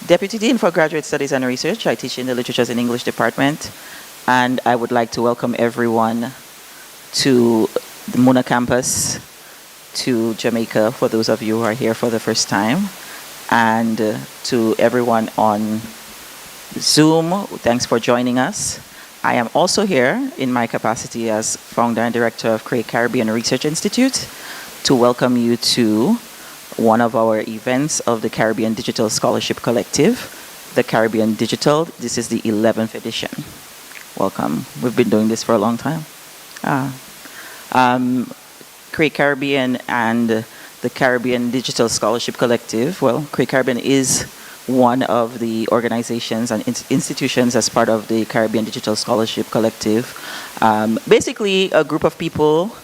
Deputy Dean for Graduate Studies and Research. I teach in the Literatures and English Department, and I would like to welcome everyone to the Mona campus, to Jamaica, for those of you who are here for the first time, and to everyone on Zoom. Thanks for joining us. I am also here in my capacity as founder and director of Caribbean Research Institute to welcome you to one of our events of the Caribbean Digital Scholarship Collective, the Caribbean Digital. This is the 11th edition. Welcome. We've been doing this for a long time. Caribbean and the Caribbean Digital Scholarship Collective. Well, Caribbean is one of the organizations and institutions as part of the Caribbean Digital Scholarship Collective. Basically, a group of people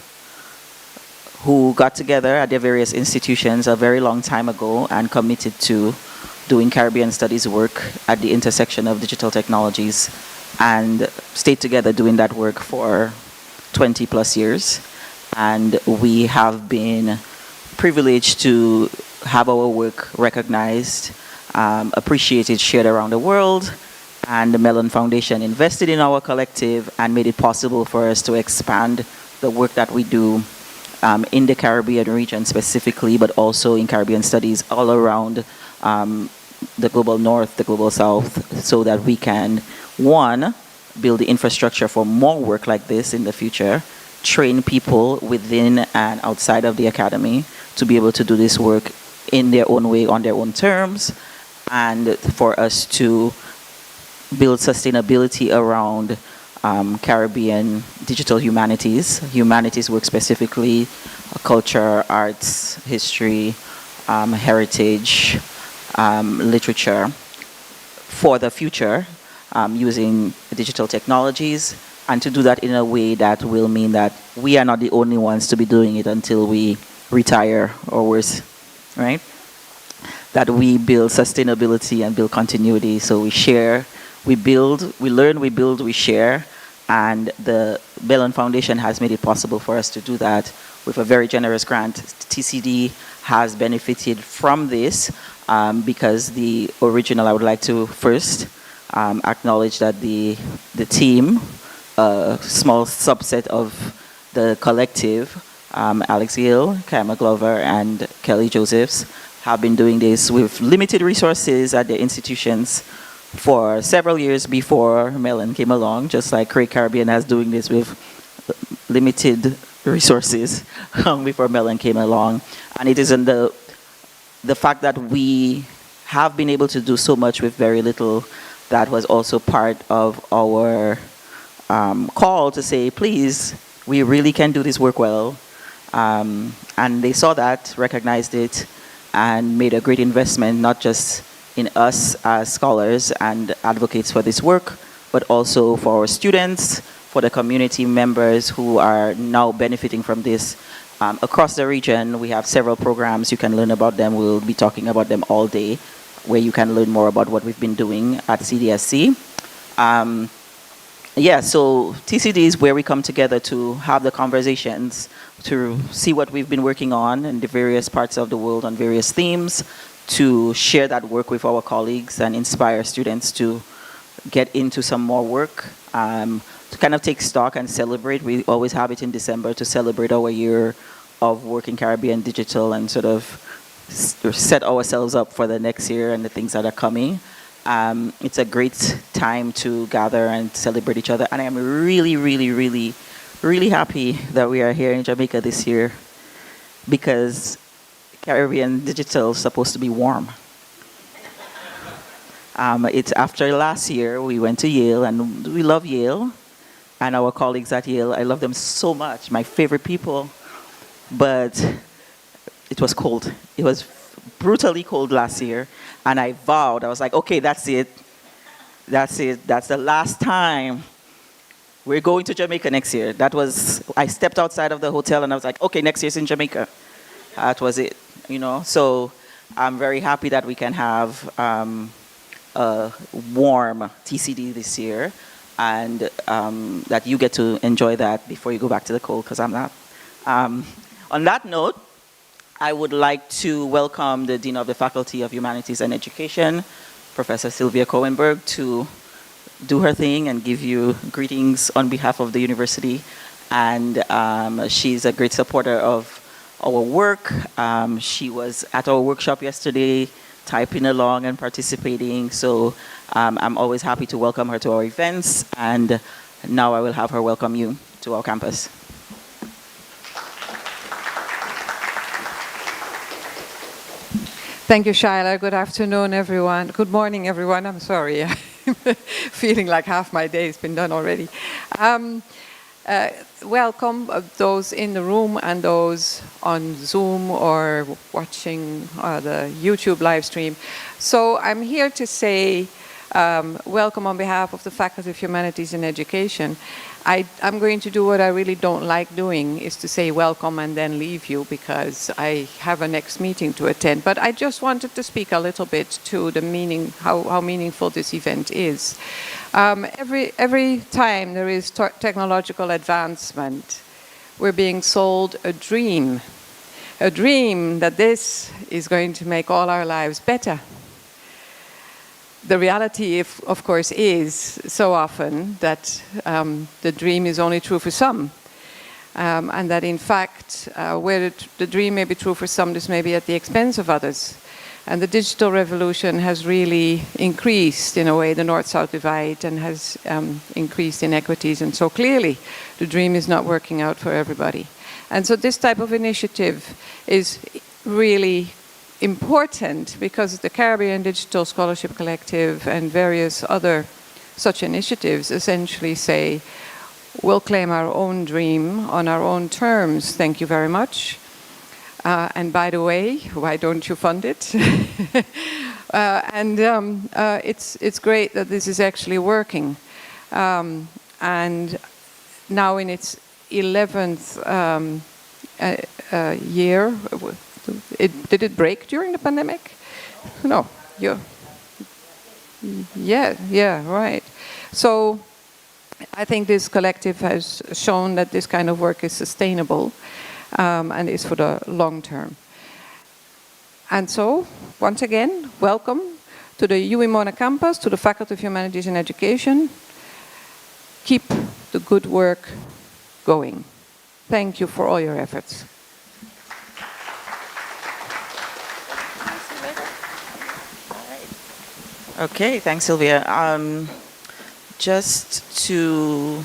who got together at their various institutions a very long time ago and committed to doing Caribbean studies work at the intersection of digital technologies, and stayed together doing that work for 20 plus years. And we have been privileged to have our work recognized, appreciated, shared around the world. And the Mellon Foundation invested in our collective and made it possible for us to expand the work that we do in the Caribbean region specifically, but also in Caribbean studies all around the global north, the global south, so that we can, one, build the infrastructure for more work like this in the future, train people within and outside of the academy to be able to do this work in their own way, on their own terms, and for us to build sustainability around Caribbean digital humanities work specifically, culture, arts, history, heritage, literature, for the future, using digital technologies, and to do that in a way that will mean that we are not the only ones to be doing it until we retire or worse, right? That we build sustainability and build continuity, so we share, we build, we learn, we build, we share. And the Mellon Foundation has made it possible for us to do that with a very generous grant. TCD has benefited from this because the original, I would like to first acknowledge that the team, a small subset of the collective, Alex Gill, Kama Glover, and Kelly Josephs, have been doing this with limited resources at their institutions for several years before Mellon came along, just like Caribbean has doing this with limited resources before Mellon came along. And it is in the fact that we have been able to do so much with very little that was also part of our call to say, please, we really can do this work well. And they saw that, recognized it, and made a great investment, not just in us as scholars and advocates for this work, but also for our students, for the community members who are now benefiting from this. Across the region, we have several programs. You can learn about them. We'll be talking about them all day, where you can learn more about what we've been doing at CDSC. So TCD is where we come together to have the conversations, to see what we've been working on in the various parts of the world on various themes, to share that work with our colleagues and inspire students to get into some more work, to kind of take stock and celebrate. We always have it in December to celebrate our year of work in Caribbean Digital and sort of set ourselves up for the next year and the things that are coming. It's a great time to gather and celebrate each other. And I am really, really, really, really happy that we are here in Jamaica this year, because Caribbean Digital is supposed to be warm. It's after last year, we went to Yale, and we love Yale, and our colleagues at Yale, I love them so much, my favorite people, but it was cold. It was brutally cold last year, and I vowed, I was like, okay, that's it, that's the last time. We're going to Jamaica next year. I stepped outside of the hotel, and I was like, okay, next year's in Jamaica. That was it. So I'm very happy that we can have a warm TCD this year, and that you get to enjoy that before you go back to the cold, because I'm not. On that note, I would like to welcome the Dean of the Faculty of Humanities and Education, Professor Sylvia Cohenberg to do her thing and give you greetings on behalf of the university. And she's a great supporter of our work. She was at our workshop yesterday, typing along and participating. So I'm always happy to welcome her to our events. And now I will have her welcome you to our campus. Thank you, Shaila. Good afternoon, everyone. Good morning, everyone. I'm sorry. Feeling like half my day has been done already. Welcome those in the room and those on Zoom or watching the YouTube live stream. So I'm here to say welcome on behalf of the Faculty of Humanities and Education. I'm going to do what I really don't like doing, is to say welcome and then leave you, because I have a next meeting to attend. But I just wanted to speak a little bit to the meaning, how meaningful this event is. Every time there is technological advancement, we're being sold a dream that this is going to make all our lives better. The reality, of course, is so often that the dream is only true for some. And that, in fact, where the dream may be true for some, this may be at the expense of others. And the digital revolution has really increased, in a way, the North-South divide, and has increased inequities. And so clearly, the dream is not working out for everybody. And so this type of initiative is really important, because the Caribbean Digital Scholarship Collective and various other such initiatives essentially say, we'll claim our own dream on our own terms. Thank you very much. And by the way, why don't you fund it? It's great that this is actually working. And now in its 11th year, did it break during the pandemic? No. Yeah, right. So I think this collective has shown that this kind of work is sustainable and is for the long term. And so, once again, welcome to the UWI Mona campus, to the Faculty of Humanities and Education. Keep the good work going. Thank you for all your efforts. Okay, thanks, Sylvia. Just to,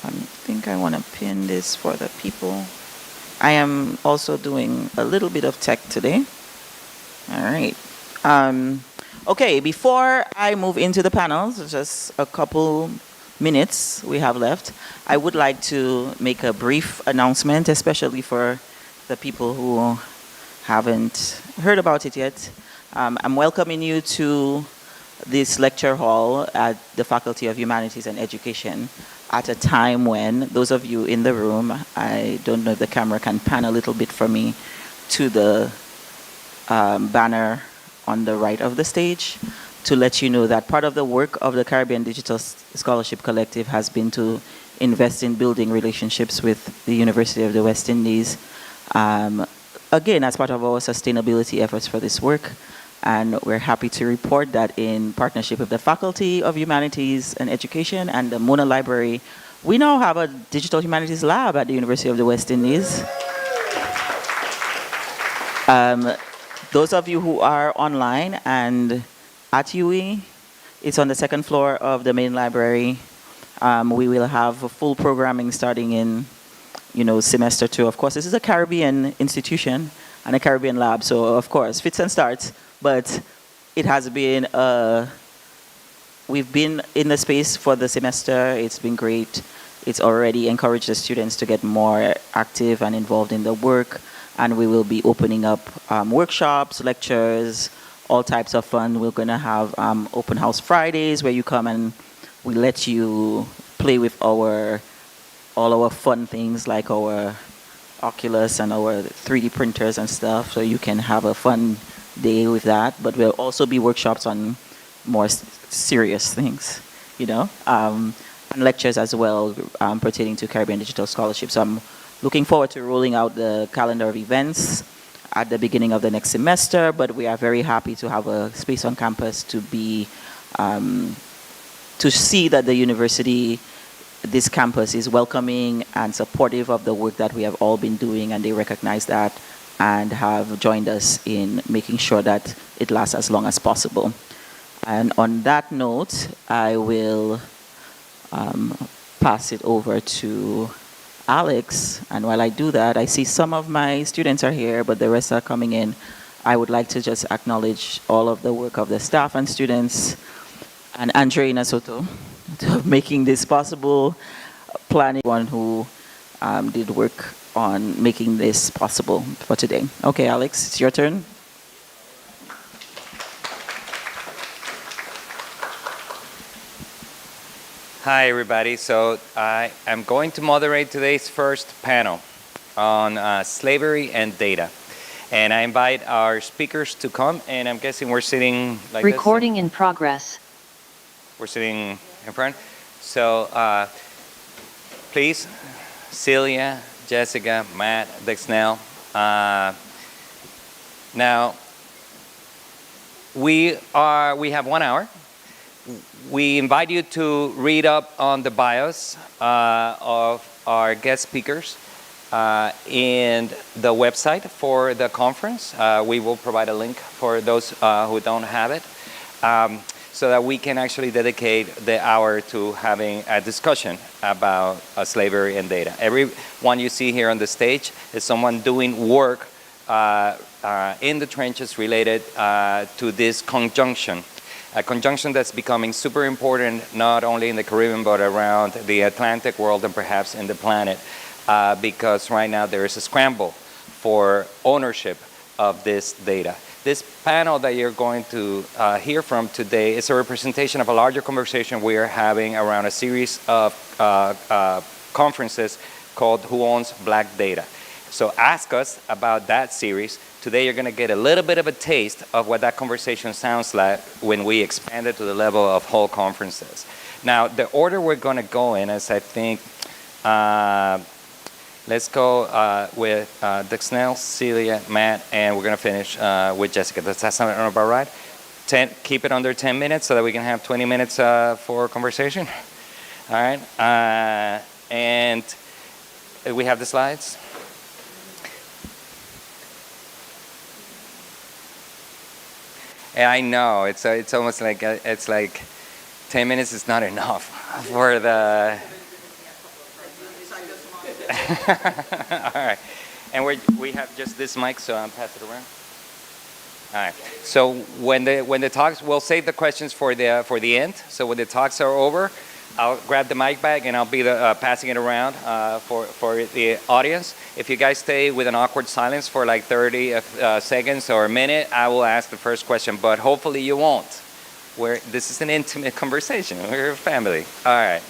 I think I want to pin this for the people. I am also doing a little bit of tech today. All right. Okay, before I move into the panels, just a couple minutes we have left, I would like to make a brief announcement, especially for the people who haven't heard about it yet. I'm welcoming you to this lecture hall at the Faculty of Humanities and Education at a time when, those of you in the room, I don't know if the camera can pan a little bit for me to the banner on the right of the stage, to let you know that part of the work of the Caribbean Digital Scholarship Collective has been to invest in building relationships with the University of the West Indies, again, as part of our sustainability efforts for this work. And we're happy to report that in partnership with the Faculty of Humanities and Education and the Mona Library, we now have a digital humanities lab at the University of the West Indies. Those of you who are online and at UWI, it's on the second floor of the main library. We will have full programming starting in, semester 2. Of course, this is a Caribbean institution and a Caribbean lab, so of course, fits and starts. But it has been, we've been in the space for the semester. It's been great. It's already encouraged the students to get more active and involved in the work. And we will be opening up workshops, lectures, all types of fun. We're going to have open house Fridays where you come and we let you play with all our fun things like our Oculus and our 3D printers and stuff. So you can have a fun day with that, but there'll also be workshops on more serious things, and lectures as well pertaining to Caribbean Digital Scholarship. So I'm looking forward to rolling out the calendar of events at the beginning of the next semester, but we are very happy to have a space on campus to be to see that the university, this campus, is welcoming and supportive of the work that we have all been doing, and they recognize that and have joined us in making sure that it lasts as long as possible. And on that note, I will pass it over to Alex. And while I do that, I see some of my students are here, but the rest are coming in. I would like to just acknowledge all of the work of the staff and students and Andreina Soto to making this possible, planning one who did work on making this possible for today. Okay, Alex, it's your turn. Hi, everybody. So I am going to moderate today's first panel on slavery and data. And I invite our speakers to come, and I'm guessing we're sitting like Recording this. in progress. We're sitting in front. So please, Celia, Jessica, Matt, Dexnell. Now, we have 1 hour. We invite you to read up on the bios of our guest speakers in the website for the conference. We will provide a link for those who don't have it, so that we can actually dedicate the hour to having a discussion about slavery and data. Everyone you see here on the stage is someone doing work in the trenches related to this conjunction. A conjunction that's becoming super important not only in the Caribbean but around the Atlantic world and perhaps in the planet, because right now there is a scramble for ownership of this data. This panel that you're going to hear from today is a representation of a larger conversation we are having around a series of conferences called Who Owns Black Data? So ask us about that series. Today you're going to get a little bit of a taste of what that conversation sounds like when we expand it to the level of whole conferences. Now, the order we're going to go in is, I think, let's go with Dexnell, Celia, Matt, and we're going to finish with Jessica. Does that sound about right? Keep it under 10 minutes so that we can have 20 minutes for conversation. All right. And we have the slides. Yeah, I know. It's almost like 10 minutes is not enough for the. All right, and we have just this mic, so I'll pass it around. All right. So when the talks, we'll save the questions for the end. So when the talks are over, I'll grab the mic back and I'll be passing it around for the audience. If you guys stay with an awkward silence for like 30 seconds or a minute, I will ask the first question, but hopefully you won't. This is an intimate conversation. We're a family. All right.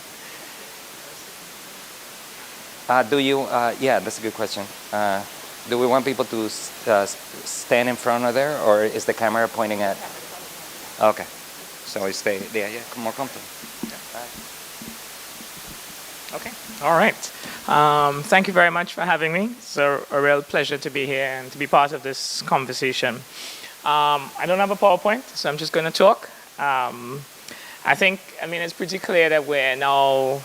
Yeah, that's a good question. Do we want people to stand in front of there, or is the camera pointing at? Okay. So we stay there, yeah, more comfortable. Yeah. All right. Okay. All right. Thank you very much for having me. It's a real pleasure to be here and to be part of this conversation. I don't have a PowerPoint, so I'm just going to talk. It's pretty clear that we're now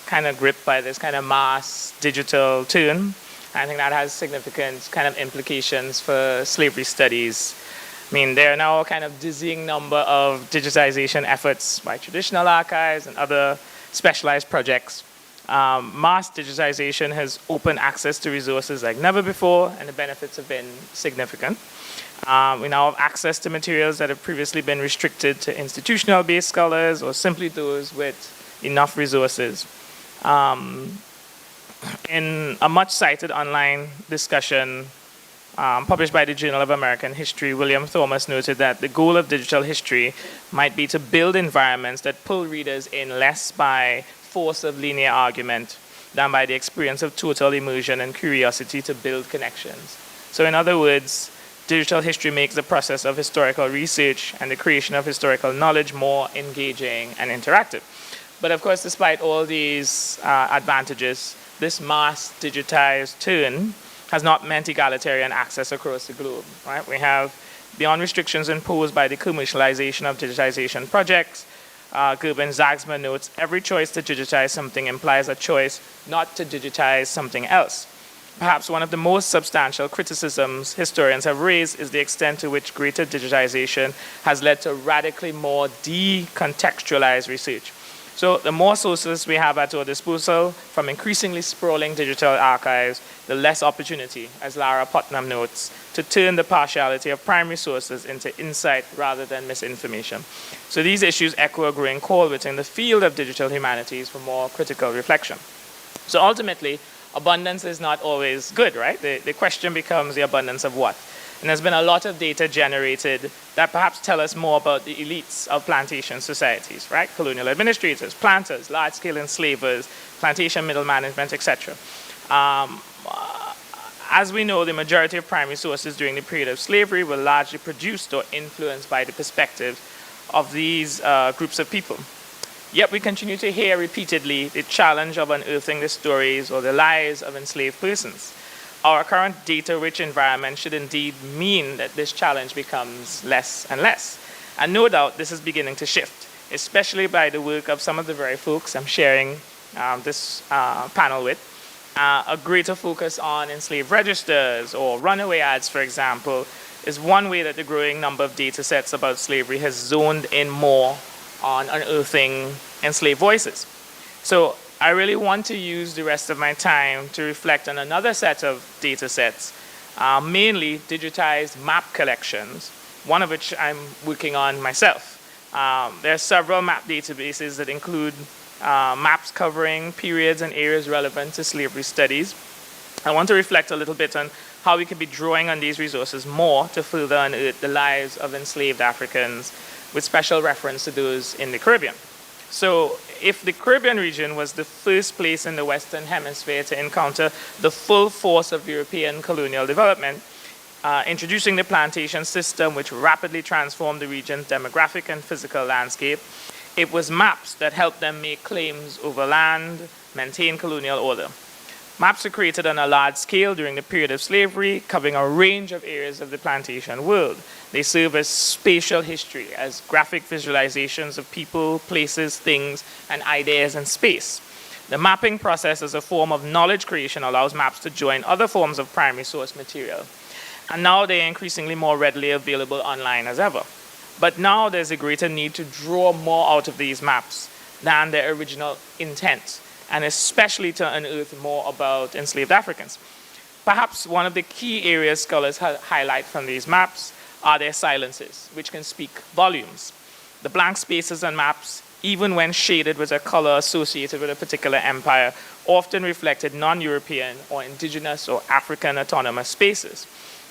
kind of gripped by this kind of mass digital turn. I think that has significant kind of implications for slavery studies. There are now a kind of dizzying number of digitization efforts by traditional archives and other specialized projects. Mass digitization has opened access to resources like never before, and the benefits have been significant. We now have access to materials that have previously been restricted to institutional-based scholars or simply those with enough resources. In a much-cited online discussion published by the Journal of American History, William Thomas noted that the goal of digital history might be to build environments that pull readers in less by force of linear argument than by the experience of total immersion and curiosity to build connections. So in other words, digital history makes the process of historical research and the creation of historical knowledge more engaging and interactive. But of course, despite all these advantages, this mass digitized turn has not meant egalitarian access across the globe, right? We have, beyond restrictions imposed by the commercialization of digitization projects, Gerben Zagsman notes, every choice to digitize something implies a choice not to digitize something else. Perhaps one of the most substantial criticisms historians have raised is the extent to which greater digitization has led to radically more decontextualized research. So the more sources we have at our disposal from increasingly sprawling digital archives, the less opportunity, as Lara Putnam notes, to turn the partiality of primary sources into insight rather than misinformation. So these issues echo a growing call within the field of digital humanities for more critical reflection. So ultimately, abundance is not always good, right? The question becomes the abundance of what? And there's been a lot of data generated that perhaps tell us more about the elites of plantation societies, right? Colonial administrators, planters, large-scale enslavers, plantation middle management, etc. As we know, the majority of primary sources during the period of slavery were largely produced or influenced by the perspective of these groups of people. Yet we continue to hear repeatedly the challenge of unearthing the stories or the lives of enslaved persons. Our current data-rich environment should indeed mean that this challenge becomes less and less. And no doubt this is beginning to shift, especially by the work of some of the very folks I'm sharing this panel with. A greater focus on enslaved registers or runaway ads, for example, is one way that the growing number of data sets about slavery has zoned in more on unearthing enslaved voices. So I really want to use the rest of my time to reflect on another set of data sets, mainly digitized map collections, one of which I'm working on myself. There are several map databases that include maps covering periods and areas relevant to slavery studies. I want to reflect a little bit on how we could be drawing on these resources more to further unearth the lives of enslaved Africans, with special reference to those in the Caribbean. So if the Caribbean region was the first place in the Western Hemisphere to encounter the full force of European colonial development, introducing the plantation system which rapidly transformed the region's demographic and physical landscape, it was maps that helped them make claims over land, maintain colonial order. Maps were created on a large scale during the period of slavery, covering a range of areas of the plantation world. They serve as spatial history, as graphic visualizations of people, places, things, and ideas in space. The mapping process as a form of knowledge creation allows maps to join other forms of primary source material. And now they are increasingly more readily available online as ever. But now there's a greater need to draw more out of these maps than their original intent, and especially to unearth more about enslaved Africans. Perhaps one of the key areas scholars highlight from these maps are their silences, which can speak volumes. The blank spaces on maps, even when shaded with a color associated with a particular empire, often reflected non-European or indigenous or African autonomous spaces.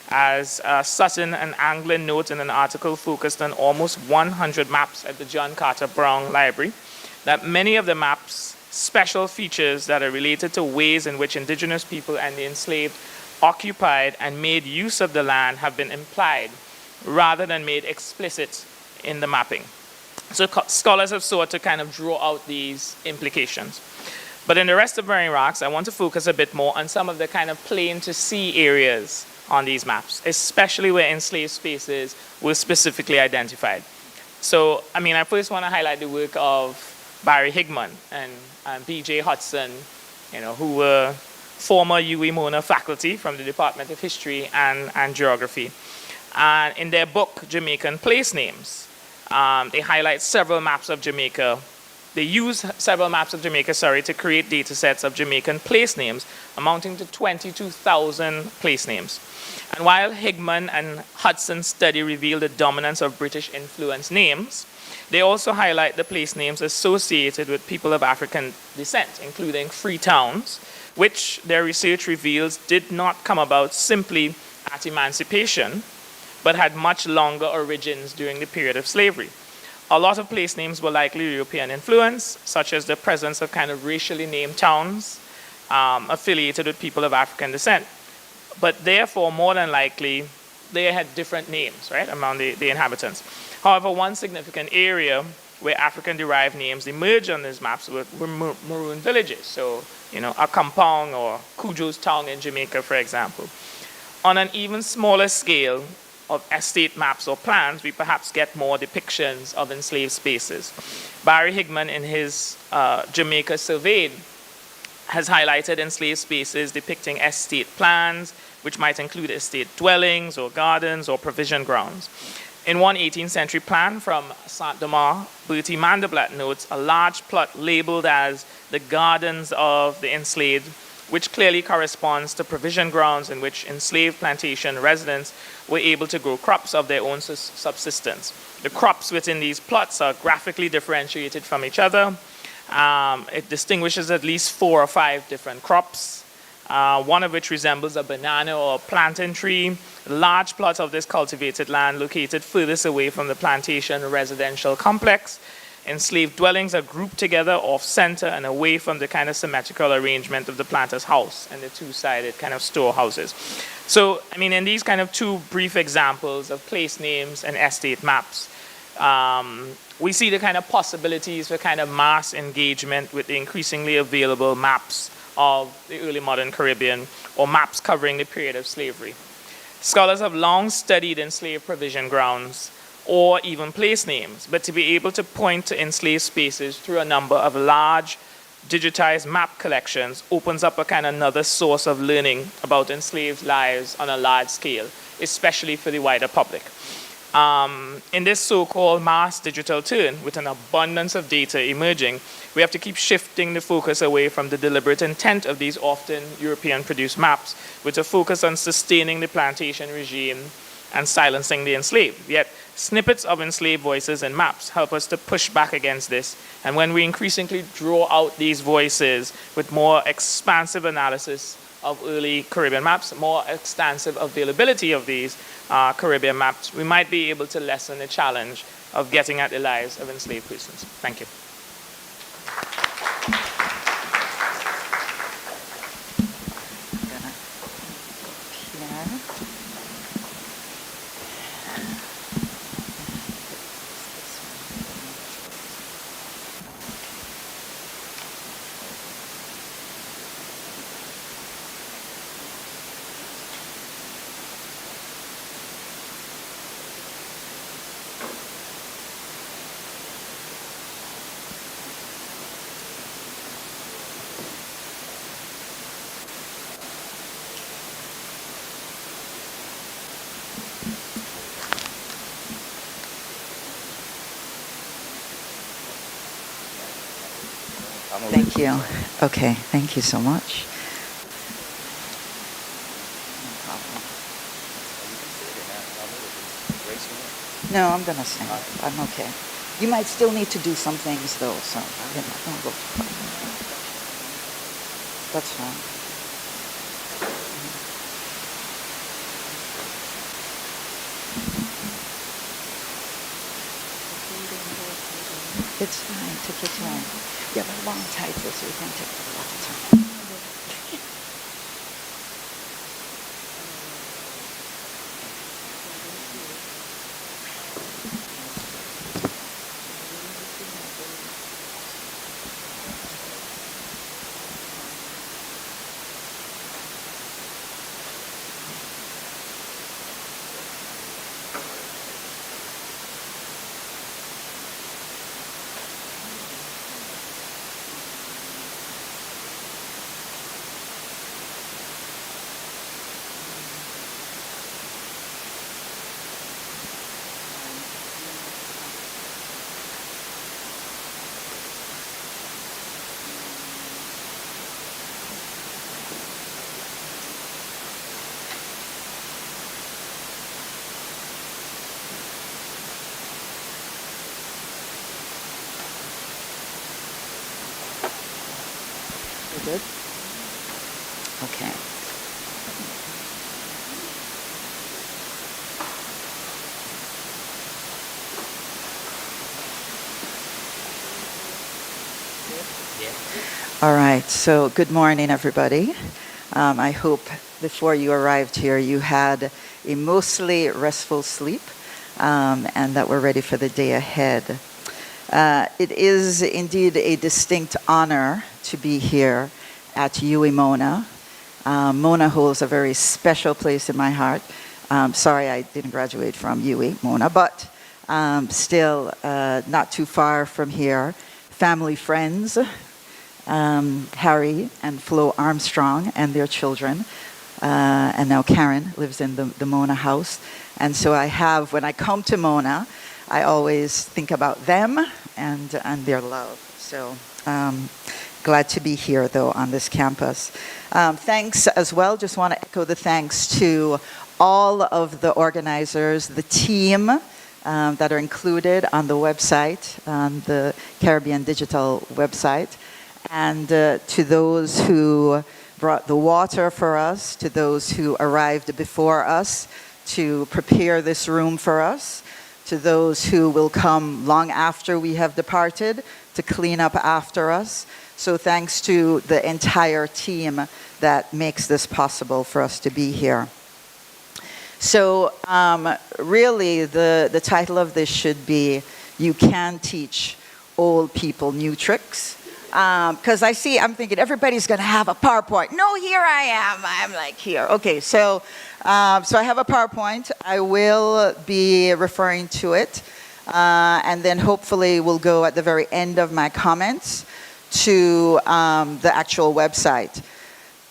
As Sutton and Anglin note in an article focused on almost 100 maps at the John Carter Brown Library, that many of the maps special features that are related to ways in which indigenous people and the enslaved occupied and made use of the land have been implied rather than made explicit in the mapping. So scholars have sought to kind of draw out these implications. But in the rest of my remarks, I want to focus a bit more on some of the kind of plain to see areas on these maps, especially where enslaved spaces were specifically identified. So, I first want to highlight the work of Barry Higman and B.J. Hudson, who were former UWI-Mona faculty from the Department of History and Geography. And in their book, Jamaican Place Names, they highlight several maps of Jamaica. They use several maps of Jamaica, to create data sets of Jamaican place names, amounting to 22,000 place names. And while Higman and Hudson's study revealed the dominance of British influence names, they also highlight the place names associated with people of African descent, including free towns, which their research reveals did not come about simply at emancipation, but had much longer origins during the period of slavery. A lot of place names were likely European influence, such as the presence of kind of racially named towns affiliated with people of African descent. But therefore, more than likely, they had different names, right, among the inhabitants. However, one significant area where African-derived names emerged on these maps were maroon villages. So, Akampong or Cujo's Town in Jamaica, for example. On an even smaller scale of estate maps or plans, we perhaps get more depictions of enslaved spaces. Barry Higman, in his Jamaica Surveyed, has highlighted enslaved spaces depicting estate plans, which might include estate dwellings or gardens or provision grounds. In one 18th century plan from Saint-Domingue, Bertie Mandelblatt notes a large plot labeled as the Gardens of the Enslaved, which clearly corresponds to provision grounds in which enslaved plantation residents were able to grow crops of their own subsistence. The crops within these plots are graphically differentiated from each other. It distinguishes at least 4 or 5 different crops, one of which resembles a banana or a plantain tree. A large plot of this cultivated land located furthest away from the plantation residential complex. Enslaved dwellings are grouped together off-center and away from the kind of symmetrical arrangement of the planter's house and the two-sided kind of storehouses. So, in these kind of 2 brief examples of place names and estate maps, we see the kind of possibilities for kind of mass engagement with the increasingly available maps of the early modern Caribbean or maps covering the period of slavery. Scholars have long studied enslaved provision grounds or even place names, but to be able to point to enslaved spaces through a number of large digitized map collections opens up a kind of another source of learning about enslaved lives on a large scale, especially for the wider public. In this so-called mass digital turn, with an abundance of data emerging, we have to keep shifting the focus away from the deliberate intent of these often European-produced maps, with a focus on sustaining the plantation regime and silencing the enslaved. Yet, snippets of enslaved voices in maps help us to push back against this. And when we increasingly draw out these voices with more expansive analysis of early Caribbean maps, more extensive availability of these Caribbean maps, we might be able to lessen the challenge of getting at the lives of enslaved persons. Thank you. Thank you. Okay, thank you so much. No, I'm going to sing. I'm okay. You might still need to do some things, though, so don't go. That's fine. It's fine. Take your time. You have a long title, so you can take a lot of time. Good? Okay. All right, so good morning, everybody. I hope before you arrived here you had a mostly restful sleep and that we're ready for the day ahead. It is indeed a distinct honor to be here at UWI Mona. Mona holds a very special place in my heart. Sorry I didn't graduate from UWI Mona, but still not too far from here. Family friends, Harry and Flo Armstrong and their children. And now Karen lives in the Mona house. And so I have, when I come to Mona, I always think about them and their love. So glad to be here, though, on this campus. Thanks as well. Just want to echo the thanks to all of the organizers, the team that are included on the website, on the Caribbean Digital website, and to those who brought the water for us, to those who arrived before us to prepare this room for us, to those who will come long after we have departed to clean up after us. So thanks to the entire team that makes this possible for us to be here. So really the title of this should be, You Can Teach Old People New Tricks. Because I'm thinking everybody's going to have a PowerPoint. No, here I am. I'm like here. Okay, so I have a PowerPoint. I will be referring to it. And then hopefully we'll go at the very end of my comments to the actual website.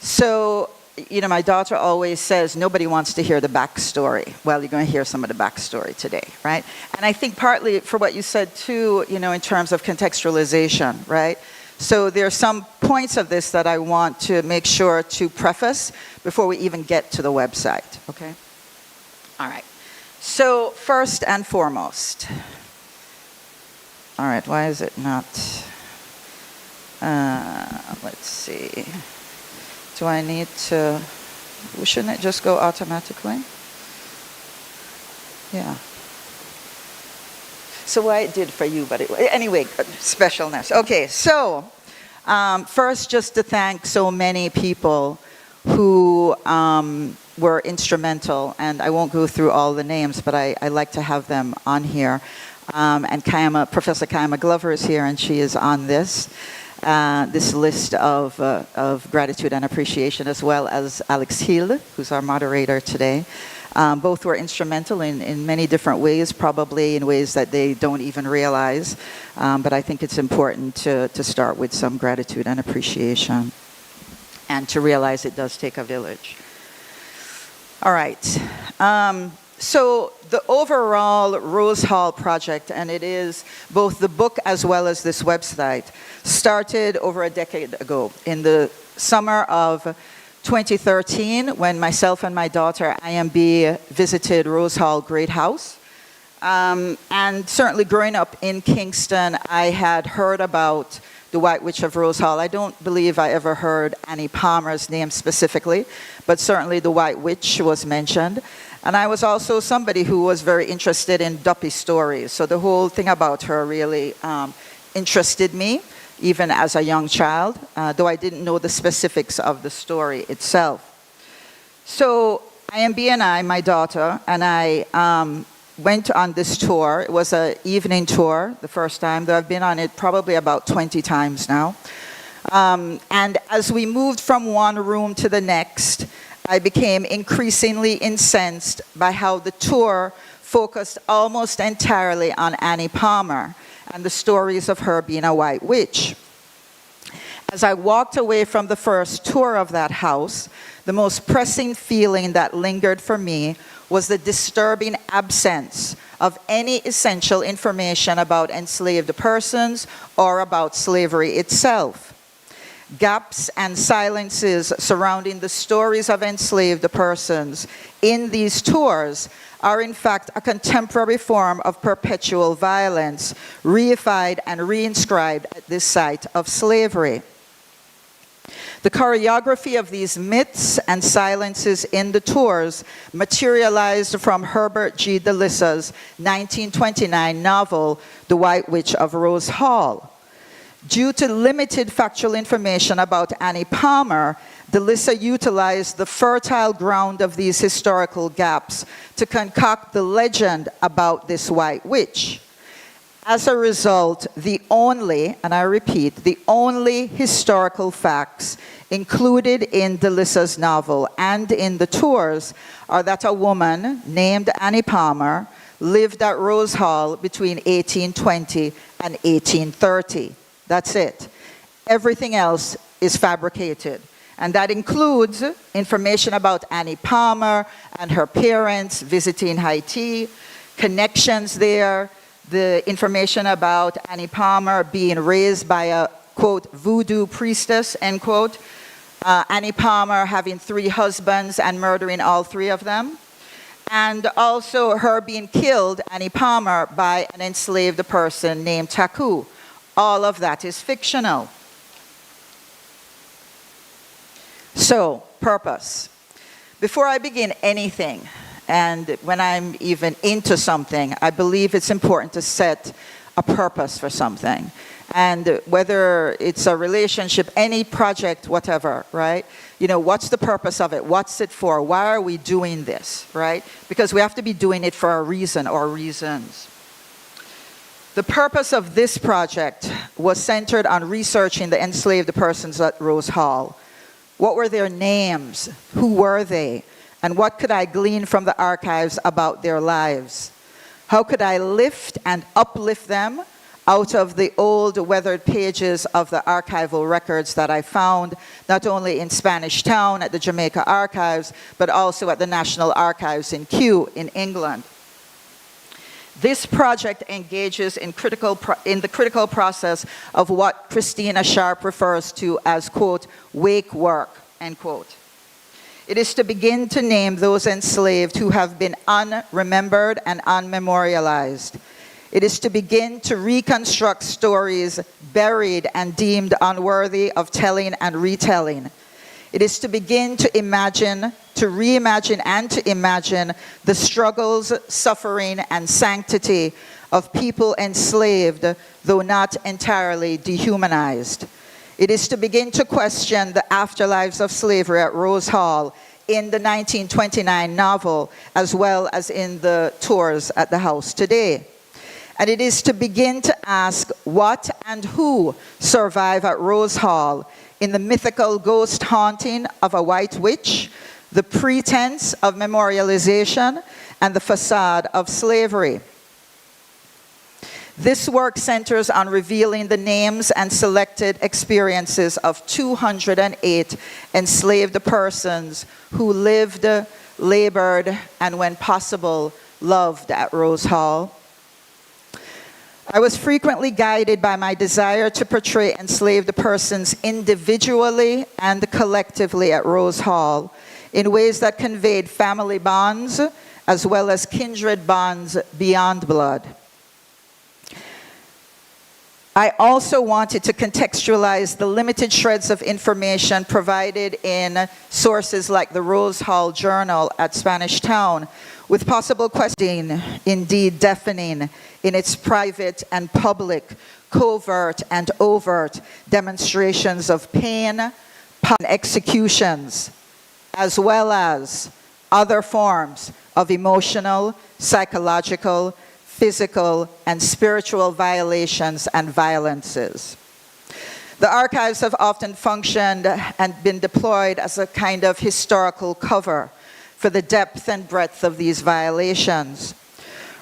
So, you know, my daughter always says nobody wants to hear the backstory. Well, you're going to hear some of the backstory today, right? And I think partly for what you said too, you know, in terms of contextualization, right? So there are some points of this that I want to make sure to preface before we even get to the website, okay? All right. So first and foremost, all right, why is it not, let's see. Do I need to, shouldn't it just go automatically? Yeah. So what it did for you, but anyway, specialness. Okay, so first just to thank so many people who were instrumental, and I won't go through all the names, but I like to have them on here. And Professor Kayama Glover is here, and she is on this list of gratitude and appreciation, as well as Alex Hill, who's our moderator today. Both were instrumental in many different ways, probably in ways that they don't even realize. But I think it's important to start with some gratitude and appreciation, and to realize it does take a village. All right. So the overall Rose Hall project, and it is both the book as well as this website, started over a decade ago in the summer of 2013, when myself and my daughter IMB visited Rose Hall Great House. And certainly growing up in Kingston, I had heard about the White Witch of Rose Hall. I don't believe I ever heard Annie Palmer's name specifically, but certainly the White Witch was mentioned. And I was also somebody who was very interested in Duppy stories. So the whole thing about her really interested me, even as a young child, though I didn't know the specifics of the story itself. So IMB and I, my daughter, and I went on this tour. It was an evening tour the first time, though I've been on it probably about 20 times now. And as we moved from one room to the next, I became increasingly incensed by how the tour focused almost entirely on Annie Palmer and the stories of her being a white witch. As I walked away from the first tour of that house, the most pressing feeling that lingered for me was the disturbing absence of any essential information about enslaved persons or about slavery itself. Gaps and silences surrounding the stories of enslaved persons in these tours are in fact a contemporary form of perpetual violence, reified and reinscribed at this site of slavery. The choreography of these myths and silences in the tours materialized from Herbert G. DeLissa's 1929 novel, The White Witch of Rose Hall. Due to limited factual information about Annie Palmer, DeLissa utilized the fertile ground of these historical gaps to concoct the legend about this white witch. As a result, the only, and I repeat, the only historical facts included in Delissa's novel and in the tours are that a woman named Annie Palmer lived at Rose Hall between 1820 and 1830. That's it. Everything else is fabricated. And that includes information about Annie Palmer and her parents visiting Haiti, connections there, the information about Annie Palmer being raised by a, quote, voodoo priestess, end quote. Annie Palmer having 3 husbands and murdering all 3 of them. And also her being killed, Annie Palmer, by an enslaved person named Taku. All of that is fictional. So, purpose. Before I begin anything, and when I'm even into something, I believe it's important to set a purpose for something. And whether it's a relationship, any project, whatever, right? You know, what's the purpose of it? What's it for? Why are we doing this, right? Because we have to be doing it for a reason or reasons. The purpose of this project was centered on researching the enslaved persons at Rose Hall. What were their names? Who were they? And what could I glean from the archives about their lives? How could I lift and uplift them out of the old weathered pages of the archival records that I found, not only in Spanish Town at the Jamaica Archives, but also at the National Archives in Kew in England? This project engages in the critical process of what Christina Sharp refers to as, quote, wake work, end quote. It is to begin to name those enslaved who have been unremembered and unmemorialized. It is to begin to reconstruct stories buried and deemed unworthy of telling and retelling. It is to begin to imagine, to reimagine and to imagine the struggles, suffering, and sanctity of people enslaved, though not entirely dehumanized. It is to begin to question the afterlives of slavery at Rose Hall in the 1929 novel, as well as in the tours at the house today. And it is to begin to ask what and who survive at Rose Hall in the mythical ghost haunting of a white witch, the pretense of memorialization, and the facade of slavery. This work centers on revealing the names and selected experiences of 208 enslaved persons who lived, labored, and when possible, loved at Rose Hall. I was frequently guided by my desire to portray enslaved persons individually and collectively at Rose Hall in ways that conveyed family bonds as well as kindred bonds beyond blood. I also wanted to contextualize the limited shreds of information provided in sources like the Rose Hall Journal at Spanish Town, with possible questioning, indeed deafening, in its private and public, covert and overt demonstrations of pain, and executions, as well as other forms of emotional, psychological, physical, and spiritual violations and violences. The archives have often functioned and been deployed as a kind of historical cover for the depth and breadth of these violations.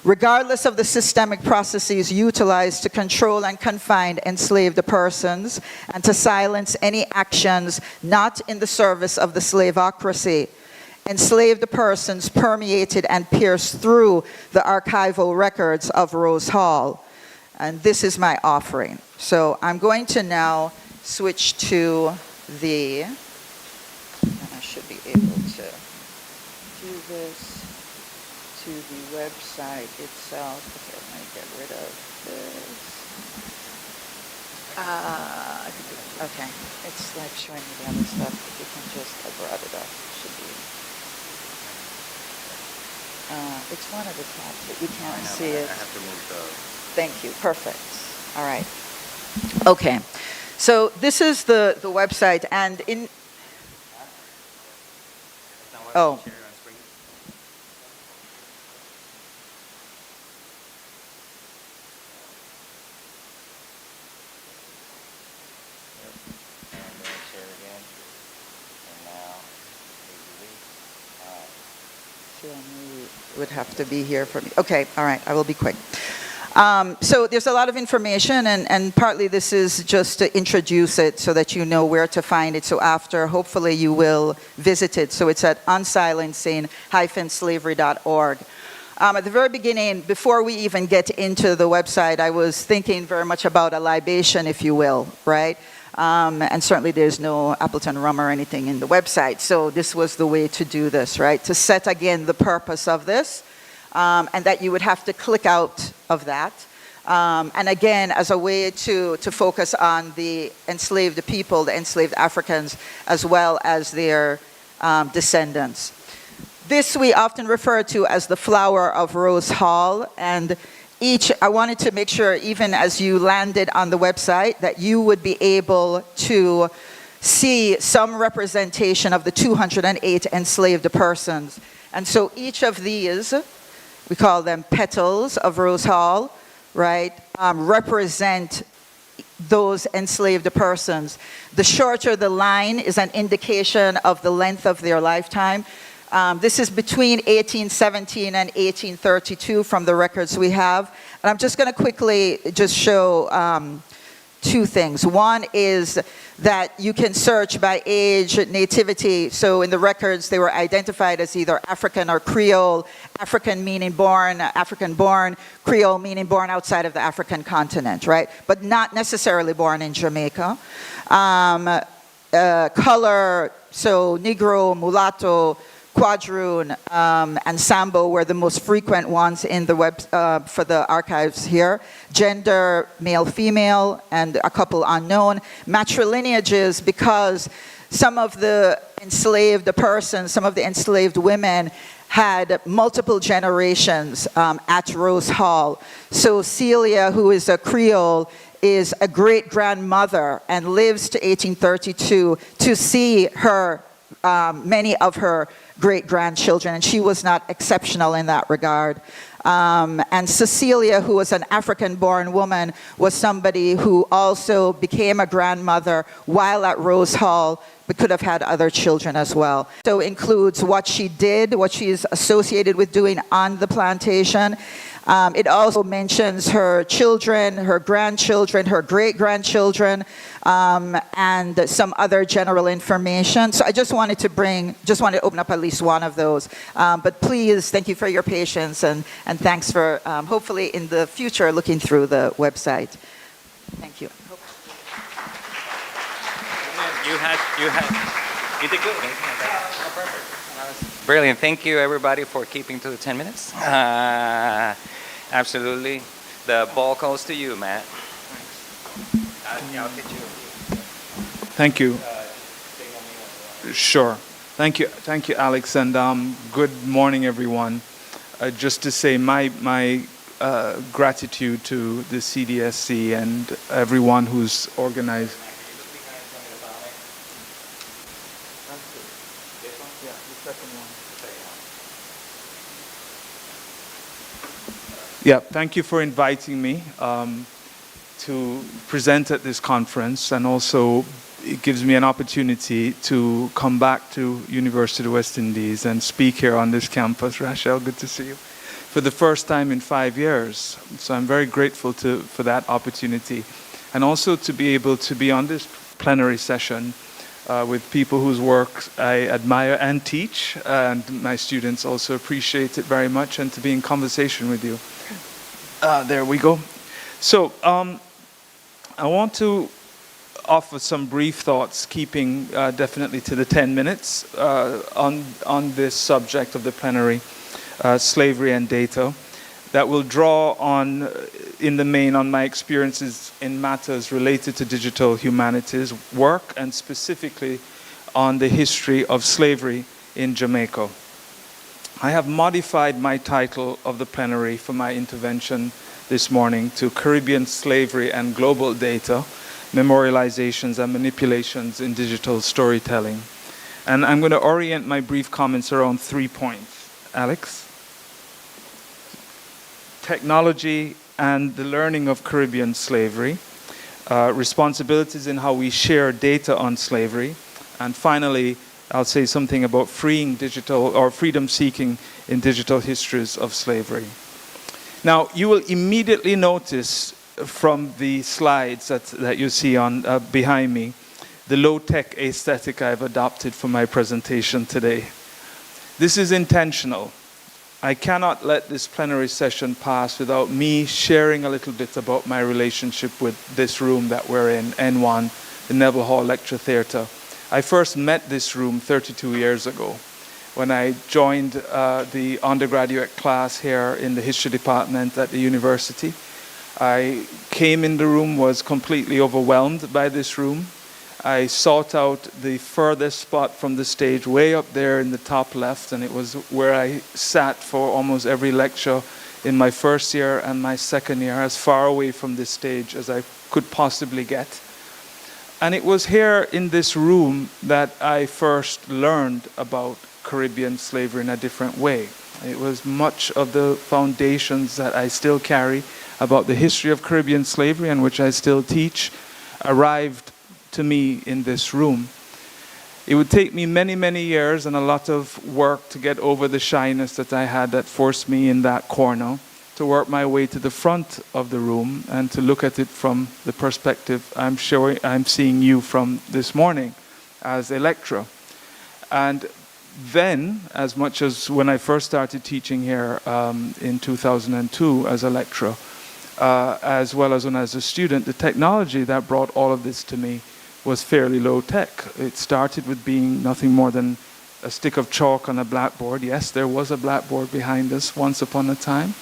Regardless of the systemic processes utilized to control and confine enslaved persons and to silence any actions not in the service of the slaveocracy, enslaved persons permeated and pierced through the archival records of Rose Hall. And this is my offering. So I'm going to now switch to the, and I should be able to do this, to the website itself. Okay, let me get rid of this. Okay, it's like showing me the other stuff. If you can just, I brought it up. It should be. It's one of the tabs, but you can't see it. I have to move the... Thank you, perfect. All right. Okay, so this is the website, and in... Oh. would have to be here for me. Okay, all right, I will be quick. So there's a lot of information, and partly this is just to introduce it so that you know where to find it. So after, hopefully you will visit it. So it's at unsilencing-slavery.org. At the very beginning, before we even get into the website, I was thinking very much about a libation, if you will, right? And certainly there's no Appleton rum or anything in the website. So this was the way to do this, right? To set again the purpose of this, and that you would have to click out of that. And again, as a way to focus on the enslaved people, the enslaved Africans, as well as their descendants. This we often refer to as the flower of Rose Hall, and I wanted to make sure, even as you landed on the website, that you would be able to see some representation of the 208 enslaved persons. And so each of these, we call them petals of Rose Hall, right, represent those enslaved persons. The shorter the line is an indication of the length of their lifetime. This is between 1817 and 1832 from the records we have. And I'm just going to quickly just show two things. One is that you can search by age, nativity. So in the records, they were identified as either African or Creole. African meaning born, African-born, Creole meaning born outside of the African continent, right? But not necessarily born in Jamaica. Color, so Negro, mulatto, Quadroon, and Sambo were the most frequent ones in the web for the archives here. Gender, male, female, and a couple unknown. Matrilineages, because some of the enslaved persons, some of the enslaved women had multiple generations at Rose Hall. So Celia, who is a Creole, is a great-grandmother and lives to 1832 to see her, many of her great-grandchildren, and she was not exceptional in that regard. And Cecilia, who was an African-born woman, was somebody who also became a grandmother while at Rose Hall, but could have had other children as well. So it includes what she did, what she is associated with doing on the plantation. It also mentions her children, her grandchildren, her great-grandchildren, and some other general information. So I just wanted to open up at least one of those. But please, thank you for your patience, and thanks for hopefully in the future looking through the website. Thank you. You did good. Oh, perfect. Brilliant. Thank you, everybody, for keeping to the 10 minutes. Absolutely. The ball goes to you, Matt. I'll get you. Thank you. Sure. Thank you, Alex, and good morning, everyone. Just to say my gratitude to the CDSC and everyone who's organized. Yeah, thank you for inviting me to present at this conference, and also it gives me an opportunity to come back to University of the West Indies and speak here on this campus. Rachel, good to see you. For the first time in 5 years. So I'm very grateful for that opportunity, and also to be able to be on this plenary session with people whose work I admire and teach, and my students also appreciate it very much, and to be in conversation with you. There we go. So I want to offer some brief thoughts, keeping definitely to the 10 minutes on this subject of the plenary, slavery and data, that will draw on, in the main, on my experiences in matters related to digital humanities work, and specifically on the history of slavery in Jamaica. I have modified my title of the plenary for my intervention this morning to Caribbean Slavery and Global Data, Memorializations and Manipulations in Digital Storytelling. And I'm going to orient my brief comments around 3 points. Alex? Technology and the learning of Caribbean slavery, responsibilities in how we share data on slavery, and finally, I'll say something about freeing digital or freedom seeking in digital histories of slavery. Now, you will immediately notice from the slides that you see on behind me, the low-tech aesthetic I've adopted for my presentation today. This is intentional. I cannot let this plenary session pass without me sharing a little bit about my relationship with this room that we're in, N1, the Neville Hall Lecture Theatre. I first met this room 32 years ago when I joined the undergraduate class here in the history department at the university. I came in the room, was completely overwhelmed by this room. I sought out the furthest spot from the stage, way up there in the top left, and it was where I sat for almost every lecture in my first year and my second year, as far away from this stage as I could possibly get. And it was here in this room that I first learned about Caribbean slavery in a different way. It was much of the foundations that I still carry about the history of Caribbean slavery, and which I still teach, arrived to me in this room. It would take me many, many years and a lot of work to get over the shyness that I had that forced me in that corner, to work my way to the front of the room and to look at it from the perspective I'm seeing you from this morning as a lecturer. And then, as much as when I first started teaching here in 2002 as a lecturer, as well as when I was a student, the technology that brought all of this to me was fairly low tech. It started with being nothing more than a stick of chalk on a blackboard. Yes, there was a blackboard behind us once upon a time.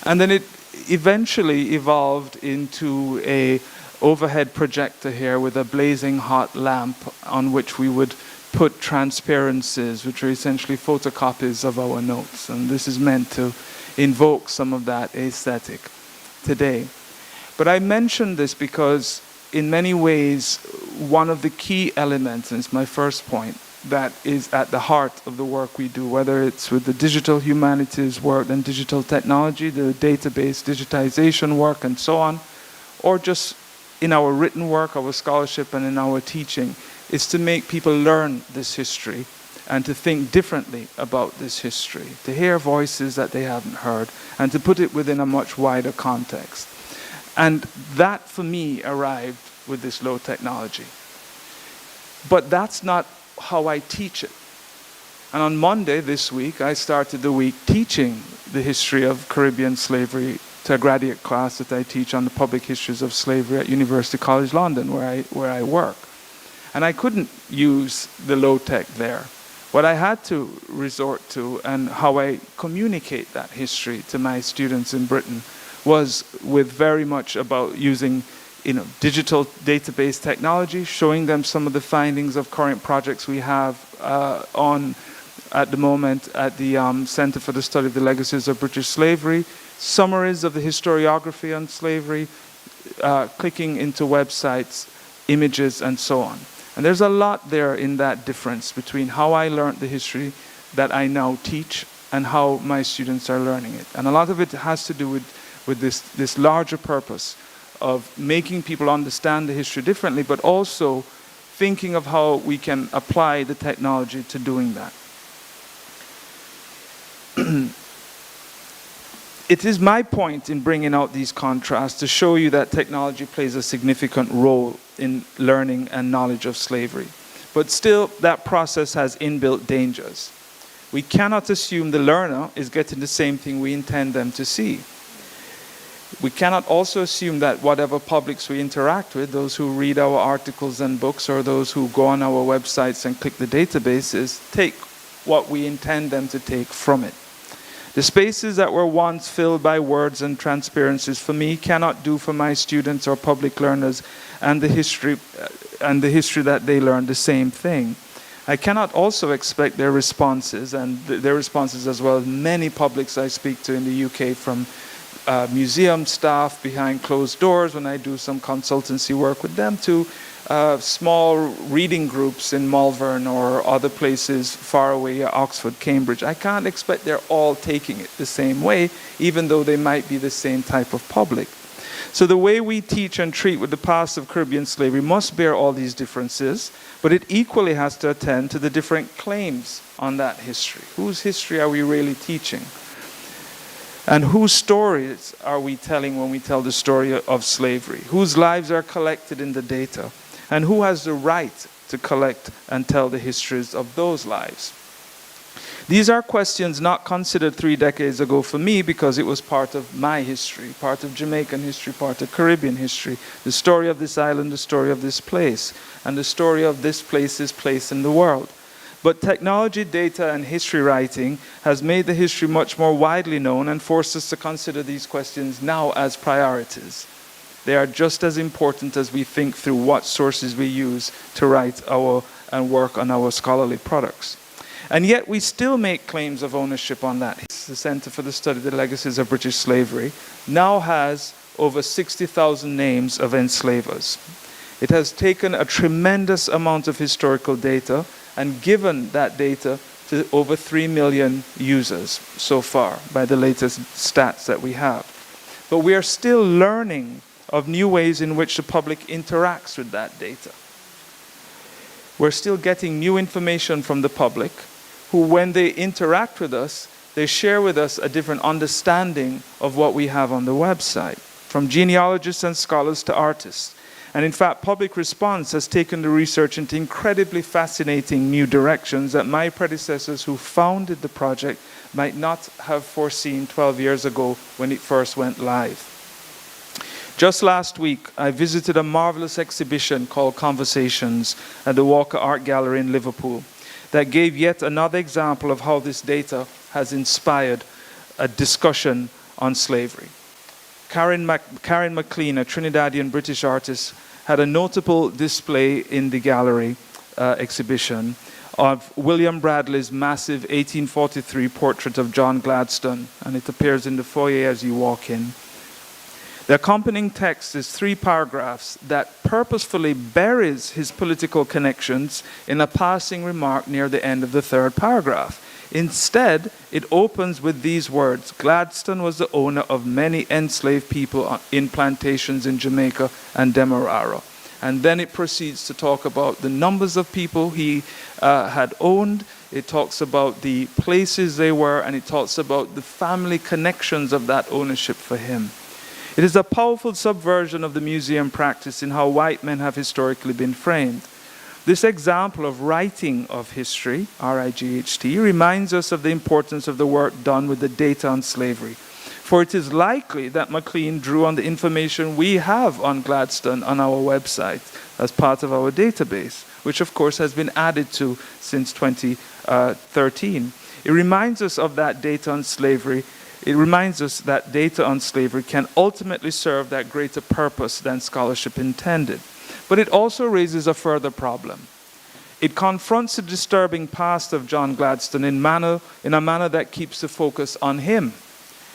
And then it eventually evolved into a overhead projector here with a blazing hot lamp on which we would put transparencies, which are essentially photocopies of our notes. And this is meant to invoke some of that aesthetic today. But I mention this because in many ways, one of the key elements, and it's my first point, that is at the heart of the work we do, whether it's with the digital humanities work and digital technology, the database digitization work and so on, or just in our written work, our scholarship, and in our teaching, is to make people learn this history and to think differently about this history, to hear voices that they haven't heard, and to put it within a much wider context. And that, for me, arrived with this low technology. But that's not how I teach it. And on Monday this week, I started the week teaching the history of Caribbean slavery to a graduate class that I teach on the public histories of slavery at University College London, where I work. And I couldn't use the low tech there. What I had to resort to, and how I communicate that history to my students in Britain, was with very much about using digital database technology, showing them some of the findings of current projects we have on at the moment at the Center for the Study of the Legacies of British Slavery, summaries of the historiography on slavery, clicking into websites, images, and so on. And there's a lot there in that difference between how I learned the history that I now teach and how my students are learning it. And a lot of it has to do with this larger purpose of making people understand the history differently, but also thinking of how we can apply the technology to doing that. It is my point in bringing out these contrasts to show you that technology plays a significant role in learning and knowledge of slavery. But still, that process has inbuilt dangers. We cannot assume the learner is getting the same thing we intend them to see. We cannot also assume that whatever publics we interact with, those who read our articles and books, or those who go on our websites and click the databases, take what we intend them to take from it. The spaces that were once filled by words and transparencies for me cannot do for my students or public learners and the history that they learn the same thing. I cannot also expect their responses, and their responses as well as many publics I speak to in the UK, from museum staff behind closed doors when I do some consultancy work with them, to small reading groups in Malvern or other places far away, Oxford, Cambridge. I can't expect they're all taking it the same way, even though they might be the same type of public. So the way we teach and treat with the past of Caribbean slavery must bear all these differences, but it equally has to attend to the different claims on that history. Whose history are we really teaching? And whose stories are we telling when we tell the story of slavery? Whose lives are collected in the data? And who has the right to collect and tell the histories of those lives? These are questions not considered 3 decades ago for me because it was part of my history, part of Jamaican history, part of Caribbean history, the story of this island, the story of this place, and the story of this place's place in the world. But technology, data, and history writing has made the history much more widely known and forced us to consider these questions now as priorities. They are just as important as we think through what sources we use to write and work on our scholarly products. And yet we still make claims of ownership on that. The Center for the Study of the Legacies of British Slavery now has over 60,000 names of enslavers. It has taken a tremendous amount of historical data and given that data to over 3 million users so far by the latest stats that we have. But we are still learning of new ways in which the public interacts with that data. We're still getting new information from the public, who, when they interact with us, they share with us a different understanding of what we have on the website, from genealogists and scholars to artists. And in fact, public response has taken the research into incredibly fascinating new directions that my predecessors who founded the project might not have foreseen 12 years ago when it first went live. Just last week, I visited a marvelous exhibition called Conversations at the Walker Art Gallery in Liverpool that gave yet another example of how this data has inspired a discussion on slavery. Karen McLean, a Trinidadian British artist, had a notable display in the gallery exhibition of William Bradley's massive 1843 portrait of John Gladstone, and it appears in the foyer as you walk in. The accompanying text is 3 paragraphs that purposefully buries his political connections in a passing remark near the end of the 3rd paragraph. Instead, it opens with these words: Gladstone was the owner of many enslaved people in plantations in Jamaica and Demerara. And then it proceeds to talk about the numbers of people he had owned. It talks about the places they were, and it talks about the family connections of that ownership for him. It is a powerful subversion of the museum practice in how white men have historically been framed. This example of writing of history, R-I-G-H-T, reminds us of the importance of the work done with the data on slavery. For it is likely that McLean drew on the information we have on Gladstone on our website as part of our database, which of course has been added to since 2013. It reminds us of that data on slavery. It reminds us that data on slavery can ultimately serve that greater purpose than scholarship intended. But it also raises a further problem. It confronts the disturbing past of John Gladstone in a manner that keeps the focus on him.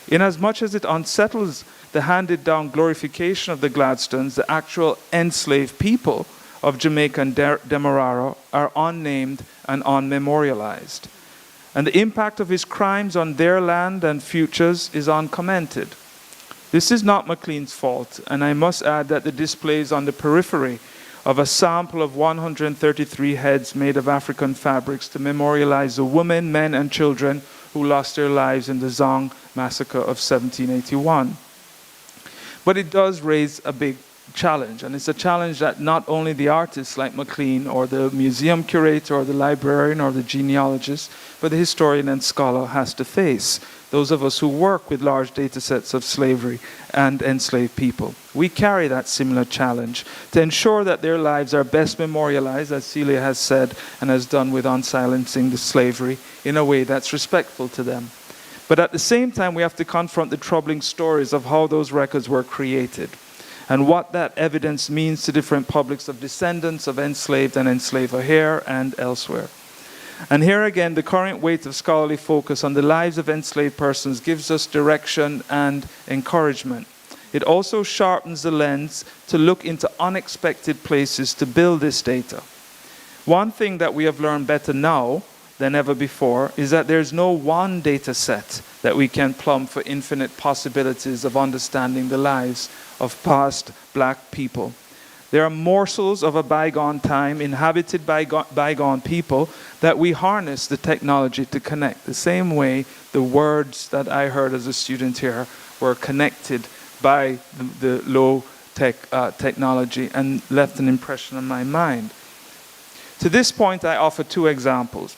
Inasmuch as it unsettles the handed-down glorification of the Gladstones, the actual enslaved people of Jamaica and Demerara are unnamed and unmemorialized. And the impact of his crimes on their land and futures is uncommented. This is not McLean's fault, and I must add that the display is on the periphery of a sample of 133 heads made of African fabrics to memorialize the women, men, and children who lost their lives in the Zong massacre of 1781. But it does raise a big challenge, and it's a challenge that not only the artists like McLean or the museum curator or the librarian or the genealogist, but the historian and scholar has to face, those of us who work with large data sets of slavery and enslaved people. We carry that similar challenge to ensure that their lives are best memorialized, as Celia has said and has done with Unsilencing the Slavery, in a way that's respectful to them. But at the same time, we have to confront the troubling stories of how those records were created and what that evidence means to different publics of descendants of enslaved and enslaver here and elsewhere. And here again, the current weight of scholarly focus on the lives of enslaved persons gives us direction and encouragement. It also sharpens the lens to look into unexpected places to build this data. One thing that we have learned better now than ever before is that there's no one data set that we can plumb for infinite possibilities of understanding the lives of past black people. There are morsels of a bygone time inhabited by bygone people that we harness the technology to connect. The same way the words that I heard as a student here were connected by the low-tech technology and left an impression on my mind. To this point, I offer two examples.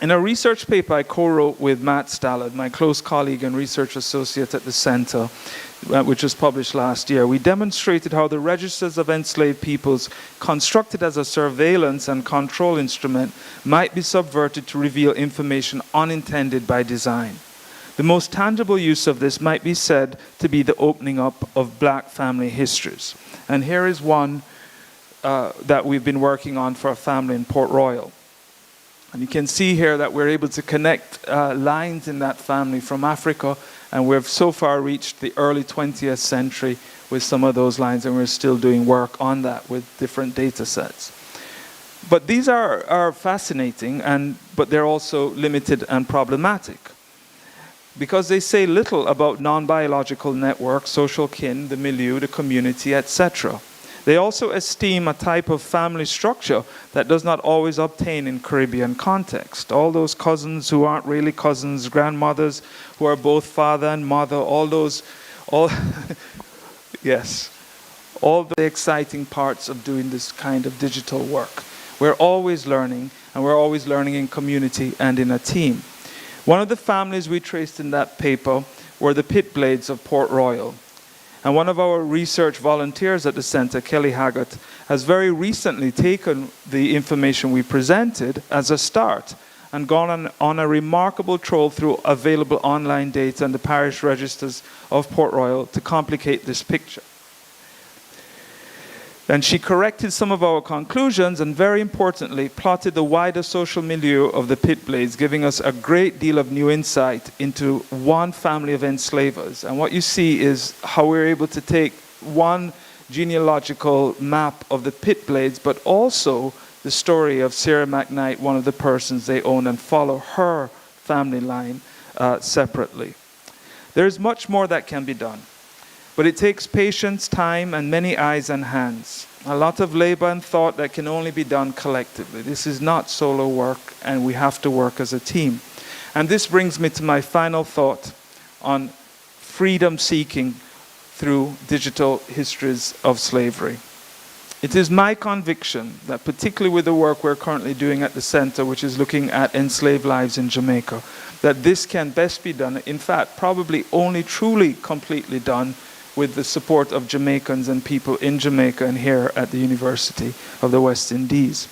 In a research paper I co-wrote with Matt Stallard, my close colleague and research associate at the center, which was published last year, we demonstrated how the registers of enslaved peoples, constructed as a surveillance and control instrument, might be subverted to reveal information unintended by design. The most tangible use of this might be said to be the opening up of black family histories. And here is one that we've been working on for a family in Port Royal. And you can see here that we're able to connect lines in that family from Africa, and we've so far reached the early 20th century with some of those lines, and we're still doing work on that with different data sets. But these are fascinating, but they're also limited and problematic, because they say little about non-biological networks, social kin, the milieu, the community, etc. They also esteem a type of family structure that does not always obtain in Caribbean context. All those cousins who aren't really cousins, grandmothers who are both father and mother, yes, all the exciting parts of doing this kind of digital work. We're always learning, and we're always learning in community and in a team. One of the families we traced in that paper were the Pit Blades of Port Royal. And one of our research volunteers at the center, Kelly Haggart, has very recently taken the information we presented as a start and gone on a remarkable troll through available online data and the parish registers of Port Royal to complicate this picture. And she corrected some of our conclusions and, very importantly, plotted the wider social milieu of the Pit Blades, giving us a great deal of new insight into one family of enslavers. And what you see is how we're able to take one genealogical map of the Pit Blades, but also the story of Sarah McKnight, one of the persons they own, and follow her family line separately. There's much more that can be done. But it takes patience, time, and many eyes and hands. A lot of labor and thought that can only be done collectively. This is not solo work, and we have to work as a team. And this brings me to my final thought on freedom seeking through digital histories of slavery. It is my conviction that, particularly with the work we're currently doing at the center, which is looking at enslaved lives in Jamaica, that this can best be done, in fact, probably only truly completely done with the support of Jamaicans and people in Jamaica and here at the University of the West Indies.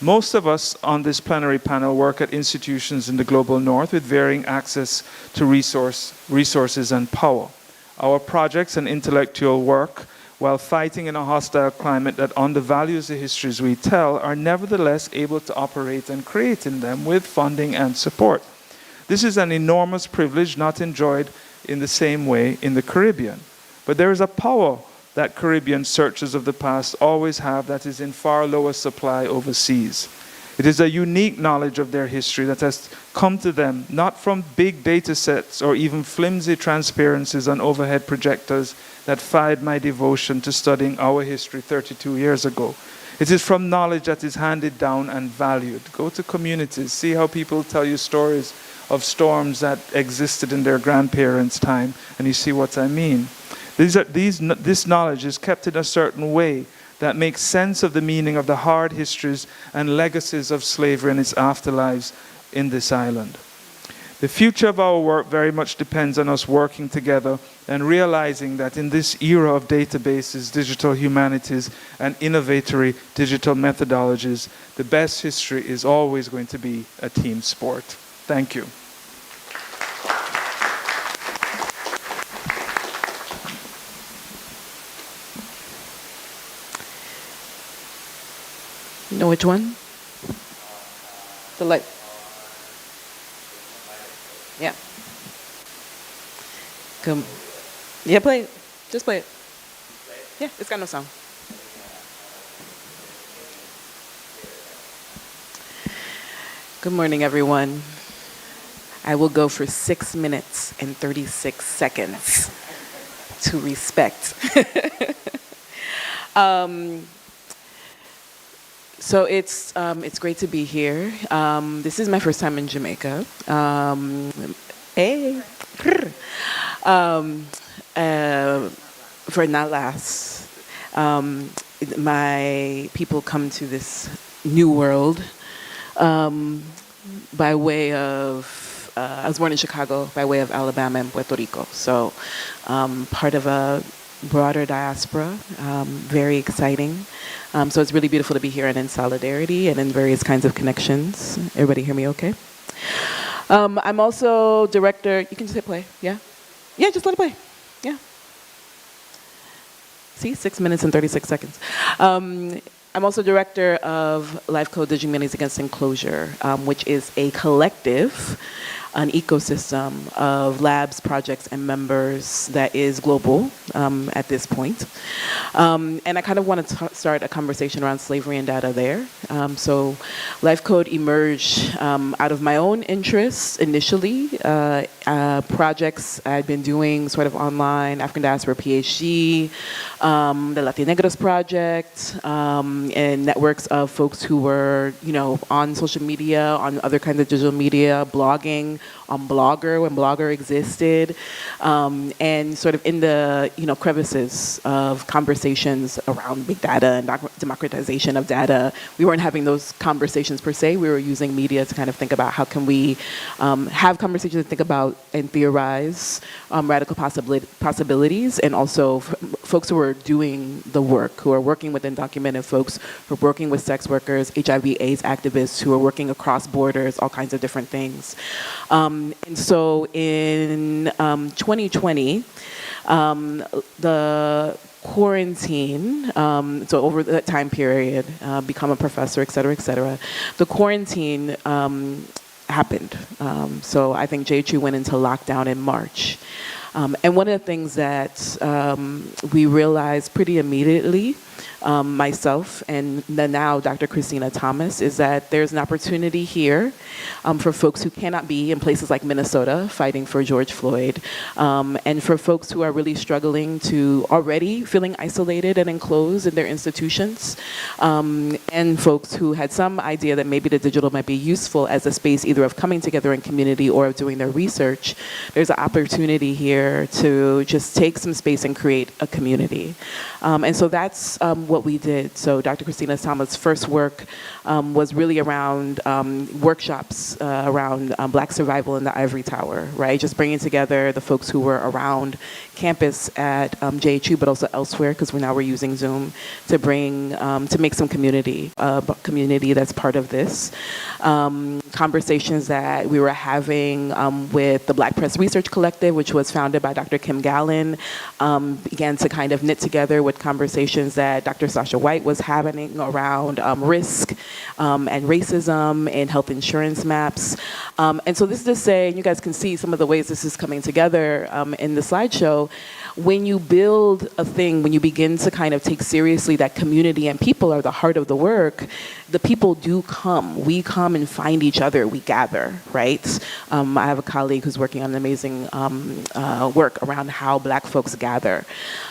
Most of us on this plenary panel work at institutions in the global north with varying access to resources and power. Our projects and intellectual work, while fighting in a hostile climate that undervalues the histories we tell, are nevertheless able to operate and create in them with funding and support. This is an enormous privilege not enjoyed in the same way in the Caribbean. But there is a power that Caribbean searchers of the past always have that is in far lower supply overseas. It is a unique knowledge of their history that has come to them not from big data sets or even flimsy transparencies on overhead projectors that fired my devotion to studying our history 32 years ago. It is from knowledge that is handed down and valued. Go to communities, see how people tell you stories of storms that existed in their grandparents' time, and you see what I mean. This knowledge is kept in a certain way that makes sense of the meaning of the hard histories and legacies of slavery and its afterlives in this island. The future of our work very much depends on us working together and realizing that in this era of databases, digital humanities, and innovatory digital methodologies, the best history is always going to be a team sport. Thank you. You know which one? The light. Yeah. Come. Yeah, play it. Just play it. Yeah, it's got no sound. Good morning, everyone. I will go for 6 minutes and 36 seconds to respect. So it's great to be here. This is my first time in Jamaica. Hey. For not last, my people come to this new world by way of, I was born in Chicago, by way of Alabama and Puerto Rico. So part of a broader diaspora, very exciting. So it's really beautiful to be here and in solidarity and in various kinds of connections. Everybody hear me okay? I'm also director, you can just hit play, yeah? Yeah, just let it play, yeah. See, 6 minutes and 36 seconds. I'm also director of Life Code Digital Humanities Against Enclosure, which is a collective, an ecosystem of labs, projects, and members that is global at this point. And I kind of want to start a conversation around slavery and data there. So Life Code emerged out of my own interests initially, projects I'd been doing sort of online, African Diaspora PhD, the Latinegros Project, and networks of folks who were, on social media, on other kinds of digital media, blogging, on Blogger when Blogger existed, and sort of in the crevices of conversations around big data and democratization of data. We weren't having those conversations per se. We were using media to kind of think about how can we have conversations and think about and theorize radical possibilities, and also folks who are doing the work, who are working with undocumented folks, who are working with sex workers, HIV/AIDS activists, who are working across borders, all kinds of different things. And so in 2020, the quarantine, so over that time period, become a professor, et cetera, the quarantine happened. So I think JHU went into lockdown in March. And one of the things that we realized pretty immediately, myself and now Dr. Christina Thomas, is that there's an opportunity here for folks who cannot be in places like Minnesota fighting for George Floyd, and for folks who are really struggling to already feeling isolated and enclosed in their institutions, and folks who had some idea that maybe the digital might be useful as a space either of coming together in community or of doing their research. There's an opportunity here to just take some space and create a community. And so that's what we did. So Dr. Christina Thomas' first work was really around workshops around Black survival in the Ivory Tower, right? Just bringing together the folks who were around campus at JHU, but also elsewhere, because we're using Zoom to bring, to make some community that's part of this. Conversations that we were having with the Black Press Research Collective, which was founded by Dr. Kim Gallen, began to kind of knit together with conversations that Dr. Sasha White was having around risk and racism and health insurance maps. And so this is to say, and you guys can see some of the ways this is coming together in the slideshow. When you build a thing, when you begin to kind of take seriously that community and people are the heart of the work, the people do come. We come and find each other. We gather, right? I have a colleague who's working on amazing work around how Black folks gather.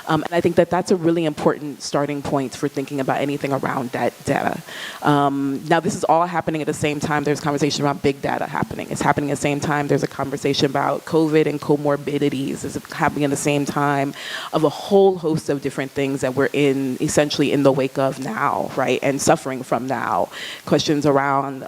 And I think that that's a really important starting point for thinking about anything around that data. Now, this is all happening at the same time. There's conversation around big data happening. It's happening at the same time. There's a conversation about COVID and comorbidities. It's happening at the same time of a whole host of different things that we're essentially in the wake of now, right? And suffering from now. Questions around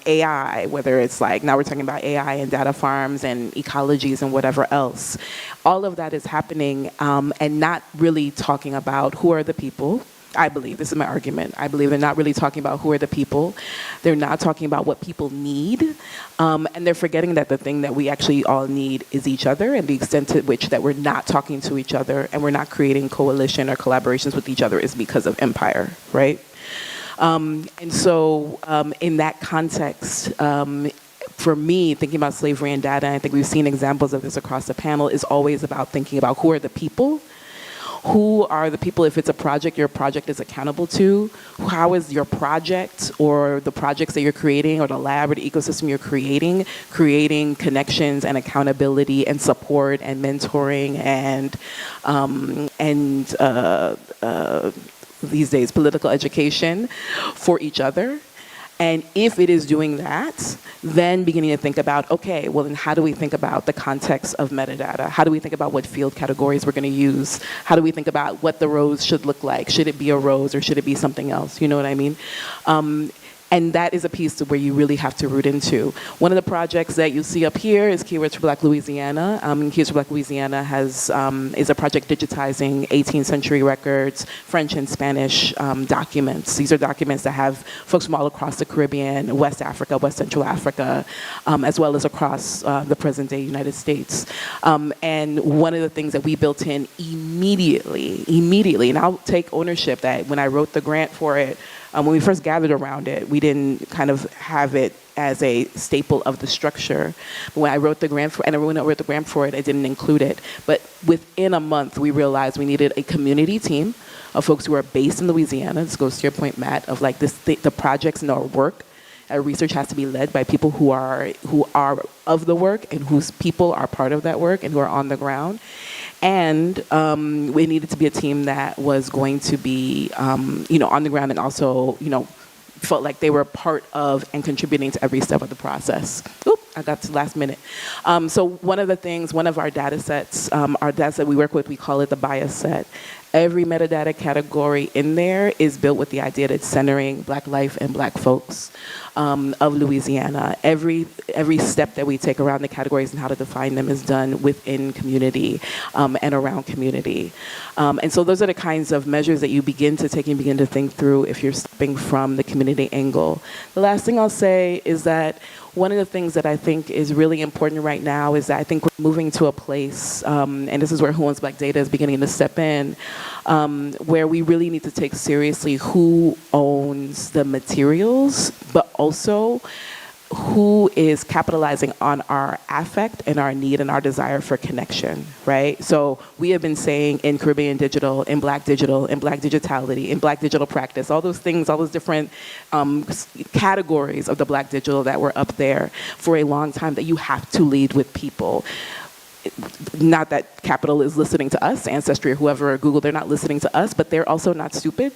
AI, whether it's like, now we're talking about AI and data farms and ecologies and whatever else. All of that is happening and not really talking about who are the people. I believe, this is my argument, I believe they're not really talking about who are the people. They're not talking about what people need. And they're forgetting that the thing that we actually all need is each other, and the extent to which that we're not talking to each other and we're not creating coalition or collaborations with each other is because of empire, right? And so in that context, for me, thinking about slavery and data, I think we've seen examples of this across the panel, is always about thinking about who are the people. Who are the people, if it's a project, your project is accountable to? How is your project or the projects that you're creating or the lab or the ecosystem you're creating connections and accountability and support and mentoring and these days political education for each other? And if it is doing that, then beginning to think about, okay, well then how do we think about the context of metadata? How do we think about what field categories we're going to use? How do we think about what the rose should look like? Should it be a rose or should it be something else? You know what I mean? And that is a piece to where you really have to root into. One of the projects that you see up here is Keywords for Black Louisiana. Keywords for Black Louisiana is a project digitizing 18th century records, French and Spanish documents. These are documents that have folks from all across the Caribbean, West Africa, West Central Africa, as well as across the present day United States. And one of the things that we built in immediately, and I'll take ownership that when I wrote the grant for it, when we first gathered around it, we didn't kind of have it as a staple of the structure. But when I wrote the grant for, and when I wrote the grant for it, I didn't include it. But within a month, we realized we needed a community team of folks who are based in Louisiana. This goes to your point, Matt, of like this, the projects and our work. Our research has to be led by people who are of the work and whose people are part of that work and who are on the ground. And we needed to be a team that was going to be, on the ground and also, felt like they were part of and contributing to every step of the process. Oop, I got to last minute. So one of our data sets, our data set we work with, we call it the bias set. Every metadata category in there is built with the idea that it's centering Black life and Black folks of Louisiana. Every step that we take around the categories and how to define them is done within community and around community. And so those are the kinds of measures that you begin to take and begin to think through if you're stepping from the community angle. The last thing I'll say is that one of the things that I think is really important right now is that I think we're moving to a place, and this is where Who Owns Black Data is beginning to step in, where we really need to take seriously who owns the materials, but also who is capitalizing on our affect and our need and our desire for connection, right? So we have been saying in Caribbean digital, in Black digitality, in Black digital practice, all those things, all those different categories of the Black digital that were up there for a long time, that you have to lead with people. Not that Capital is listening to us, Ancestry or whoever, or Google, they're not listening to us, but they're also not stupid.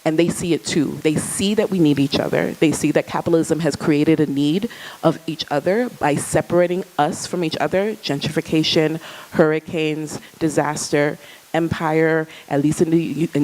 And they see it too. They see that we need each other. They see that capitalism has created a need of each other by separating us from each other. Gentrification, hurricanes, disaster, empire, at least in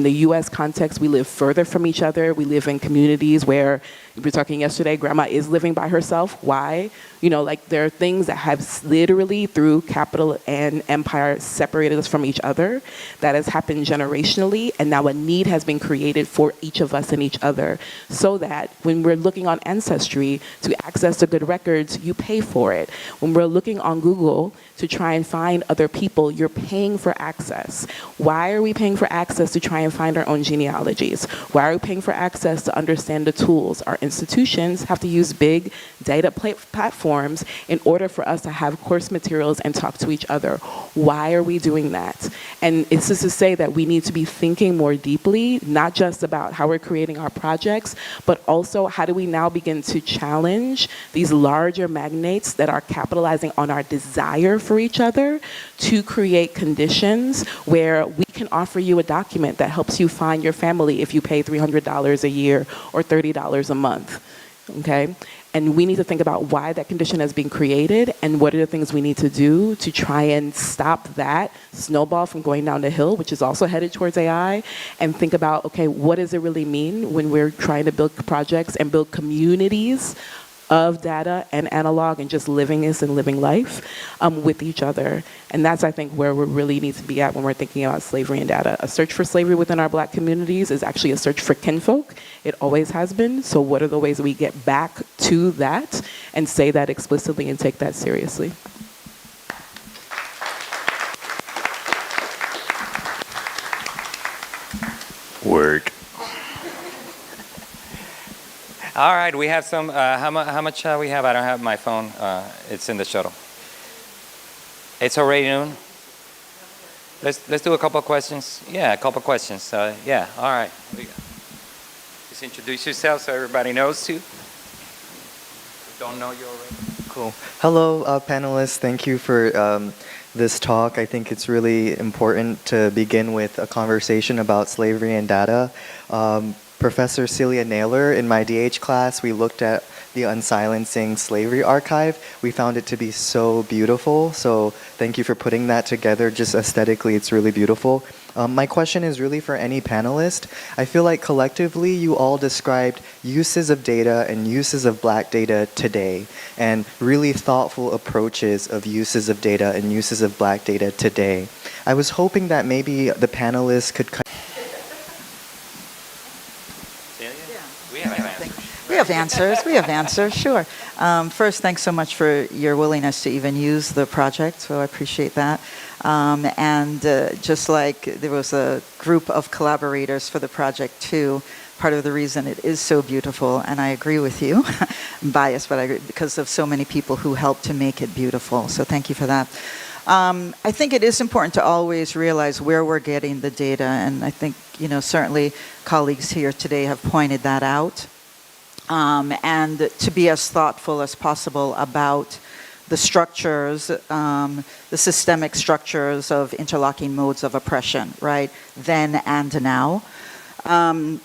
the US context, we live further from each other. We live in communities where, we were talking yesterday, grandma is living by herself. Why? There are things that have literally, through capital and empire, separated us from each other. That has happened generationally, and now a need has been created for each of us and each other, so that when we're looking on Ancestry to access the good records, you pay for it. When we're looking on Google to try and find other people, you're paying for access. Why are we paying for access to try and find our own genealogies? Why are we paying for access to understand the tools? Our institutions have to use big data platforms in order for us to have course materials and talk to each other. Why are we doing that? And it's just to say that we need to be thinking more deeply, not just about how we're creating our projects, but also how do we now begin to challenge these larger magnates that are capitalizing on our desire for each other to create conditions where we can offer you a document that helps you find your family if you pay $300 a year or $30 a month, okay? And we need to think about why that condition has been created and what are the things we need to do to try and stop that snowball from going down the hill, which is also headed towards AI, and think about, okay, what does it really mean when we're trying to build projects and build communities of data and analog and just living this and living life with each other. And that's, I think, where we really need to be at when we're thinking about slavery and data. A search for slavery within our Black communities is actually a search for kinfolk. It always has been. So what are the ways we get back to that and say that explicitly and take that seriously? Word. All right, we have some, how much we have? I don't have my phone. It's in the shuttle. It's already noon. Let's do a couple of questions. Yeah, a couple of questions. Yeah, all right. Here we go. Just introduce yourself so everybody knows too. Don't know you already. Cool. Hello, panelists. Thank you for this talk. I think it's really important to begin with a conversation about slavery and data. Professor Celia Naylor, in my DH class, we looked at the Unsilencing Slavery Archive. We found it to be so beautiful. So thank you for putting that together. Just aesthetically, it's really beautiful. My question is really for any panelist. I feel like collectively you all described uses of data and uses of black data today, and really thoughtful approaches of uses of data and uses of black data today. I was hoping that maybe the panelists could We have answers. We have answers, sure. First, thanks so much for your willingness to even use the project, so I appreciate that. Just like there was a group of collaborators for the project too, part of the reason it is so beautiful, and I agree with you, I'm biased, but I agree, because of so many people who helped to make it beautiful, so thank you for that. I think it is important to always realize where we're getting the data, and I think, certainly colleagues here today have pointed that out. And to be as thoughtful as possible about the structures, the systemic structures of interlocking modes of oppression, right, then and now. And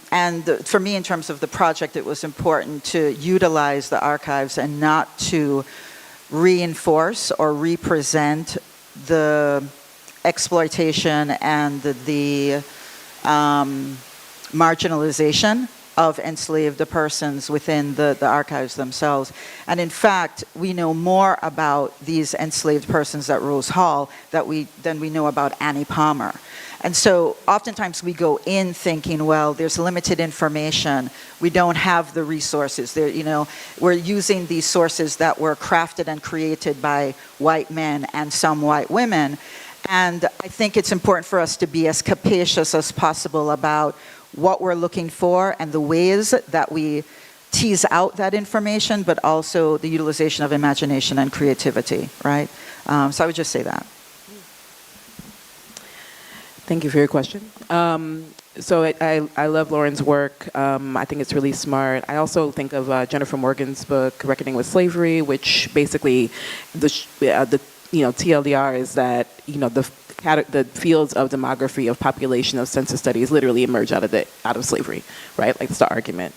for me, in terms of the project, it was important to utilize the archives and not to reinforce or represent the exploitation and the marginalization of enslaved persons within the archives themselves. And in fact, we know more about these enslaved persons at Rose Hall than we know about Annie Palmer. And so oftentimes we go in thinking, well, there's limited information. We don't have the resources. We're using these sources that were crafted and created by white men and some white women. And I think it's important for us to be as capacious as possible about what we're looking for and the ways that we tease out that information, but also the utilization of imagination and creativity, right? So I would just say that. Thank you for your question. So I love Lauren's work. I think it's really smart. I also think of Jennifer Morgan's book, Reckoning with Slavery, which basically the TLDR is that the fields of demography, of population, of census studies literally emerge out of slavery, right? Like, it's the argument.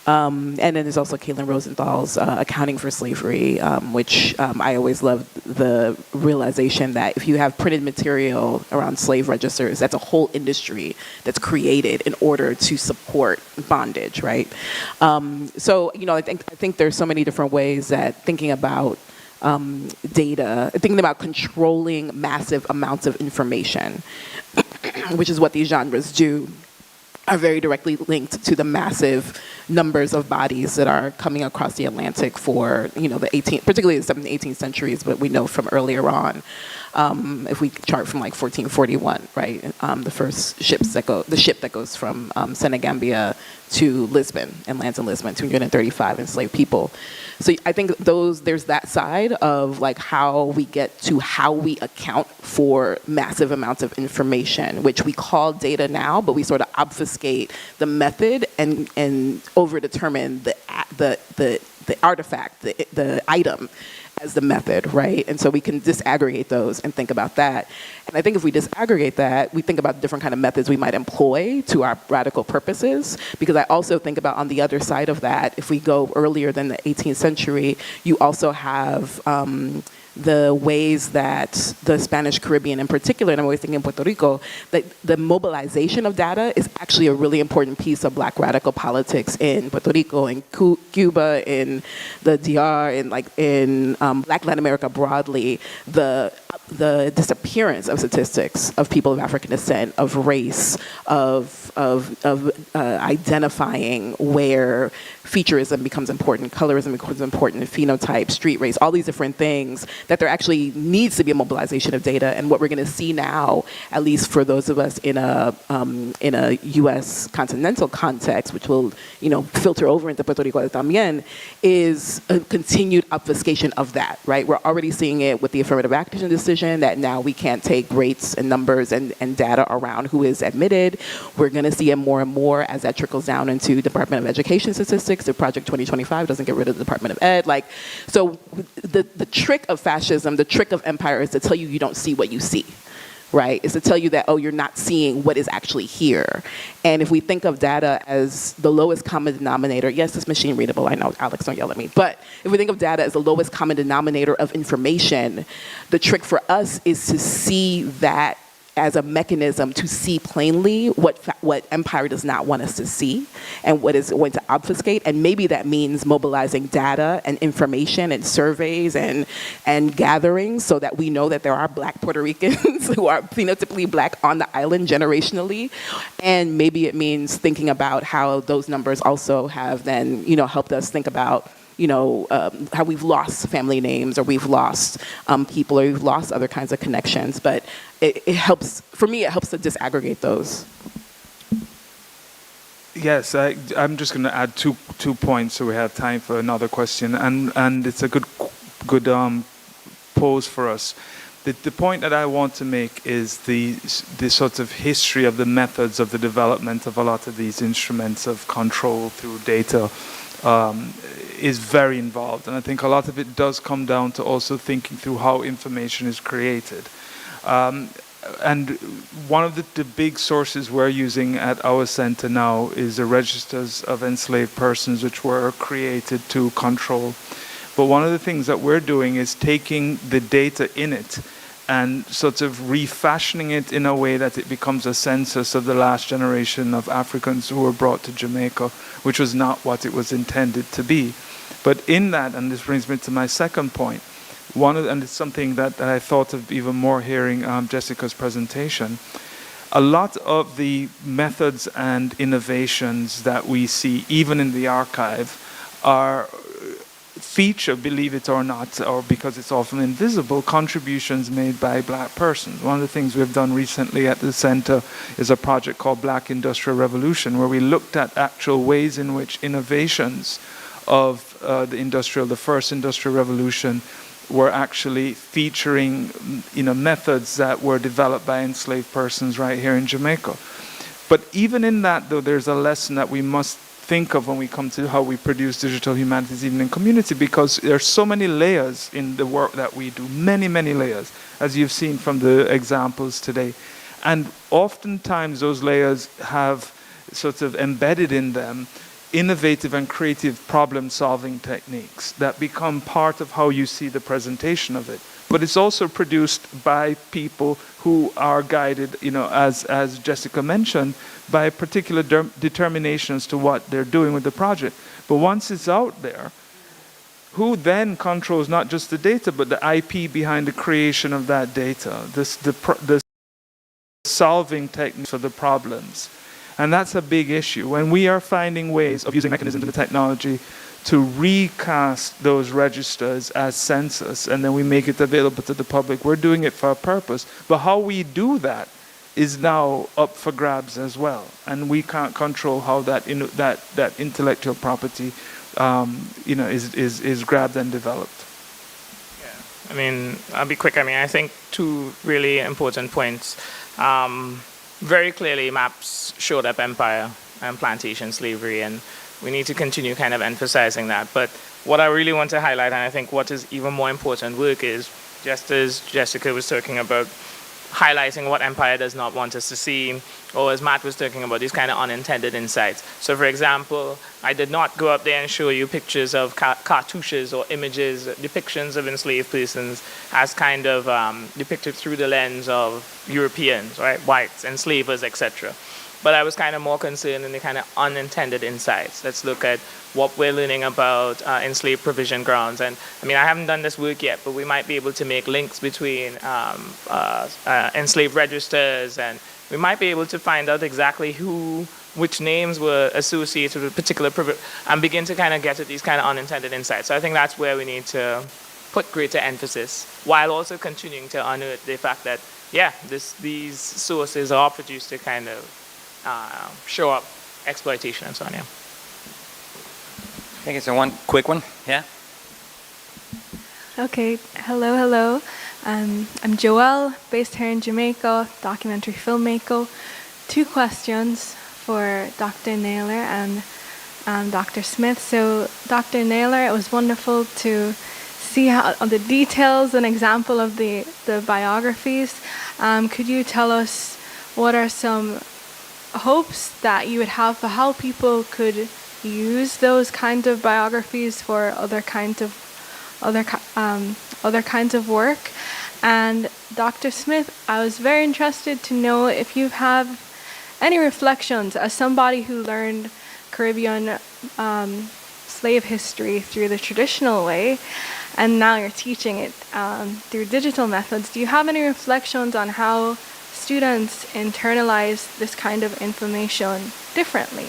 And then there's also Caitlin Rosenthal's Accounting for Slavery, which I always love the realization that if you have printed material around slave registers, that's a whole industry that's created in order to support bondage, right? So, I think there's so many different ways that thinking about data, thinking about controlling massive amounts of information, which is what these genres do, are very directly linked to the massive numbers of bodies that are coming across the Atlantic for, particularly the 17th, 18th centuries, but we know from earlier on, if we chart from like 1441, right, the first ship that goes from Senegambia to Lisbon and lands in Lisbon, 235 enslaved people. So I think there's that side of like how we get to how we account for massive amounts of information, which we call data now, but we sort of obfuscate the method and overdetermine the artifact, the item as the method, right? And so we can disaggregate those and think about that. And I think if we disaggregate that, we think about different kind of methods we might employ to our radical purposes, because I also think about on the other side of that, if we go earlier than the 18th century, you also have the ways that the Spanish Caribbean in particular, and I'm always thinking in Puerto Rico, that the mobilization of data is actually a really important piece of Black radical politics in Puerto Rico, in Cuba, in the DR, in Black Latin America broadly. The disappearance of statistics of people of African descent, of race, of identifying where featureism becomes important, colorism becomes important, phenotype, street race, all these different things, that there actually needs to be a mobilization of data. And what we're going to see now, at least for those of us in a U.S. continental context, which will, filter over into Puerto Rico también, is a continued obfuscation of that, right? We're already seeing it with the affirmative action decision, that now we can't take rates and numbers and data around who is admitted. We're going to see it more and more as that trickles down into Department of Education statistics. If Project 2025 doesn't get rid of the Department of Ed, so the trick of fascism, the trick of empire is to tell you don't see what you see. Right, is to tell you that, oh, you're not seeing what is actually here. And if we think of data as the lowest common denominator, yes, it's machine readable, I know, Alex, don't yell at me, but if we think of data as the lowest common denominator of information, the trick for us is to see that as a mechanism to see plainly what empire does not want us to see and what is going to obfuscate. And maybe that means mobilizing data and information and surveys and gatherings so that we know that there are Black Puerto Ricans who are phenotypically Black on the island generationally. And maybe it means thinking about how those numbers also have then, helped us think about how we've lost family names, or we've lost people, or we've lost other kinds of connections. But it helps, for me, it helps to disaggregate those. Yes, I'm just going to add two points so we have time for another question, and it's a good pose for us. The point that I want to make is the sort of history of the methods of the development of a lot of these instruments of control through data is very involved. And I think a lot of it does come down to also thinking through how information is created. And one of the big sources we're using at our center now is the registers of enslaved persons, which were created to control. But one of the things that we're doing is taking the data in it and sort of refashioning it in a way that it becomes a census of the last generation of Africans who were brought to Jamaica, which was not what it was intended to be. But in that, and this brings me to my second point, and it's something that I thought of even more hearing Jessica's presentation, a lot of the methods and innovations that we see, even in the archive, feature, believe it or not, or because it's often invisible, contributions made by Black persons. One of the things we've done recently at the center is a project called Black Industrial Revolution, where we looked at actual ways in which innovations of the first industrial revolution were actually featuring methods that were developed by enslaved persons right here in Jamaica. But even in that, though, there's a lesson that we must think of when we come to how we produce digital humanities even in community, because there's so many layers in the work that we do, many layers, as you've seen from the examples today. And oftentimes those layers have sort of embedded in them innovative and creative problem-solving techniques that become part of how you see the presentation of it. But it's also produced by people who are guided, as Jessica mentioned, by a particular determination as to what they're doing with the project. But once it's out there, who then controls not just the data, but the IP behind the creation of that data, the solving techniques for the problems? And that's a big issue. When we are finding ways of using mechanisms in the technology to recast those registers as census, and then we make it available to the public, we're doing it for a purpose. But how we do that is now up for grabs as well. And we can't control how that intellectual property is grabbed and developed. Yeah, I'll be quick. I think two really important points. Very clearly, maps showed up empire and plantation slavery, and we need to continue kind of emphasizing that. But what I really want to highlight, and I think what is even more important work, is just as Jessica was talking about, highlighting what empire does not want us to see, or as Matt was talking about, these kind of unintended insights. So for example, I did not go up there and show you pictures of cartouches or images, depictions of enslaved persons as kind of depicted through the lens of Europeans, right, whites, enslavers, etc. But I was kind of more concerned in the kind of unintended insights. Let's look at what we're learning about enslaved provision grounds. And I haven't done this work yet, but we might be able to make links between enslaved registers, and we might be able to find out exactly who which names were associated with particular privilege, and begin to kind of get at these kind of unintended insights. So I think that's where we need to put greater emphasis, while also continuing to unearth the fact that, yeah, these sources are produced to kind of show up exploitation and so on. Yeah. I think it's one quick one. Yeah. Okay, hello. I'm Joelle, based here in Jamaica, documentary filmmaker. 2 questions for Dr. Naylor and Dr. Smith. So, Dr. Naylor, it was wonderful to see how the details and example of the biographies. Could you tell us what are some hopes that you would have for how people could use those kind of biographies for other kinds of work? And Dr. Smith, I was very interested to know if you have any reflections as somebody who learned Caribbean slave history through the traditional way, and now you're teaching it through digital methods. Do you have any reflections on how students internalize this kind of information differently?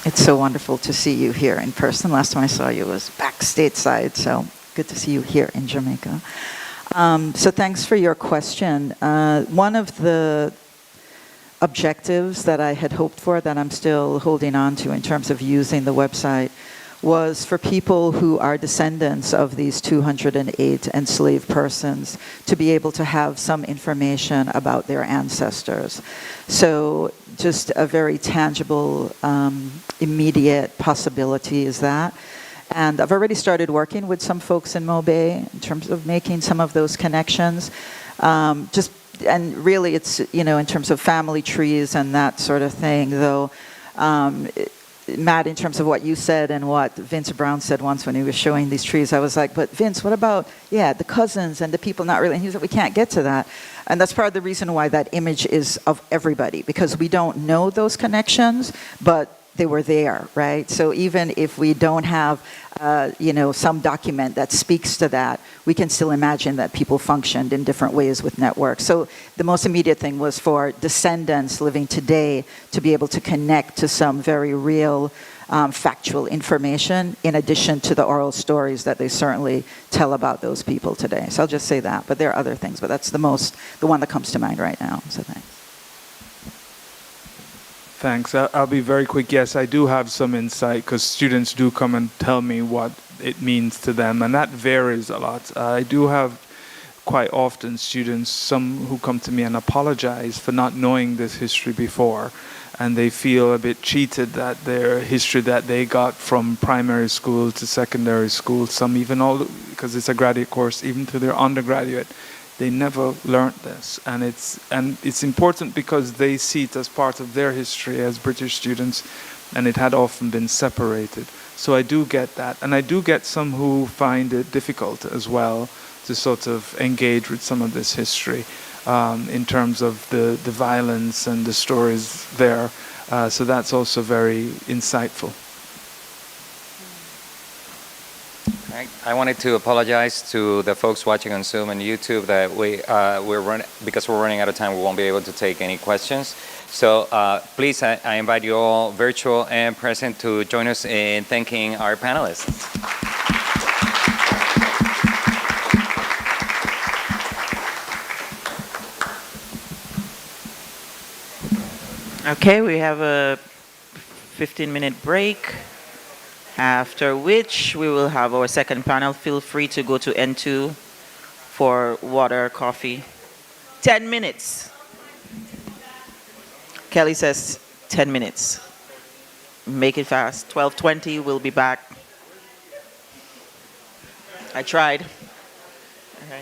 It's so wonderful to see you here in person. Last time I saw you was back stateside, so good to see you here in Jamaica. So thanks for your question. One of the objectives that I had hoped for, that I'm still holding on to in terms of using the website, was for people who are descendants of these 208 enslaved persons to be able to have some information about their ancestors. So just a very tangible, immediate possibility is that. And I've already started working with some folks in Mobay in terms of making some of those connections. And really it's, in terms of family trees and that sort of thing, though, Matt, in terms of what you said and what Vince Brown said once when he was showing these trees, I was like, but Vince, what about, the cousins and the people not really? And he was like, we can't get to that. And that's part of the reason why that image is of everybody, because we don't know those connections, but they were there, right? So even if we don't have, some document that speaks to that, we can still imagine that people functioned in different ways with networks. So the most immediate thing was for descendants living today to be able to connect to some very real, factual information in addition to the oral stories that they certainly tell about those people today. So I'll just say that, but there are other things, but that's the one that comes to mind right now, so thanks. Thanks. I'll be very quick. Yes, I do have some insight because students do come and tell me what it means to them, and that varies a lot. I do have quite often students, some who come to me and apologize for not knowing this history before, and they feel a bit cheated that their history that they got from primary school to secondary school, some even all, because it's a graduate course, even to their undergraduate, they never learned this, and it's important because they see it as part of their history as British students, and it had often been separated. So I do get that, and I do get some who find it difficult as well to sort of engage with some of this history in terms of the violence and the stories there. So that's also very insightful. I wanted to apologize to the folks watching on Zoom and YouTube that because we're running out of time, we won't be able to take any questions. So please, I invite you all, virtual and present, to join us in thanking our panelists. Okay, we have a 15-minute break, after which we will have our second panel. Feel free to go to N2 for water, coffee. 10 minutes. Kelly says 10 minutes. Make it fast. 12:20, we'll be back. I tried. Okay.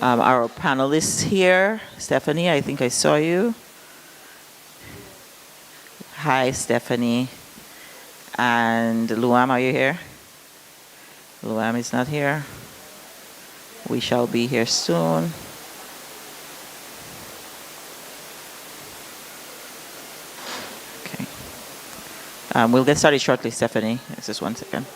Our panelists here, Stephanie, I think I saw you. Hi, Stephanie. And Luam, are you here? Luam is not here. We shall be here soon. Okay. We'll get started shortly, Stephanie. Just 1 second.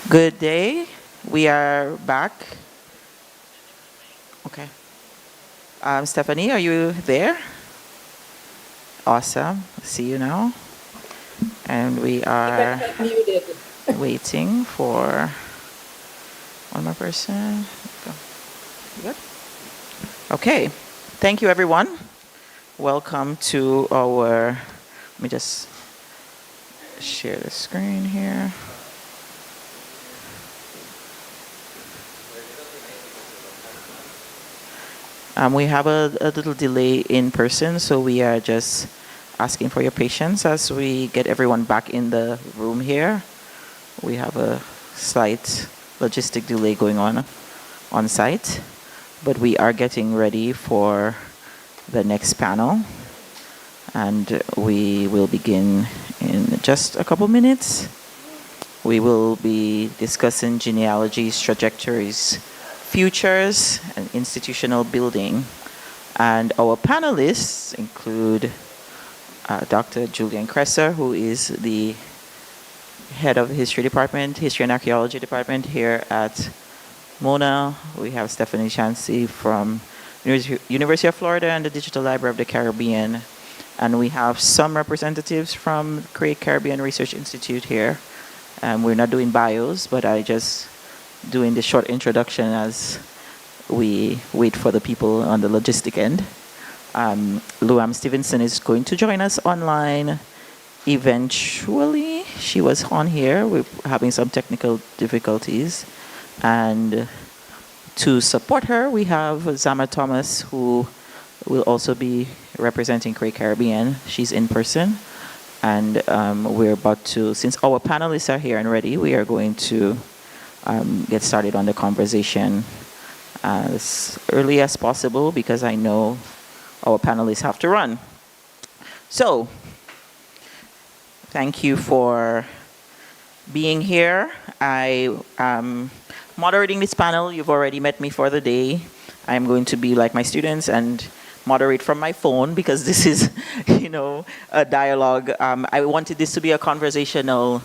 Good day. We are back. Okay. Stephanie, are you there? Awesome. See you now. And we are waiting for one more person. Go. Good. Okay. Thank you, everyone. Welcome to our. Let me just share the screen here. We have a little delay in person, so we are just asking for your patience as we get everyone back in the room here. We have a slight logistic delay going on site, but we are getting ready for the next panel, and we will begin in just a couple minutes. We will be discussing genealogies, trajectories, futures, and institutional building. And our panelists include Dr. Julian Kresser, who is the head of the History Department, History and Archaeology Department here at Mona. We have Stephanie Chansey from University of Florida and the Digital Library of the Caribbean. And we have some representatives from Great Caribbean Research Institute here. We're not doing bios, but I just doing the short introduction as we wait for the people on the logistic end. Luam Stevenson is going to join us online eventually. She was on here. We're having some technical difficulties. And to support her, we have Zama Thomas, who will also be representing Great Caribbean. She's in person. And we're about to, since our panelists are here and ready, we are going to get started on the conversation as early as possible because I know our panelists have to run. So, thank you for being here. I am moderating this panel. You've already met me for the day. I'm going to be like my students and moderate from my phone because this is, a dialogue. I wanted this to be a conversational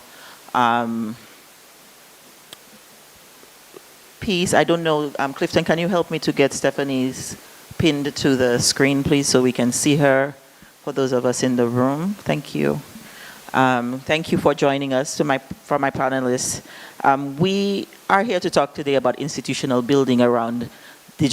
piece. I don't know, Clifton, can you help me to get Stephanie's pinned to the screen, please, so we can see her for those of us in the room? Thank you. Thank you for joining us. For my panelists, we are here to talk today about institutional building around the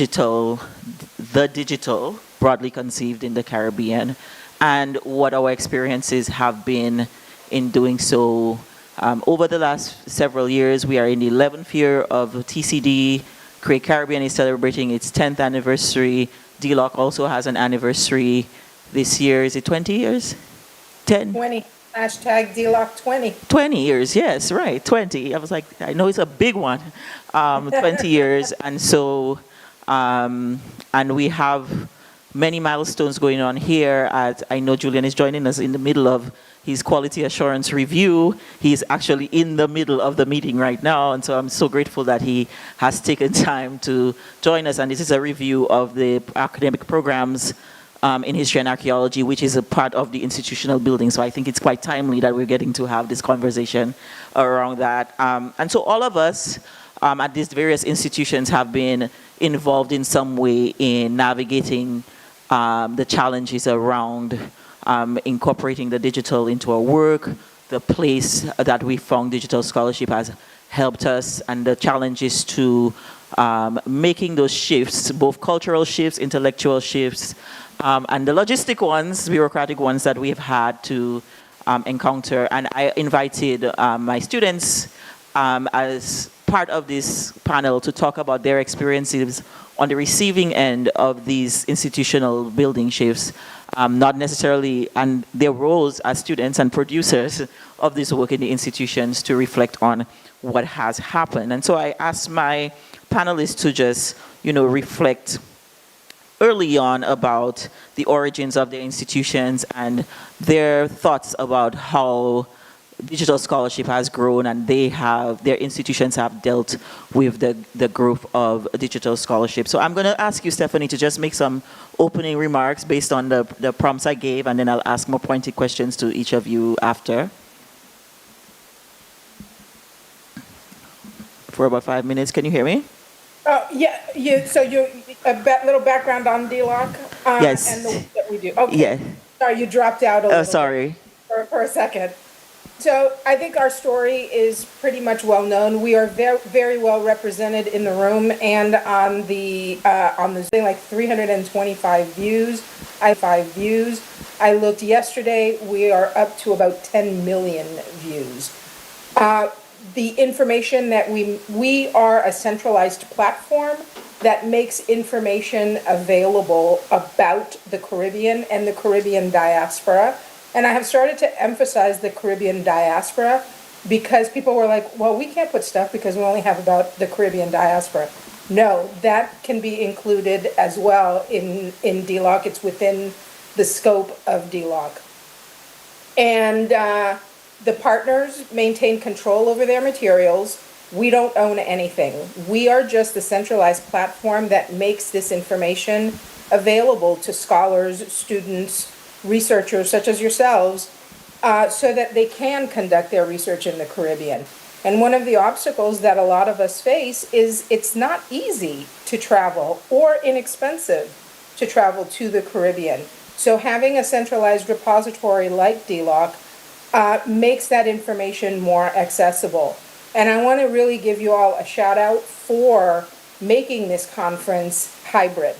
digital, broadly conceived in the Caribbean, and what our experiences have been in doing so. Over the last several years, we are in the 11th year of TCD. Great Caribbean is celebrating its 10th anniversary. DLOC also has an anniversary this year. Is it 20 years? 10? 20. Hashtag DLOC 20. 20 years, yes, right, 20. I was like, I know it's a big one. 20 years. And so, and we have many milestones going on here. I know Julian is joining us in the middle of his quality assurance review. He's actually in the middle of the meeting right now, and so I'm so grateful that he has taken time to join us. And this is a review of the academic programs in history and archaeology, which is a part of the institutional building. So I think it's quite timely that we're getting to have this conversation around that. And so all of us at these various institutions have been involved in some way in navigating the challenges around incorporating the digital into our work, the place that we found digital scholarship has helped us, and the challenges to making those shifts, both cultural shifts, intellectual shifts, and the logistic ones, bureaucratic ones that we've had to encounter. And I invited my students as part of this panel to talk about their experiences on the receiving end of these institutional building shifts, not necessarily, and their roles as students and producers of this work in the institutions to reflect on what has happened. And so I asked my panelists to just, reflect early on about the origins of their institutions and their thoughts about how digital scholarship has grown, and their institutions have dealt with the growth of digital scholarship. So I'm going to ask you, Stephanie, to just make some opening remarks based on the prompts I gave, and then I'll ask more pointed questions to each of you after. For about 5 minutes. Can you hear me? So little background on DLOC yes. and the work that we do. Okay. Yeah. Sorry, you dropped out a little sorry. bit for a second. So I think our story is pretty much well known. We are very, very well represented in the room and on the Zoom, like 325 views. I looked yesterday. We are up to about 10 million views. The information that we are a centralized platform that makes information available about the Caribbean and the Caribbean diaspora. And I have started to emphasize the Caribbean diaspora because people were like, well, we can't put stuff because we only have about the Caribbean diaspora. No, that can be included as well in DLOC. It's within the scope of DLOC. And the partners maintain control over their materials. We don't own anything. We are just the centralized platform that makes this information available to scholars, students, researchers such as yourselves, so that they can conduct their research in the Caribbean. And one of the obstacles that a lot of us face is it's not easy to travel or inexpensive to travel to the Caribbean. So having a centralized repository like DLOC makes that information more accessible. And I want to really give you all a shout out for making this conference hybrid,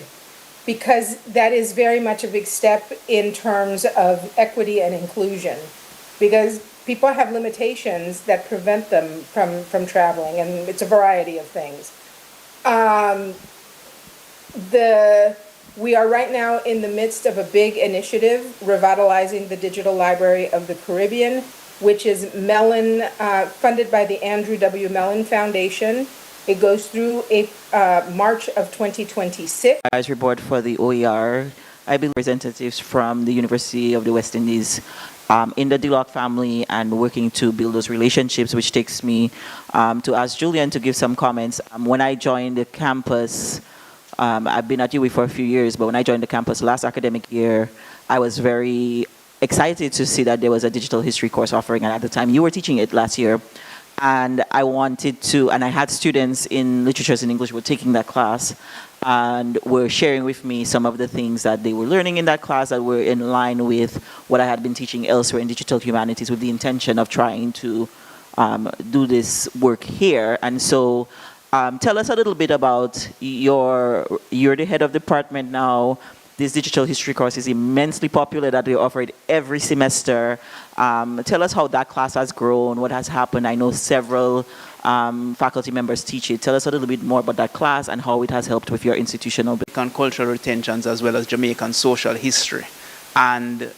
because that is very much a big step in terms of equity and inclusion, because people have limitations that prevent them from traveling, and it's a variety of things. We are right now in the midst of a big initiative revitalizing the digital library of the Caribbean, which is Mellon, funded by the Andrew W. Mellon Foundation. It goes through March of 2026. Advisory board for the OER. I believe representatives from the University of the West Indies in the DLOC family and working to build those relationships, which takes me to ask Julian to give some comments. When I joined the campus, I've been at UWI for a few years, but when I joined the campus last academic year, I was very excited to see that there was a digital history course offering, and at the time you were teaching it last year. And I wanted to, and I had students in literatures and English who were taking that class and were sharing with me some of the things that they were learning in that class that were in line with what I had been teaching elsewhere in digital humanities, with the intention of trying to do this work here. And so tell us a little bit about you're the head of department now. This digital history course is immensely popular that they offer it every semester. Tell us how that class has grown, what has happened. I know several faculty members teach it. Tell us a little bit more about that class and how it has helped with your institutional business. Jamaican cultural retentions as well as Jamaican social history. And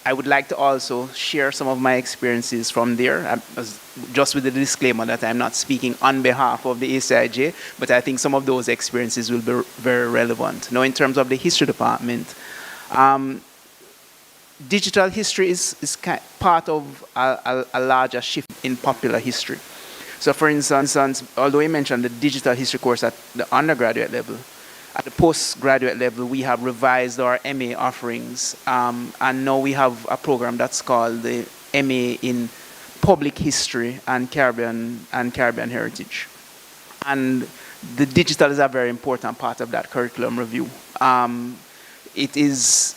I would like to also share some of my experiences from there, just with the disclaimer that I'm not speaking on behalf of the ACIJ, but I think some of those experiences will be very relevant. Now, in terms of the history department, digital history is part of a larger shift in popular history. So for instance, although I mentioned the digital history course at the undergraduate level, at the postgraduate level, we have revised our MA offerings, and now we have a program that's called the MA in Public History and Caribbean Heritage. And the digital is a very important part of that curriculum review. It is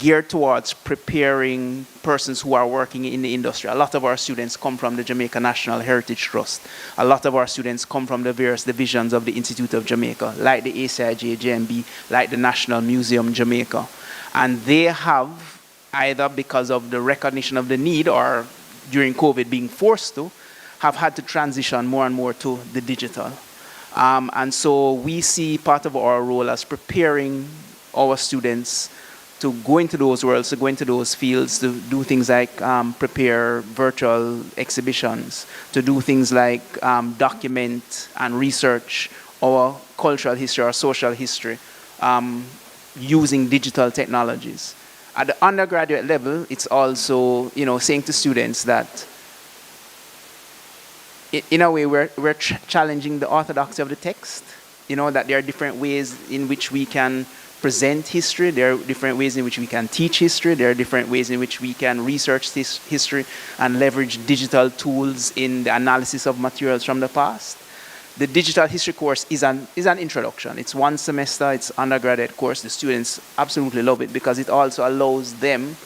geared towards preparing persons who are working in the industry. A lot of our students come from the Jamaica National Heritage Trust. A lot of our students come from the various divisions of the Institute of Jamaica, like the ACIJ, JMB, like the National Museum Jamaica. And they have, either because of the recognition of the need or during COVID being forced to, have had to transition more and more to the digital. And so we see part of our role as preparing our students to go into those worlds, to go into those fields, to do things like prepare virtual exhibitions, to do things like document and research our cultural history, our social history, using digital technologies. At the undergraduate level, it's also, saying to students that in a way we're challenging the orthodoxy of the text, that there are different ways in which we can present history, there are different ways in which we can teach history, there are different ways in which we can research this history and leverage digital tools in the analysis of materials from the past. The digital history course is an introduction. It's one semester, it's undergraduate course. The students absolutely love it because it also allows them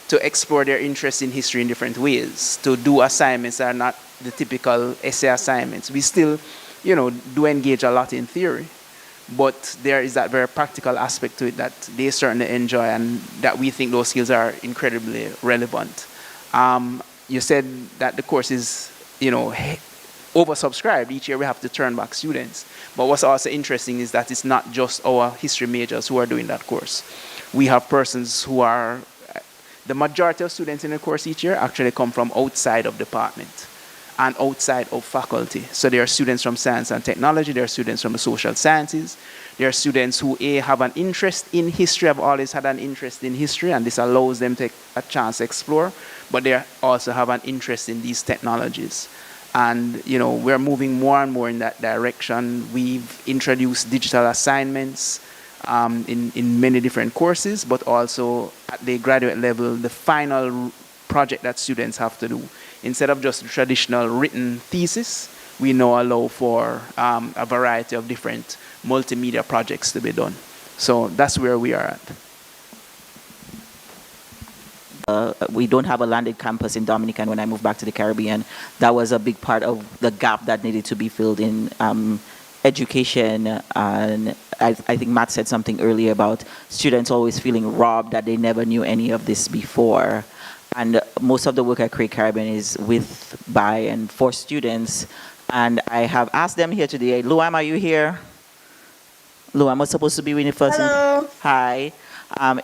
to explore their interest in history in different ways, to do assignments that are not the typical essay assignments. We still, do engage a lot in theory, but there is that very practical aspect to it that they certainly enjoy and that we think those skills are incredibly relevant. You said that the course is, oversubscribed. Each year we have to turn back students. But what's also interesting is that it's not just our history majors who are doing that course. We have persons who are, the majority of students in the course each year actually come from outside of department. and outside of faculty. So there are students from science and technology, there are students from the social sciences, there are students who have an interest in history, have always had an interest in history, and this allows them to take a chance to explore, but they also have an interest in these technologies. And we're moving more and more in that direction. We've introduced digital assignments in many different courses, but also at the graduate level, the final project that students have to do. Instead of just traditional written thesis, we now allow for a variety of different multimedia projects to be done. So that's where we are at. We don't have a landed campus in Dominica, and when I moved back to the Caribbean, that was a big part of the gap that needed to be filled in education. And I think Matt said something earlier about students always feeling robbed, that they never knew any of this before. And most of the work at Create Caribbean is with, by, and for students. And I have asked them here today. Luam, are you here? Luam was supposed to be with you first. Hello. Hi.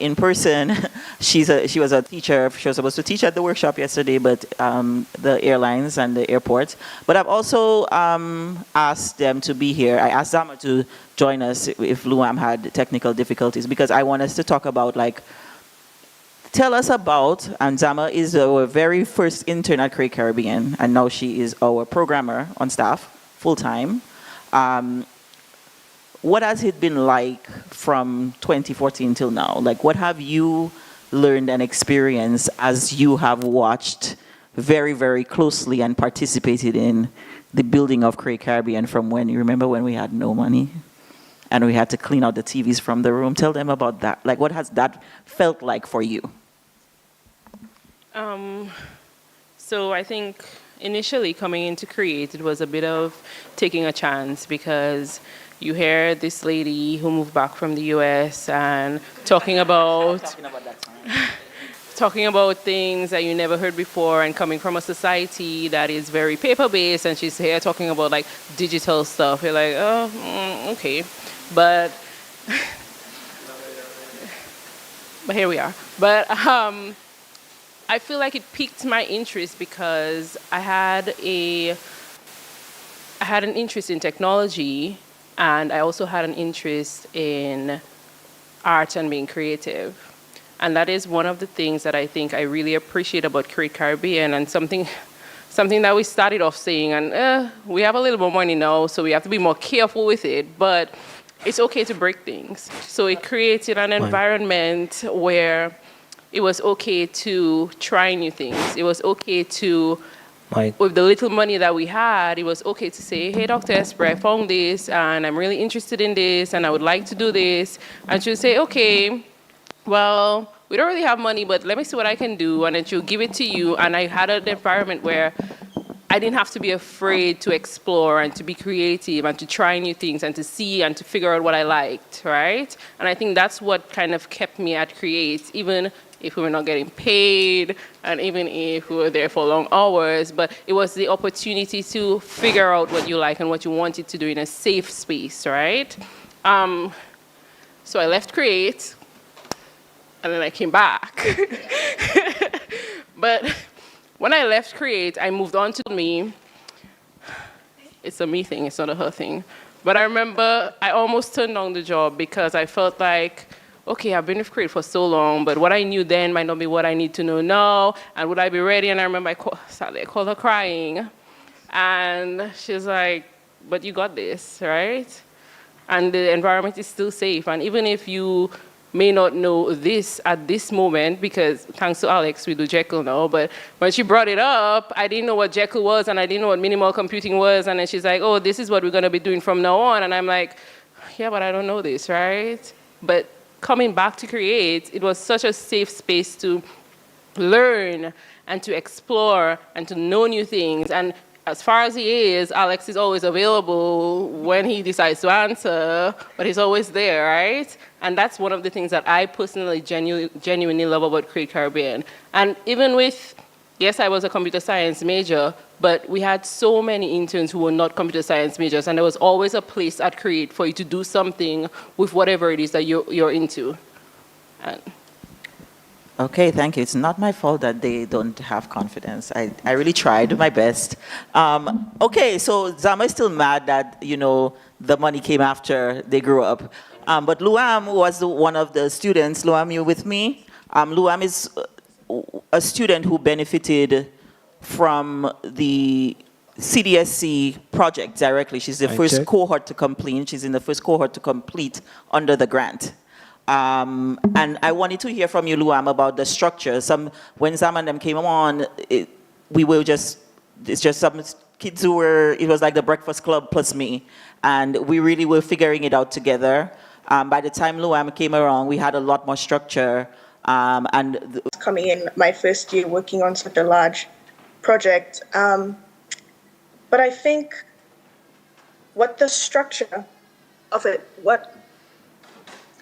In person, she was a teacher. She was supposed to teach at the workshop yesterday, but the airlines and the airport. But I've also asked them to be here. I asked Zama to join us if Luam had technical difficulties, because I want us to talk about, tell us about, and Zama is our very first intern at Create Caribbean, and now she is our programmer on staff, full-time. What has it been like from 2014 till now? What have you learned and experienced as you have watched very, very closely and participated in the building of Create Caribbean from when, you remember when we had no money and we had to clean out the TVs from the room? Tell them about that. What has that felt like for you? So I think initially coming into Create, it was a bit of taking a chance, because you hear this lady who moved back from the US and talking about things that you never heard before, and coming from a society that is very paper-based, and she's here talking about digital stuff. You're like, oh, okay. But here we are. But I feel like it piqued my interest because I had an interest in technology, and I also had an interest in art and being creative. And that is one of the things that I think I really appreciate about Create Caribbean, and something that we started off saying, and we have a little more money now, so we have to be more careful with it, but it's okay to break things. So it created an environment where it was okay to try new things. It was okay to, with the little money that we had, it was okay to say, hey, Dr. Esper, I found this, and I'm really interested in this, and I would like to do this. And she'll say, okay, well, we don't really have money, but let me see what I can do. And then she'll give it to you. And I had an environment where I didn't have to be afraid to explore and to be creative and to try new things and to see and to figure out what I liked, right? And I think that's what kind of kept me at Create, even if we were not getting paid, and even if we were there for long hours, but it was the opportunity to figure out what you like and what you wanted to do in a safe space, right? So I left Create, and then I came back. But when I left Create, I moved on to me. It's a me thing, it's not a her thing. But I remember I almost turned down the job because I felt like, okay, I've been with Create for so long, but what I knew then might not be what I need to know now, and would I be ready? And I remember I called her crying, and she's like, but you got this, right? And the environment is still safe, and even if you may not know this at this moment, because thanks to Alex, we do Jekyll now, but when she brought it up, I didn't know what Jekyll was, and I didn't know what minimal computing was, and then she's like, oh, this is what we're gonna be doing from now on, and I'm like, yeah, but I don't know this, right? But coming back to Create, it was such a safe space to learn and to explore and to know new things. And as far as he is, Alex is always available when he decides to answer, but he's always there, right? And that's one of the things that I personally genuinely love about Create Caribbean. And even with, yes, I was a computer science major, but we had so many interns who were not computer science majors, and there was always a place at Create for you to do something with whatever it is that you're into. Okay, thank you. It's not my fault that they don't have confidence. I really tried my best. Okay, so Zama is still mad that, the money came after they grew up. But Luam was one of the students. Luam, you with me? Luam is a student who benefited from the CDSC project directly. She's the first cohort to complete. She's in the first cohort to complete under the grant. And I wanted to hear from you, Luam, about the structure. When Zam and them came on, it's just some kids who it was like the Breakfast Club plus me. And we really were figuring it out together. By the time Luam came around, we had a lot more structure. Coming in my first year working on such a large project. But I think what the structure of it, what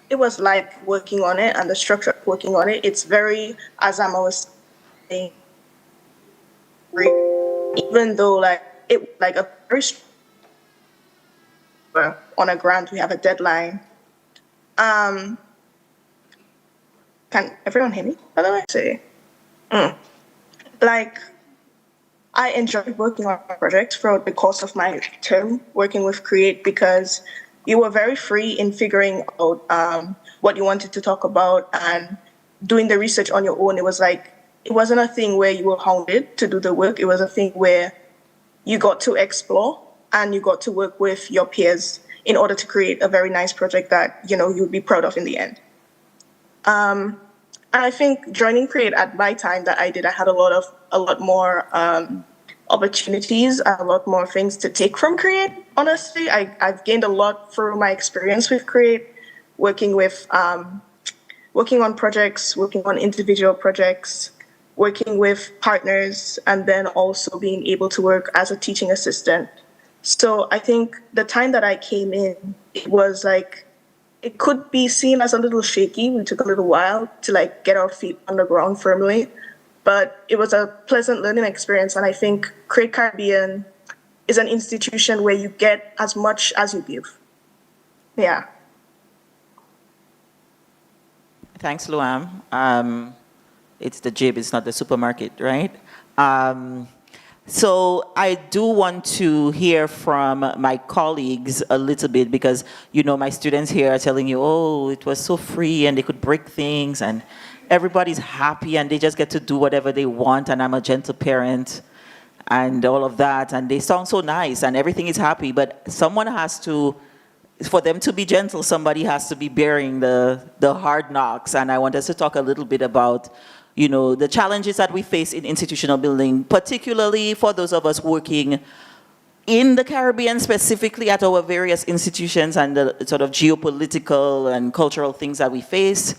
it was like working on it and the structure of working on it, it's very, as Amma was saying, even though like a very on a grant, we have a deadline. Can everyone hear me, by the way? Say, like, I enjoyed working on projects throughout the course of my term working with Create because you were very free in figuring out what you wanted to talk about and doing the research on your own. It wasn't a thing where you were hounded to do the work. It was a thing where you got to explore and you got to work with your peers in order to create a very nice project that, you would be proud of in the end. And I think joining Create at my time that I did, I had a lot more opportunities, a lot more things to take from Create. Honestly, I've gained a lot through my experience with Create, working on projects, working on individual projects, working with partners, and then also being able to work as a teaching assistant. So I think the time that I came in, it was like, it could be seen as a little shaky. We took a little while to get our feet on the ground firmly, but it was a pleasant learning experience. And I think Create Caribbean is an institution where you get as much as you give. Yeah. Thanks, Luam. It's the jib, it's not the supermarket, right? So I do want to hear from my colleagues a little bit because, my students here are telling you, oh, it was so free and they could break things and everybody's happy and they just get to do whatever they want and I'm a gentle parent and all of that and they sound so nice and everything is happy, but for them to be gentle, somebody has to be bearing the hard knocks. And I want us to talk a little bit about the challenges that we face in institutional building, particularly for those of us working in the Caribbean, specifically at our various institutions and the sort of geopolitical and cultural things that we face.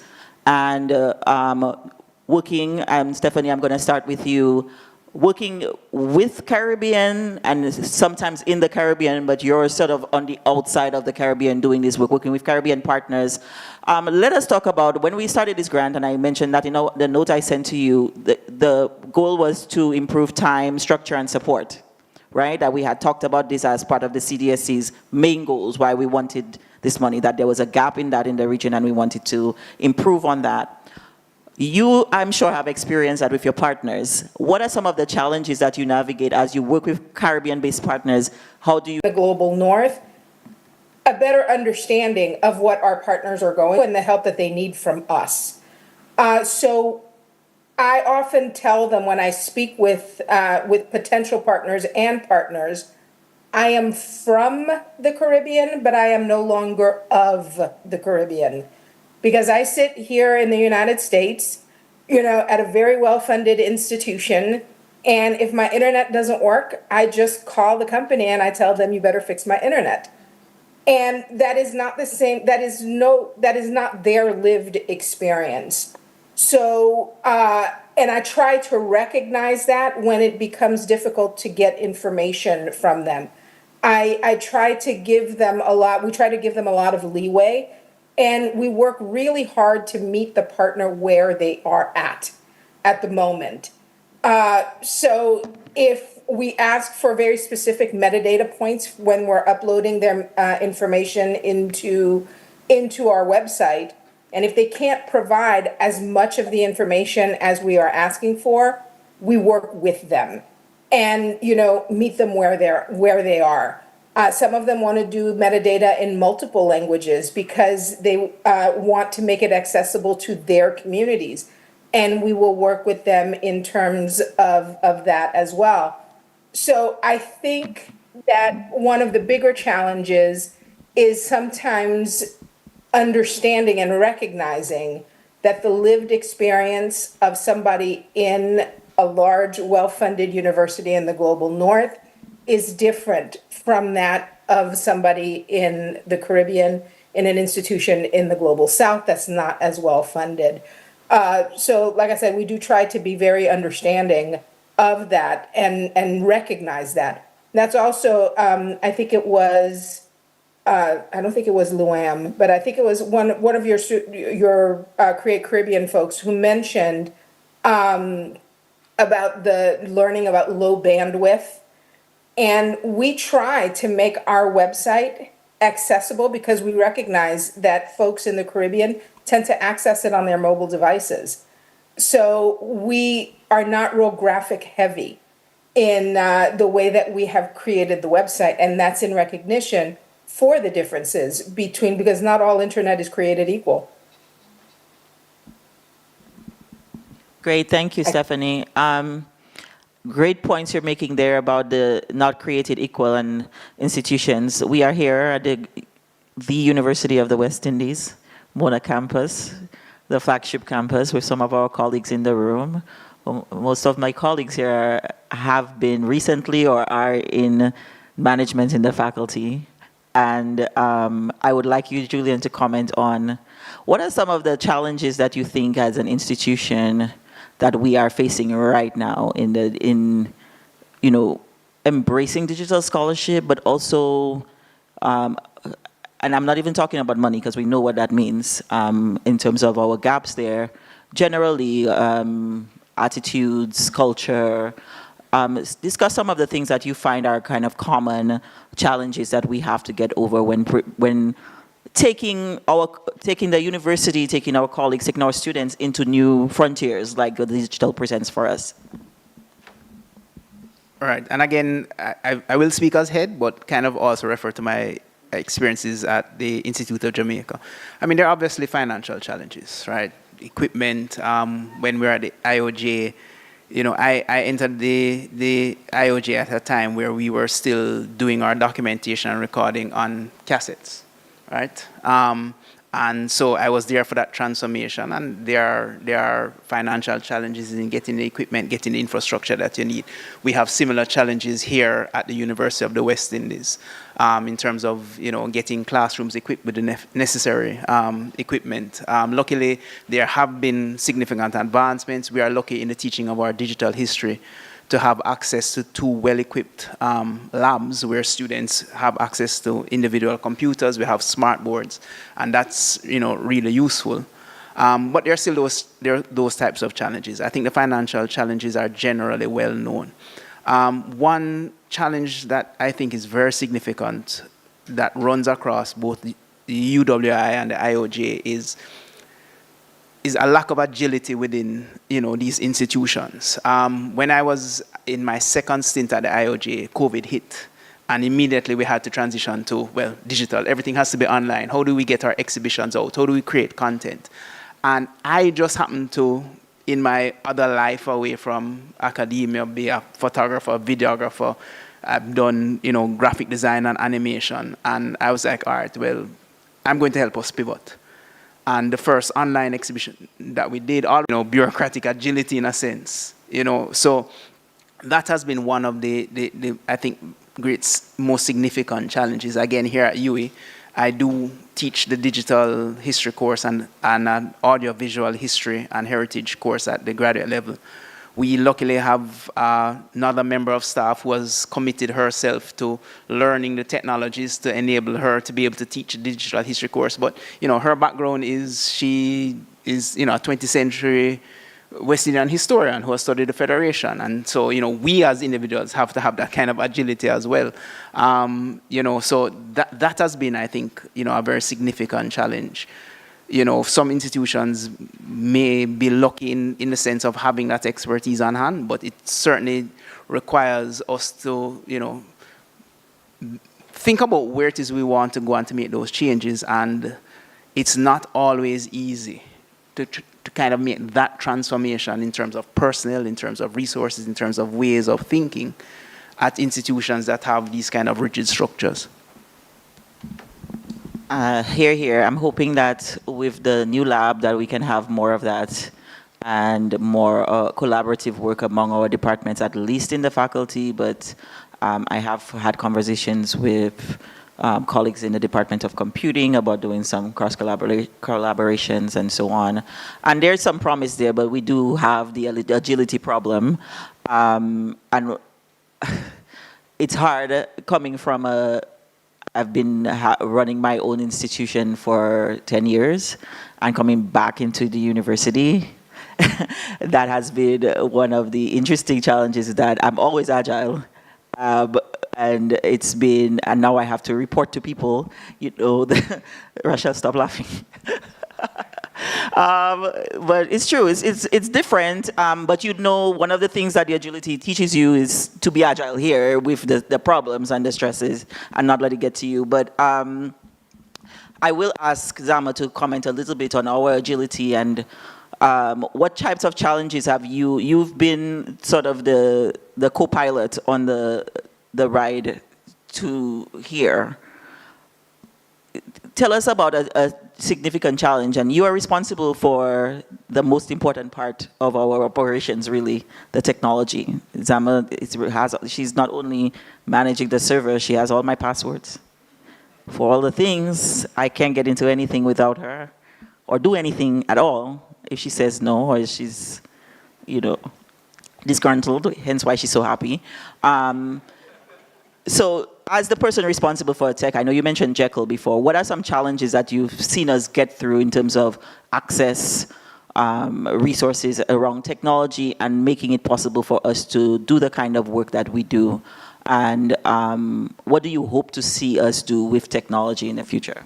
And Stephanie, I'm going to start with you. Working with Caribbean and sometimes in the Caribbean, but you're sort of on the outside of the Caribbean doing this work, working with Caribbean partners. Let us talk about when we started this grant, and I mentioned that in the note I sent to you, the goal was to improve time, structure, and support, right? That we had talked about this as part of the CDSC's main goals, why we wanted this money, that there was a gap in that in the region and we wanted to improve on that. You, I'm sure, have experienced that with your partners. What are some of the challenges that you navigate as you work with Caribbean-based partners? How do you... The global north, a better understanding of what our partners are going and the help that they need from us. So I often tell them when I speak with potential partners and partners, I am from the Caribbean, but I am no longer of the Caribbean. Because I sit here in the United States, at a very well-funded institution, and if my internet doesn't work, I just call the company and I tell them, you better fix my internet. And that is not the same, that is not their lived experience. So, and I try to recognize that when it becomes difficult to get information from them. I try to give them we try to give them a lot of leeway. And we work really hard to meet the partner where they are at the moment. So if we ask for very specific metadata points when we're uploading their information into our website, And if they can't provide as much of the information as we are asking for, we work with them and, meet them where they are. Some of them want to do metadata in multiple languages because they want to make it accessible to their communities. And we will work with them in terms of that as well. So I think that one of the bigger challenges is sometimes understanding and recognizing that the lived experience of somebody in a large, well-funded university in the global north is different from that of somebody in the Caribbean in an institution in the global south that's not as well funded. So, like I said, we do try to be very understanding of that and recognize that. That's also, I think it was I don't think it was Luam, but I think it was one of your Create Caribbean folks who mentioned about the learning about low bandwidth. And we try to make our website accessible because we recognize that folks in the Caribbean tend to access it on their mobile devices. So we are not real graphic heavy in the way that we have created the website, and that's in recognition for the differences between, because not all internet is created equal. Great, thank you, Stephanie. Great points you're making there about the not created equal and institutions. We are here at the University of the West Indies, Mona campus, the flagship campus, with some of our colleagues in the room. Most of my colleagues here have been recently or are in management in the faculty. And I would like you, Julian, to comment on what are some of the challenges that you think as an institution that we are facing right now in embracing digital scholarship, but also, and I'm not even talking about money because we know what that means in terms of our gaps there, generally attitudes, culture. Discuss some of the things that you find are kind of common challenges that we have to get over when taking the university, taking our colleagues, taking our students into new frontiers like the digital presents for us. All right, and again, I will speak as head, but kind of also refer to my experiences at the Institute of Jamaica. I mean, there are obviously financial challenges, right? Equipment. When we were at the IOJ, I entered the IOJ at a time where we were still doing our documentation and recording on cassettes, right? And so I was there for that transformation, and there are financial challenges in getting the equipment, getting the infrastructure that you need. We have similar challenges here at the University of the West Indies in terms of getting classrooms equipped with the necessary equipment. Luckily, there have been significant advancements. We are lucky in the teaching of our digital history to have access to 2 well-equipped labs where students have access to individual computers. We have smart boards, and that's really useful. But there are still those types of challenges. I think the financial challenges are generally well known. One challenge that I think is very significant that runs across both the UWI and the IOJ is a lack of agility within these institutions. When I was in my second stint at the IOJ, COVID hit, and immediately we had to transition to, digital. Everything has to be online. How do we get our exhibitions out? How do we create content? And I just happened to, in my other life away from academia, be a photographer, videographer. I've done graphic design and animation, and I was like, all right, I'm going to help us pivot. And the first online exhibition that we did, all bureaucratic agility in a sense, So that has been one of the I think most significant challenges. Again, here at UWI, I do teach the digital history course and an audiovisual history and heritage course at the graduate level. We luckily have another member of staff who has committed herself to learning the technologies to enable her to be able to teach a digital history course. But, her background is she is, a 20th century West Indian historian who has studied the Federation. And so, we as individuals have to have that kind of agility as well. So that has been, I think, a very significant challenge. some institutions may be lucky in the sense of having that expertise on hand, but it certainly requires us to, think about where it is we want to go and to make those changes. And it's not always easy to kind of make that transformation in terms of personnel, in terms of resources, in terms of ways of thinking at institutions that have these kind of rigid structures. Here. I'm hoping that with the new lab that we can have more of that and more collaborative work among our departments, at least in the faculty. But I have had conversations with colleagues in the Department of Computing about doing some collaborations and so on. And there's some promise there, but we do have the agility problem. And it's hard coming from I've been running my own institution for 10 years and coming back into the university. That has been one of the interesting challenges, is that I'm always agile. And now I have to report to people, Russia, stop laughing. But it's true, it's different, but one of the things that the agility teaches you is to be agile here with the problems and the stresses and not let it get to you. But I will ask Zama to comment a little bit on our agility and what types of challenges have you've been sort of the co-pilot on the ride to here. Tell us about a significant challenge, and you are responsible for the most important part of our operations, really, the technology. Zama she's not only managing the server, she has all my passwords. For all the things, I can't get into anything without her, or do anything at all if she says no, or she's, disgruntled, hence why she's so happy. So as the person responsible for tech, I know you mentioned Jekyll before. What are some challenges that you've seen us get through in terms of access, resources around technology, and making it possible for us to do the kind of work that we do? And what do you hope to see us do with technology in the future?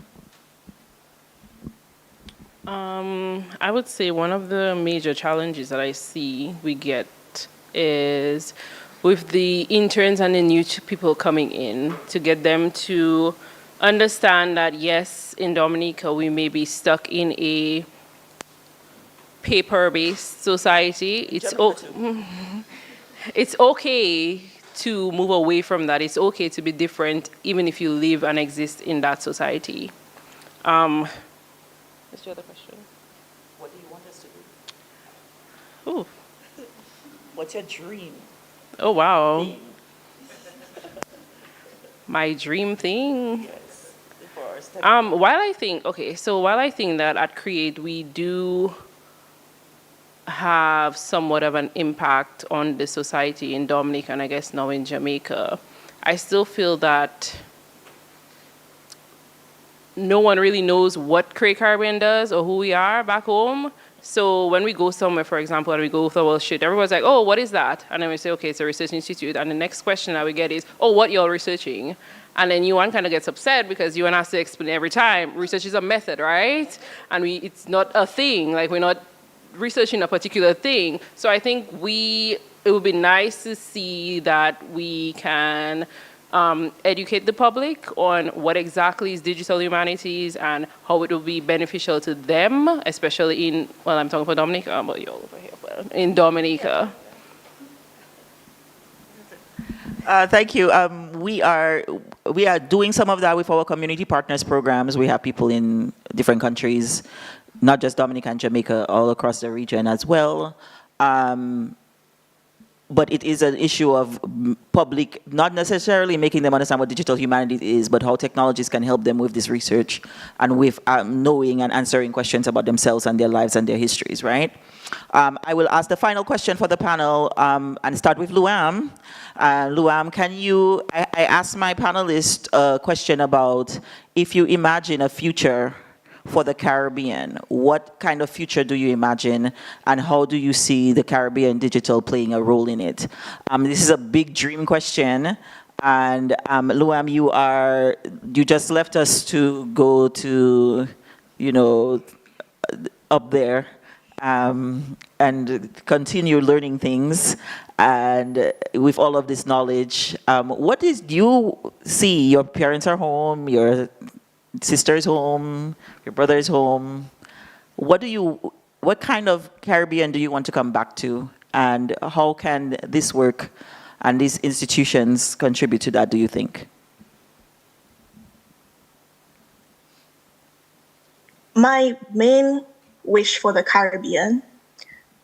I would say one of the major challenges that I see we get is with the interns and the new people coming in, to get them to understand that, yes, in Dominica, we may be stuck in a paper-based society. It's okay to move away from that. It's okay to be different, even if you live and exist in that society. What's the other question? What do you want us to do? Ooh. What's your dream? Oh, wow. My dream thing? Yes. While I think that at Create we do have somewhat of an impact on the society in Dominica and I guess now in Jamaica, I still feel that no one really knows what Cray Caribbean does or who we are back home. So when we go somewhere, for example, and we go with our shit, everyone's like, oh, what is that? And then we say, okay, it's a research institute. And the next question that we get is, oh, what you're researching? And then UN kind of gets upset because UN has to explain every time, research is a method, right? And it's not a thing, like we're not researching a particular thing. So I think it would be nice to see that we can educate the public on what exactly is digital humanities and how it will be beneficial to them, especially I'm talking for Dominica, but you're all over here, but in Dominica. Thank you. We are doing some of that with our community partners programs. We have people in different countries, not just Dominica and Jamaica, all across the region as well. But it is an issue of public, not necessarily making them understand what digital humanities is, but how technologies can help them with this research and with knowing and answering questions about themselves and their lives and their histories, right? I will ask the final question for the panel and start with Luam. Luam, I asked my panelists a question about if you imagine a future for the Caribbean, what kind of future do you imagine, and how do you see the Caribbean digital playing a role in it? This is a big dream question, and Luam, you just left us to go to, up there and continue learning things. And with all of this knowledge, what is, do you see your parents are home, your sister's home, your brother's home? What kind of Caribbean do you want to come back to? And how can this work and these institutions contribute to that, do you think? My main wish for the Caribbean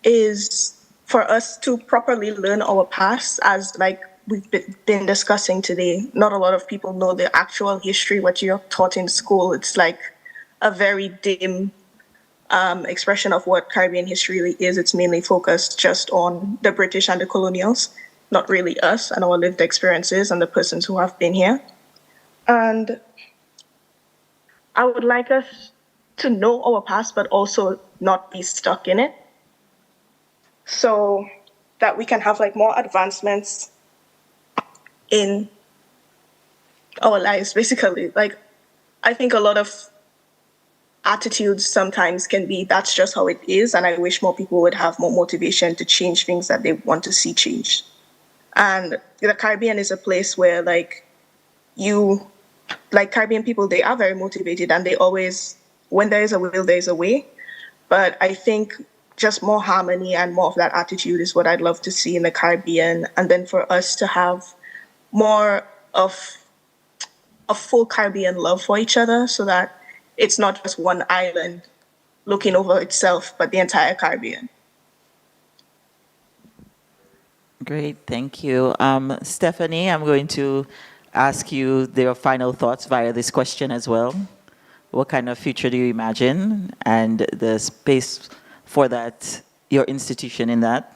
is for us to properly learn our past, as like we've been discussing today. Not a lot of people know the actual history, what you're taught in school. It's like a very dim expression of what Caribbean history really is. It's mainly focused just on the British and the colonials, not really us and our lived experiences and the persons who have been here. And I would like us to know our past, but also not be stuck in it, so that we can have like more advancements in our lives, basically. Like, I think a lot of attitudes sometimes can be, that's just how it is, and I wish more people would have more motivation to change things that they want to see changed. And the Caribbean is a place where Caribbean people, they are very motivated, and they always, when there is a will, there is a way. But I think just more harmony and more of that attitude is what I'd love to see in the Caribbean. And then for us to have more of a full Caribbean love for each other, so that it's not just one island looking over itself, but the entire Caribbean. Great, thank you. Stephanie, I'm going to ask you your final thoughts via this question as well. What kind of future do you imagine, and the space for that, your institution in that?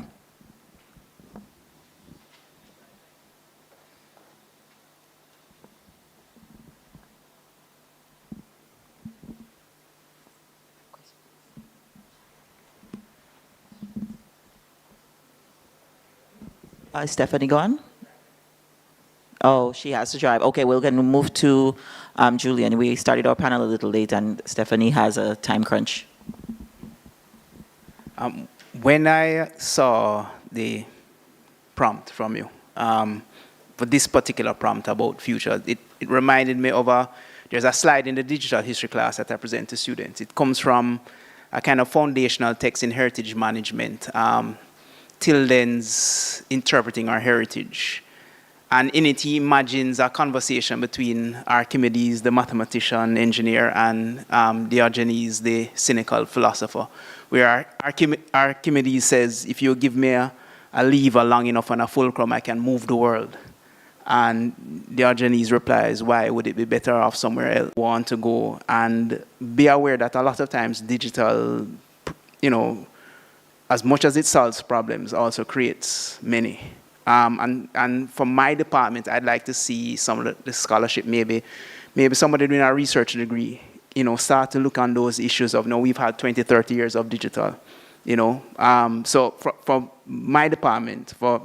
Is Stephanie gone? Oh, she has to drive. Okay, we're going to move to Julian. We started our panel a little late, and Stephanie has a time crunch. When I saw the prompt from you, for this particular prompt about future, it reminded me of there's a slide in the digital history class that I present to students. It comes from a kind of foundational text in heritage management, Tilden's Interpreting Our Heritage. And in it, he imagines a conversation between Archimedes, the mathematician, engineer, and Diogenes, the cynical philosopher, where Archimedes says, if you give me a lever long enough and a fulcrum, I can move the world. And Diogenes replies, why would it be better off somewhere else? Want to go, and be aware that a lot of times digital, as much as it solves problems, also creates many. And from my department, I'd like to see some of the scholarship, maybe somebody doing a research degree, start to look on those issues of, we've had 20, 30 years of digital, So for my department, for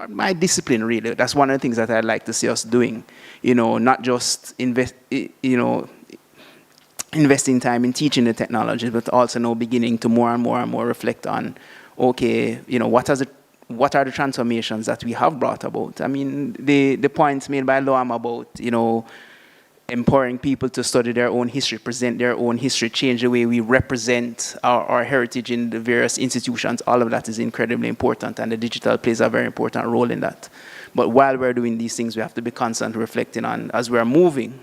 my discipline, really, that's one of the things that I'd like to see us doing, not just investing time in teaching the technology, but also now beginning to more and more reflect on, okay, what are the transformations that we have brought about? I mean, the points made by Loam about, empowering people to study their own history, present their own history, change the way we represent our heritage in the various institutions, all of that is incredibly important, and the digital plays a very important role in that. But while we're doing these things, we have to be constantly reflecting on, as we're moving,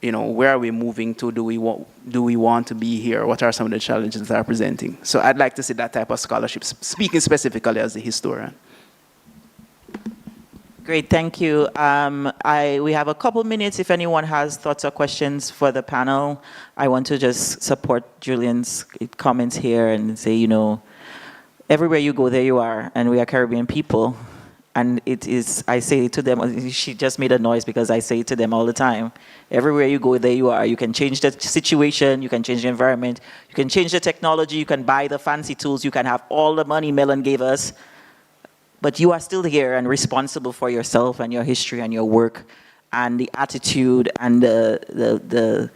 where are we moving to? Do we want to be here? What are some of the challenges that are presenting? So I'd like to see that type of scholarship, speaking specifically as a historian. Great, thank you. We have a couple minutes if anyone has thoughts or questions for the panel. I want to just support Julian's comments here and say, everywhere you go, there you are, and we are Caribbean people. And it is, I say to them, she just made a noise because I say it to them all the time. Everywhere you go, there you are. You can change the situation, you can change the environment, you can change the technology, you can buy the fancy tools, you can have all the money Mellon gave us, but you are still here and responsible for yourself and your history and your work and the attitude and the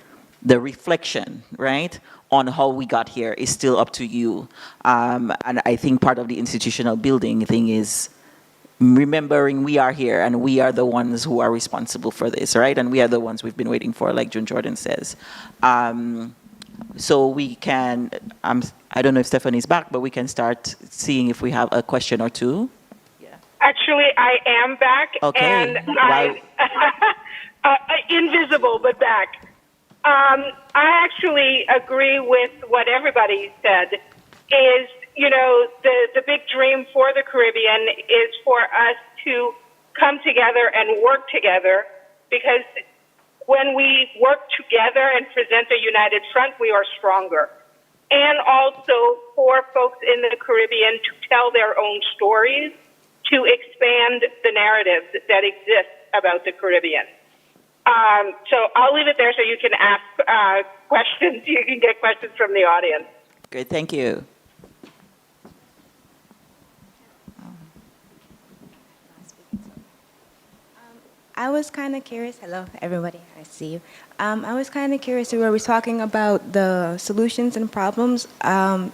reflection, right, on how we got here is still up to you. And I think part of the institutional building thing is remembering we are here and we are the ones who are responsible for this, right? And we are the ones we've been waiting for, like June Jordan says. So we can, I don't know if Stephanie's back, but we can start seeing if we have a question or two. Actually, I am back, Okay. and invisible, but back. I actually agree with what everybody said. Is, you know, the big dream for the Caribbean is for us to come together and work together, because when we work together and present a united front, we are stronger. And also for folks in the Caribbean to tell their own stories, to expand the narratives that exist about the Caribbean. So I'll leave it there so you can ask questions. You can get questions from the audience. Great, thank you. I was kind of curious. Hello, everybody. I see you. I was kind of curious. We were talking about the solutions and problems.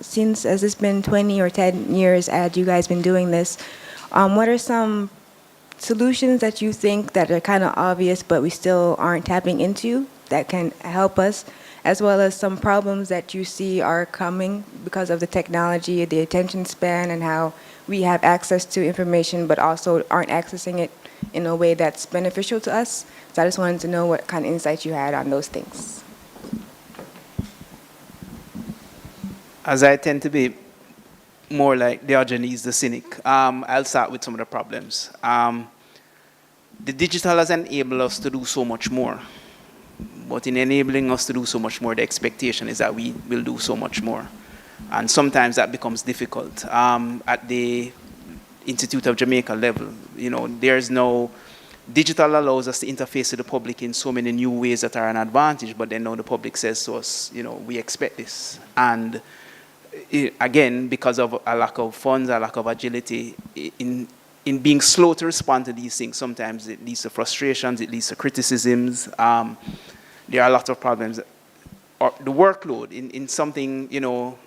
Since as it's been 20 or 10 years as you guys been doing this, what are some solutions that you think that are kind of obvious but we still aren't tapping into that can help us, as well as some problems that you see are coming because of the technology, the attention span, and how we have access to information but also aren't accessing it in a way that's beneficial to us? So I just wanted to know what kind of insights you had on those things. As I tend to be more like Diogenes the cynic, I'll start with some of the problems. The digital has enabled us to do so much more. But in enabling us to do so much more, the expectation is that we will do so much more. And sometimes that becomes difficult. At the Institute of Jamaica level, you know, there's no, digital allows us to interface with the public in so many new ways that are an advantage, but then now the public says to us, you know, we expect this. And again, because of a lack of funds, a lack of agility, in being slow to respond to these things, sometimes it leads to frustrations, it leads to criticisms. There are a lot of problems. Or the workload in something, you know,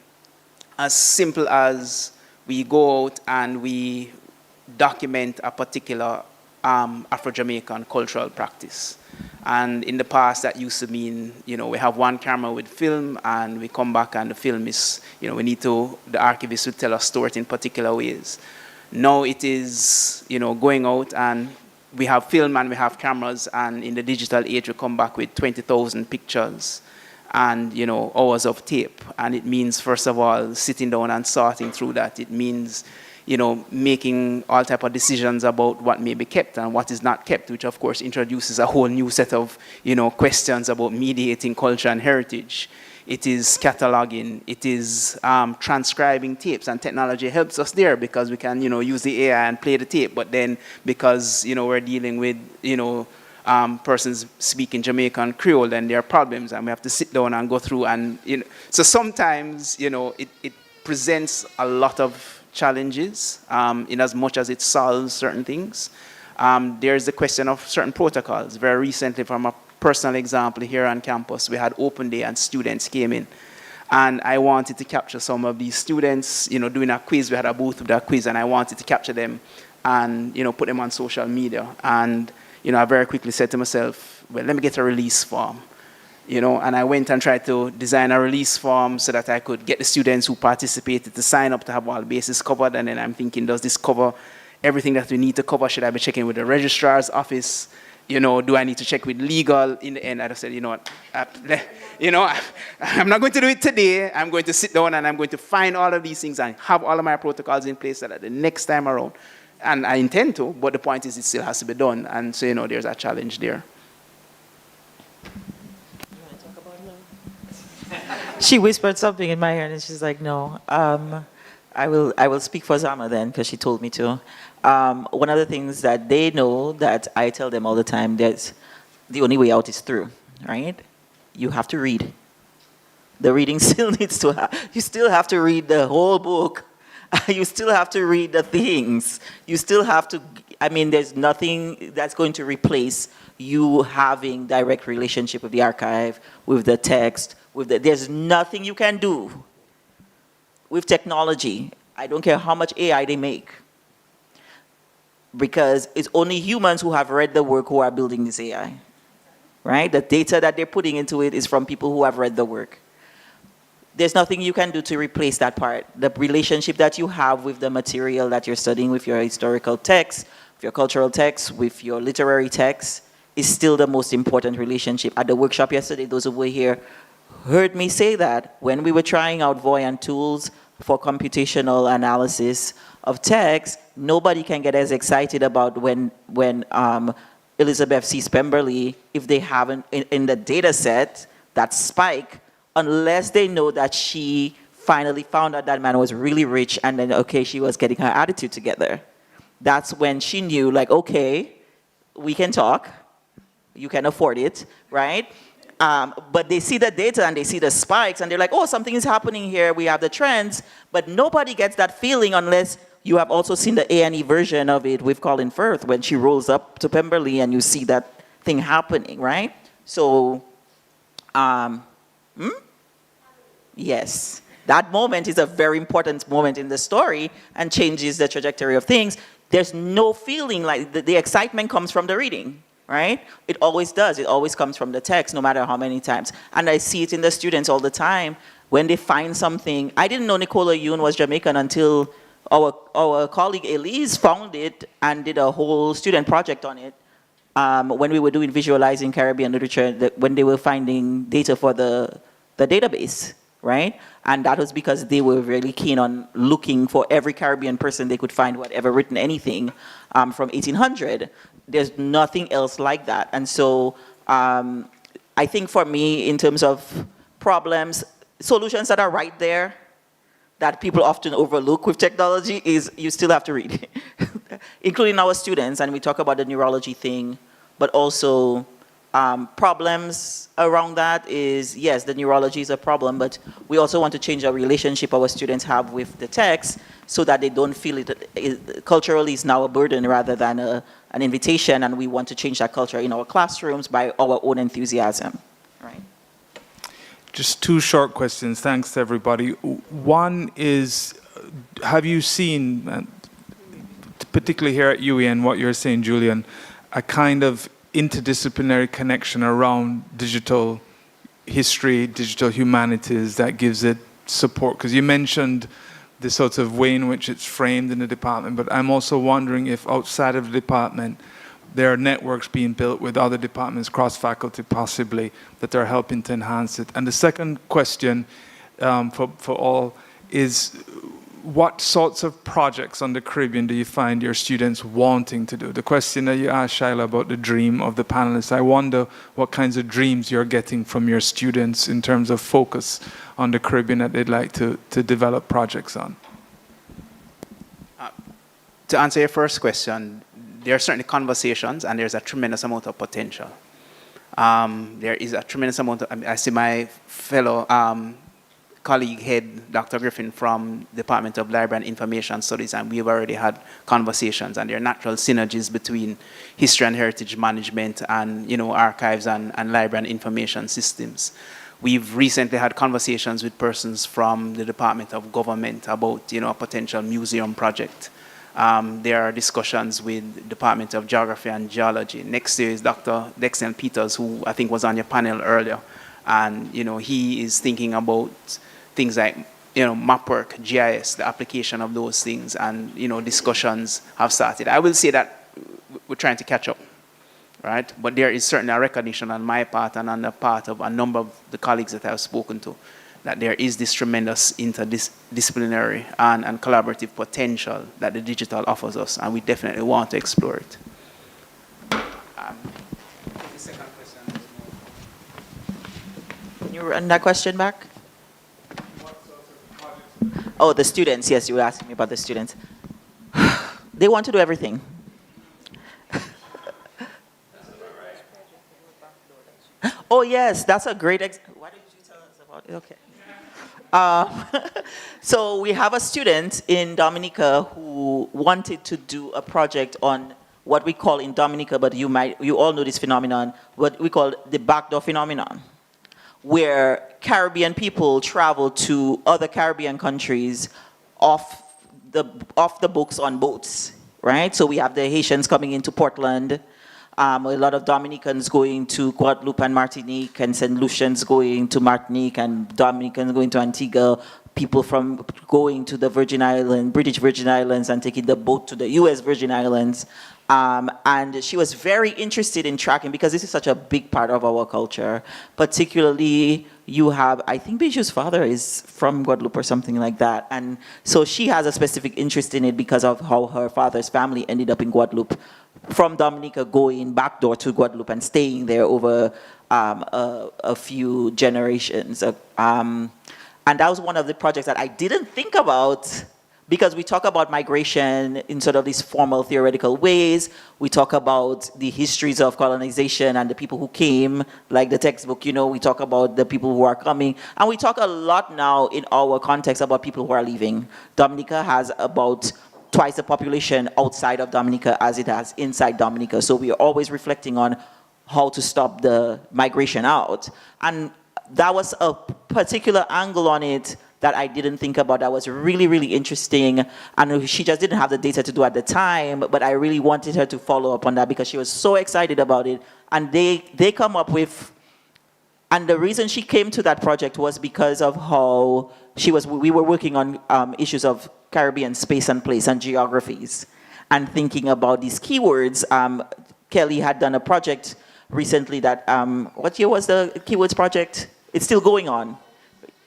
as simple as we go out and we document a particular Afro-Jamaican cultural practice. And in the past, that used to mean, you know, we have one camera with film and we come back and the film is, you know, we need to, the archivist would tell us story in particular ways. Now it is, you know, going out and we have film and we have cameras, and in the digital age we come back with 20,000 pictures and, you know, hours of tape. And it means, first of all, sitting down and sorting through that. It means, you know, making all type of decisions about what may be kept and what is not kept, which of course introduces a whole new set of, you know, questions about mediating culture and heritage. It is cataloging, it is transcribing tapes, and technology helps us there because we can, you know, use the AI and play the tape, but then because, you know, we're dealing with, you know, persons speaking Jamaican Creole, and there are problems, and we have to sit down and go through, and, you know, so sometimes, you know, it presents a lot of challenges in as much as it solves certain things. There's the question of certain protocols. Very recently, from a personal example here on campus, we had open day and students came in. And I wanted to capture some of these students, you know, doing a quiz. We had a booth with a quiz, and I wanted to capture them and, you know, put them on social media. And, you know, I very quickly said to myself, well, let me get a release form. You know, and I went and tried to design a release form so that I could get the students who participated to sign up to have all bases covered. And then I'm thinking, does this cover everything that we need to cover? Should I be checking with the registrar's office? You know, do I need to check with legal? In the end, I just said, you know what, I'm not going to do it today. I'm going to sit down and I'm going to find all of these things and have all of my protocols in place so that the next time around, and I intend to, but the point is it still has to be done. And so, you know, there's a challenge there. She whispered something in my ear, and she's like, no. I will speak for Zama then, because she told me to. One of the things that they know that I tell them all the time, that the only way out is through, right? You have to read. The reading still needs to happen. You still have to read the whole book. You still have to read the things. You still have to, I mean, there's nothing that's going to replace you having direct relationship with the archive, with the text, There's nothing you can do with technology. I don't care how much AI they make, because it's only humans who have read the work who are building this AI, right? The data that they're putting into it is from people who have read the work. There's nothing you can do to replace that part. The relationship that you have with the material that you're studying, with your historical text, with your cultural text, with your literary text, is still the most important relationship. At the workshop yesterday, those who were here heard me say that when we were trying out Voyant tools for computational analysis of text, nobody can get as excited about when Elizabeth sees Pemberley if they haven't in the data set that spike, unless they know that she finally found out that man was really rich, and then, okay, she was getting her attitude together. That's when she knew, like, okay, we can talk, you can afford it, right? But they see the data and they see the spikes and they're like, oh, something is happening here, we have the trends, but nobody gets that feeling unless you have also seen the A&E version of it with Colin Firth when she rolls up to Pemberley and you see that thing happening, right? So, yes, that moment is a very important moment in the story and changes the trajectory of things. There's no feeling like the excitement comes from the reading, right? It always does. It always comes from the text, no matter how many times. And I see it in the students all the time when they find something. I didn't know Nicola Yoon was Jamaican until our colleague Elise found it and did a whole student project on it when we were doing visualizing Caribbean literature, when they were finding data for the database, right? And that was because they were really keen on looking for every Caribbean person they could find who had ever written anything from 1800. There's nothing else like that. And so I think for me, in terms of problems, solutions that are right there that people often overlook with technology is you still have to read, including our students. And we talk about the neurology thing, but also problems around that is, yes, the neurology is a problem, but we also want to change our relationship our students have with the text so that they don't feel it culturally is now a burden rather than an invitation, and we want to change that culture in our classrooms by our own enthusiasm. Right. Just two short questions. Thanks to everybody. One is, have you seen, particularly here at UEN, what you're saying, Julian, a kind of interdisciplinary connection around digital history, digital humanities that gives it support? Because you mentioned the sort of way in which it's framed in the department, but I'm also wondering if outside of the department there are networks being built with other departments, cross-faculty possibly, that are helping to enhance it. And the second question for all is, what sorts of projects on the Caribbean do you find your students wanting to do? The question that you asked, Shaila, about the dream of the panelists, I wonder what kinds of dreams you're getting from your students in terms of focus on the Caribbean that they'd like to develop projects on. To answer your first question, there are certainly conversations and there's a tremendous amount of potential. There is a tremendous amount of, I see my fellow colleague head, Dr. Griffin, from Department of Library and Information Studies, and we've already had conversations, and there are natural synergies between history and heritage management and, archives and library and information systems. We've recently had conversations with persons from the Department of Government about, a potential museum project. There are discussions with the Department of Geography and Geology. Next year is Dr. Dexter Peters, who I think was on your panel earlier, and, he is thinking about things like, map work, GIS, the application of those things, and, discussions have started. I will say that we're trying to catch up, right? But there is certainly a recognition on my part and on the part of a number of the colleagues that I've spoken to that there is this tremendous interdisciplinary and collaborative potential that the digital offers us, and we definitely want to explore it. The second question. Can you run that question back? Oh, the students. Yes, you were asking me about the students. They want to do everything. Oh, yes, that's a great why did you tell us about it? Okay. So we have a student in Dominica who wanted to do a project on what we call in Dominica, but you all know this phenomenon, what we call the backdoor phenomenon, where Caribbean people travel to other Caribbean countries off the books on boats, right? So we have the Haitians coming into Portland, a lot of Dominicans going to Guadeloupe and Martinique, and St. Lucians going to Martinique, and Dominicans going to Antigua, people from going to the Virgin Islands, British Virgin Islands, and taking the boat to the US Virgin Islands. And she was very interested in tracking, because this is such a big part of our culture. Particularly, you have, I think Biju's father is from Guadeloupe or something like that. And so she has a specific interest in it because of how her father's family ended up in Guadeloupe, from Dominica going backdoor to Guadeloupe and staying there over a few generations. And that was one of the projects that I didn't think about, because we talk about migration in sort of these formal theoretical ways. We talk about the histories of colonization and the people who came, like the textbook, we talk about the people who are coming. And we talk a lot now in our context about people who are leaving. Dominica has about twice the population outside of Dominica as it has inside Dominica. So we are always reflecting on how to stop the migration out. And that was a particular angle on it that I didn't think about, that was really, really interesting. And she just didn't have the data to do at the time, but I really wanted her to follow up on that because she was so excited about it. And they come up with, and the reason she came to that project was because of how we were working on issues of Caribbean space and place and geographies, and thinking about these keywords. Kelly had done a project recently that, what year was the keywords project? It's still going on.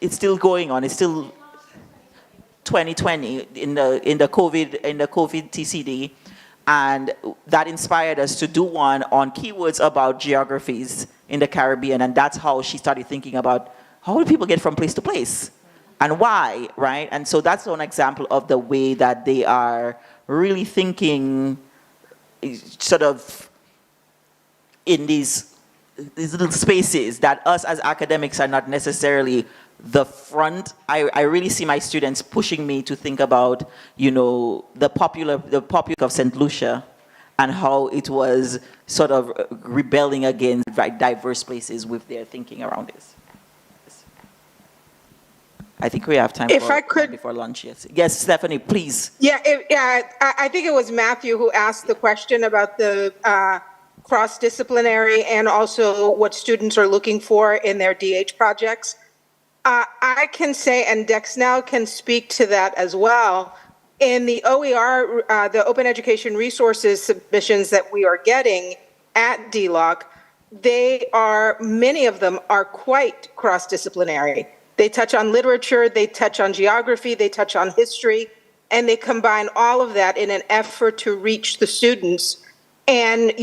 It's still 2020 in the COVID TCD, and that inspired us to do one on keywords about geographies in the Caribbean, and that's how she started thinking about how do people get from place to place and why, right? And so that's one example of the way that they are really thinking sort of in these little spaces that us as academics are not necessarily the front. I really see my students pushing me to think about, the popular of St. Lucia and how it was sort of rebelling against diverse places with their thinking around this. I think we have time before lunch, yes. Yes, Stephanie, please. I think it was Matthew who asked the question about the cross-disciplinary and also what students are looking for in their DH projects. I can say, and Dex now can speak to that as well, in the OER, the Open Education Resources submissions that we are getting at DLOC, many of them are quite cross-disciplinary. They touch on literature, they touch on geography, they touch on history, and they combine all of that in an effort to reach the students and,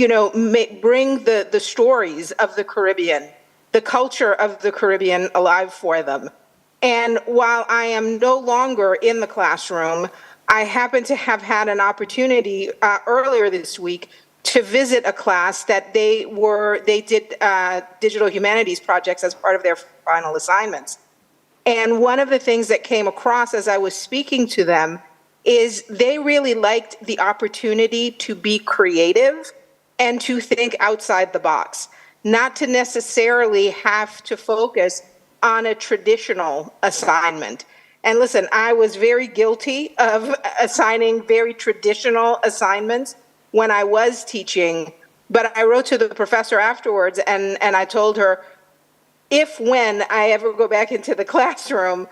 bring the stories of the Caribbean, the culture of the Caribbean alive for them. And while I am no longer in the classroom, I happen to have had an opportunity earlier this week to visit a class that they did digital humanities projects as part of their final assignments. And one of the things that came across as I was speaking to them is they really liked the opportunity to be creative and to think outside the box, not to necessarily have to focus on a traditional assignment. And listen, I was very guilty of assigning very traditional assignments when I was teaching, but I wrote to the professor afterwards and I told her, when I ever go back into the classroom,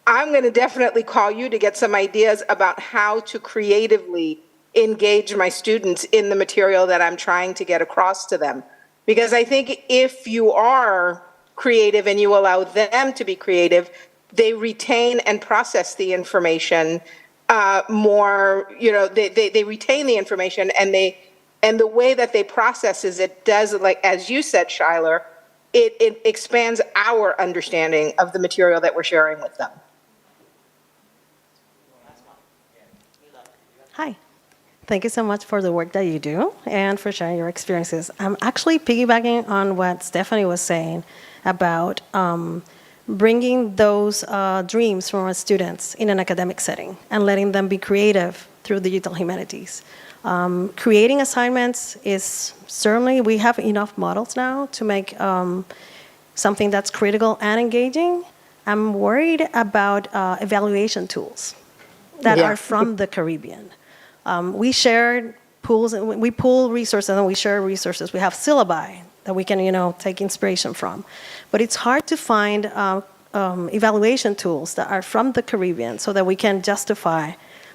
I'm going to definitely call you to get some ideas about how to creatively engage my students in the material that I'm trying to get across to them. Because I think if you are creative and you allow them to be creative, they retain and process the information more, they retain the information and the way that they process it does, like, as you said, Schuyler, it expands our understanding of the material that we're sharing with them. Hi. Thank you so much for the work that you do and for sharing your experiences. I'm actually piggybacking on what Stephanie was saying about bringing those dreams from our students in an academic setting and letting them be creative through digital humanities. Creating assignments is certainly, we have enough models now to make something that's critical and engaging, I'm worried about evaluation tools that Yeah. are from the Caribbean. We share pools, and we pool resources and we share resources. We have syllabi that we can, take inspiration from. But it's hard to find evaluation tools that are from the Caribbean so that we can justify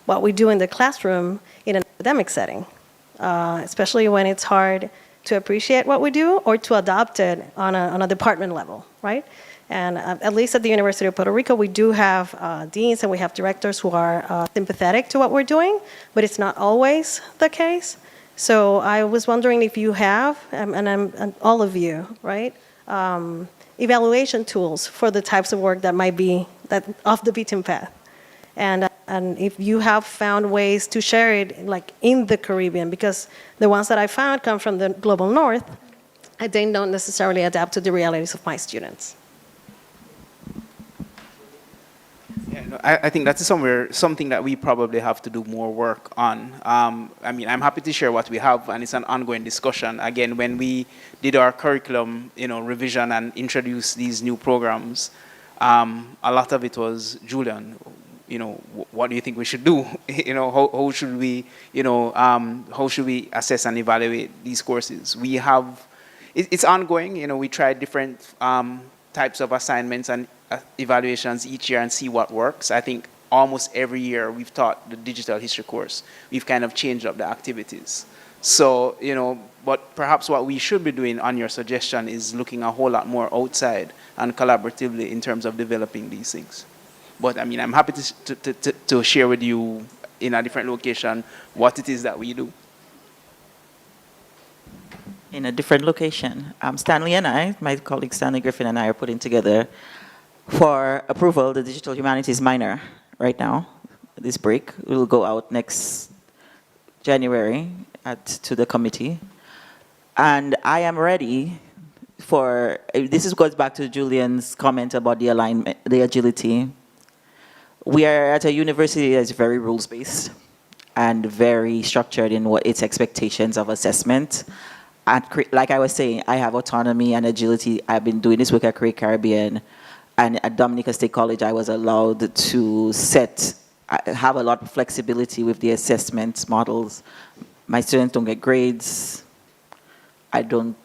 what we do in the classroom in an academic setting, especially when it's hard to appreciate what we do or to adopt it on a department level, right? And at least at the University of Puerto Rico, we do have deans and we have directors who are sympathetic to what we're doing, but it's not always the case. So I was wondering if you have, and all of you, right, evaluation tools for the types of work that might be off the beaten path. And if you have found ways to share it, like in the Caribbean, because the ones that I found come from the global north, and they don't necessarily adapt to the realities of my students. Yeah, no, I think that's something that we probably have to do more work on. I'm happy to share what we have, and it's an ongoing discussion. Again, when we did our curriculum, revision and introduced these new programs, a lot of it was, Julian, what do you think we should do? How should we, how should we assess and evaluate these courses? It's ongoing. We try different types of assignments and evaluations each year and see what works. I think almost every year we've taught the digital history course. We've kind of changed up the activities. So, but perhaps what we should be doing on your suggestion is looking a whole lot more outside and collaboratively in terms of developing these things. But I'm happy to share with you in a different location what it is that we do. In a different location. Stanley and I, my colleague Stanley Griffin and I are putting together for approval the digital humanities minor right now. This break will go out next January to the committee. And I am ready for, goes back to Julian's comment about the alignment, the agility. We are at a university that's very rules-based and very structured in what its expectations of assessment. Like I was saying, I have autonomy and agility. I've been doing this work at Create Caribbean, and at Dominica State College, I was allowed to have a lot of flexibility with the assessment models. My students don't get grades. I don't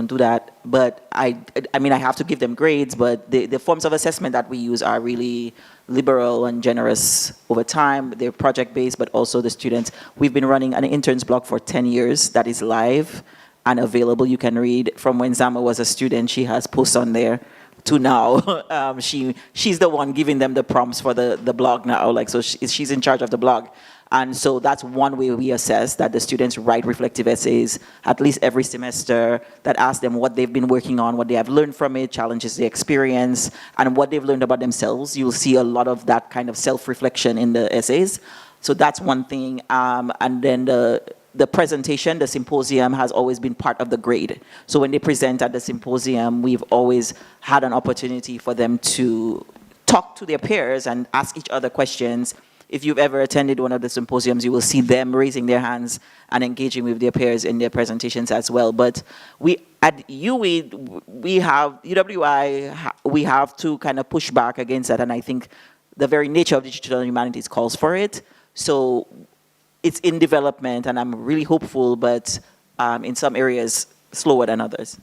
do that, but I have to give them grades, but the forms of assessment that we use are really liberal and generous over time. They're project-based, but also the students. We've been running an interns blog for 10 years that is live and available. You can read from when Zama was a student. She has posts on there to now. She's the one giving them the prompts for the blog now. So she's in charge of the blog. And so that's one way we assess that the students write reflective essays at least every semester that ask them what they've been working on, what they have learned from it, challenges the experience, and what they've learned about themselves. You'll see a lot of that kind of self-reflection in the essays. So that's one thing. And then the presentation, the symposium, has always been part of the grade. So when they present at the symposium, we've always had an opportunity for them to talk to their peers and ask each other questions. If you've ever attended one of the symposiums, you will see them raising their hands and engaging with their peers in their presentations as well. But at UWI, we have to kind of push back against that, and I think the very nature of digital humanities calls for it. So it's in development, and I'm really hopeful, but in some areas, slower than others.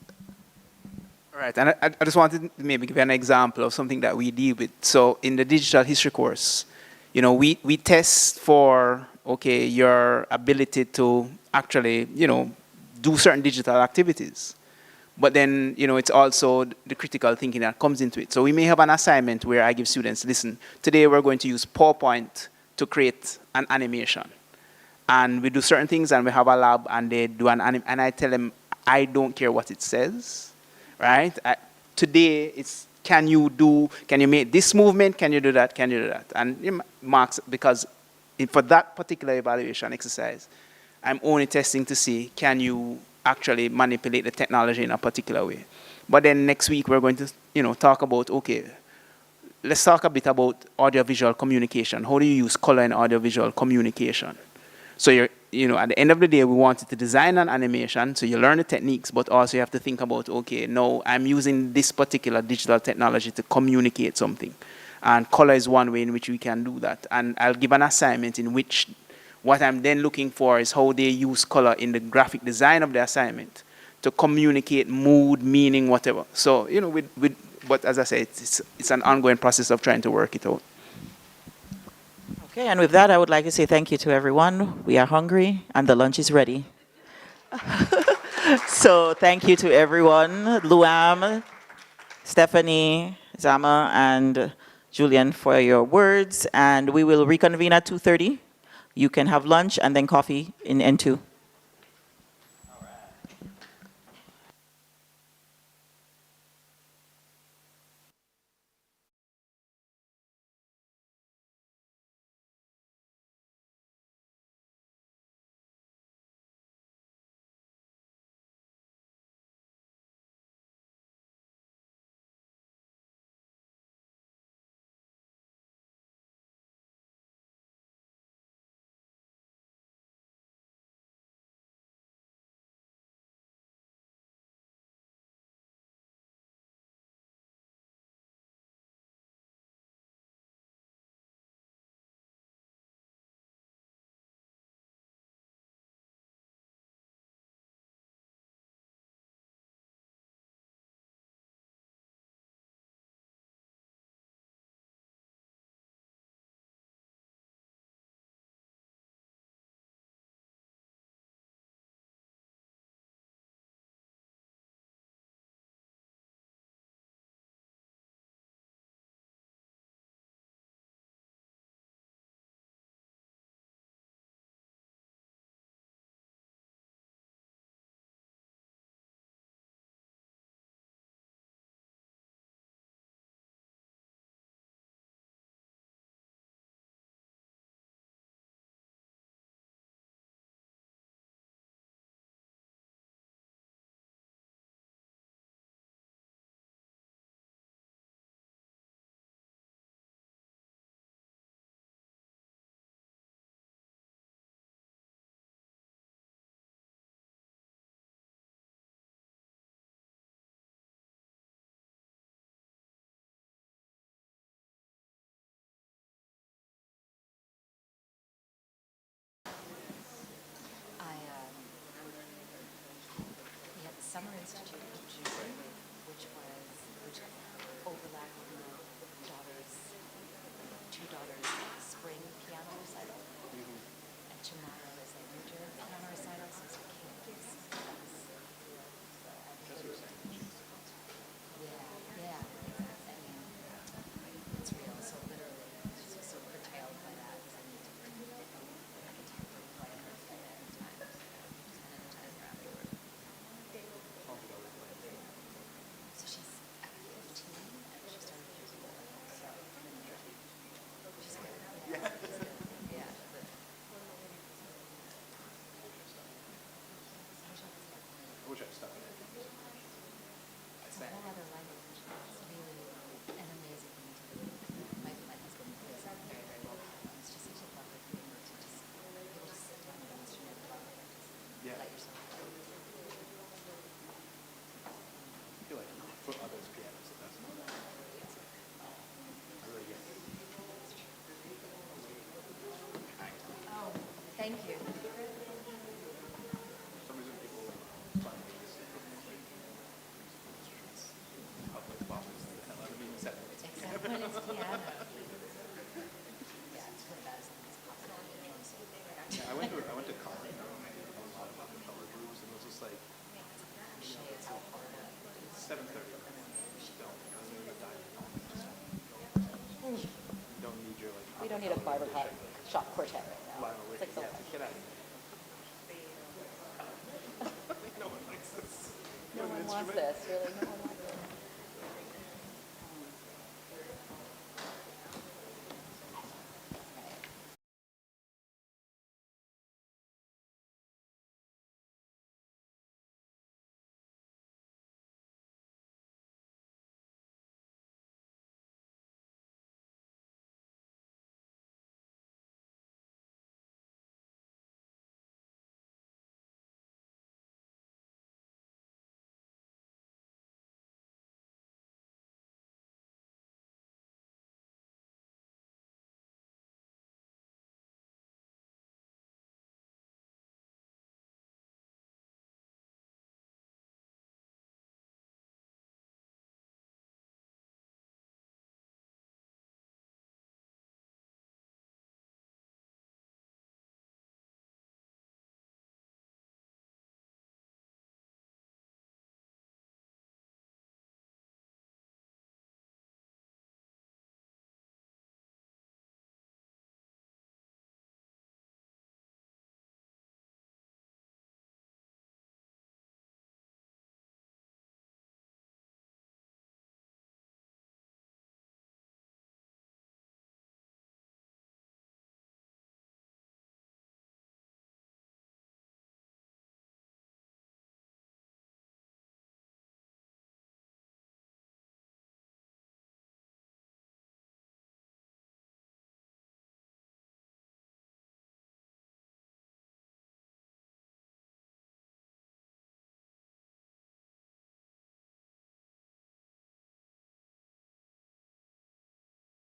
All right, and I just wanted to maybe give you an example of something that we deal with. So in the digital history course, we test for, your ability to actually, do certain digital activities. But then, it's also the critical thinking that comes into it. So we may have an assignment where I give students, listen, today we're going to use PowerPoint to create an animation. And we do certain things, and we have a lab, and they do an animation. And I tell them, I don't care what it says, right? Today, it's, can you make this movement? Can you do that? Can you do that? And marks, because for that particular evaluation exercise, I'm only testing to see, can you actually manipulate the technology in a particular way? But then next week, we're going to, talk about, let's talk a bit about audiovisual communication. How do you use color in audiovisual communication? So at the end of the day, we wanted to design an animation, so you learn the techniques, but also you have to think about, okay, no, I'm using this particular digital technology to communicate something. And color is one way in which we can do that. And I'll give an assignment in which what I'm then looking for is how they use color in the graphic design of the assignment to communicate mood, meaning, whatever. So, but as I say, it's an ongoing process of trying to work it out. Okay, and with that, I would like to say thank you to everyone. We are hungry, and the lunch is ready. So thank you to everyone, Luam, Stephanie, Zama, and Julian for your words. And we will reconvene at 2:30. You can have lunch and then coffee in N2. Summer Institute in June, which overlapped with my two daughters' spring piano recital, and tomorrow is their winter piano recital, so it's like kids. Yeah, I mean, it's real. So literally, it's just so curtailed by that because I need to bring like a temporary play her at the time, and then time for afterward. So she's at 15 and she started musical. So she's good. Yeah, she's good. Yeah, she's good. I wish I stopped it. It's a whole other language. It's really an amazing thing to do. My husband plays it very, very well. It's just such a lovely thing to just be able to sit down with an instrument and just let yourself go. I feel like for others pianos, that's not that. I really get it. Oh, thank you. For some reason, people find this how much boppers the hell out of me except when it's Except when it's piano. Yeah, it's for the best. It's popular. Yeah, I went to college and I learned a lot about the color groups, and it was just like, it's 7:30. Don't need a diamond. You don't need your like. We don't need a barber shop quartet right now. Lionel It's like Richie. the Yeah, get out of here. No one likes this. No one wants this, really. No one wants this.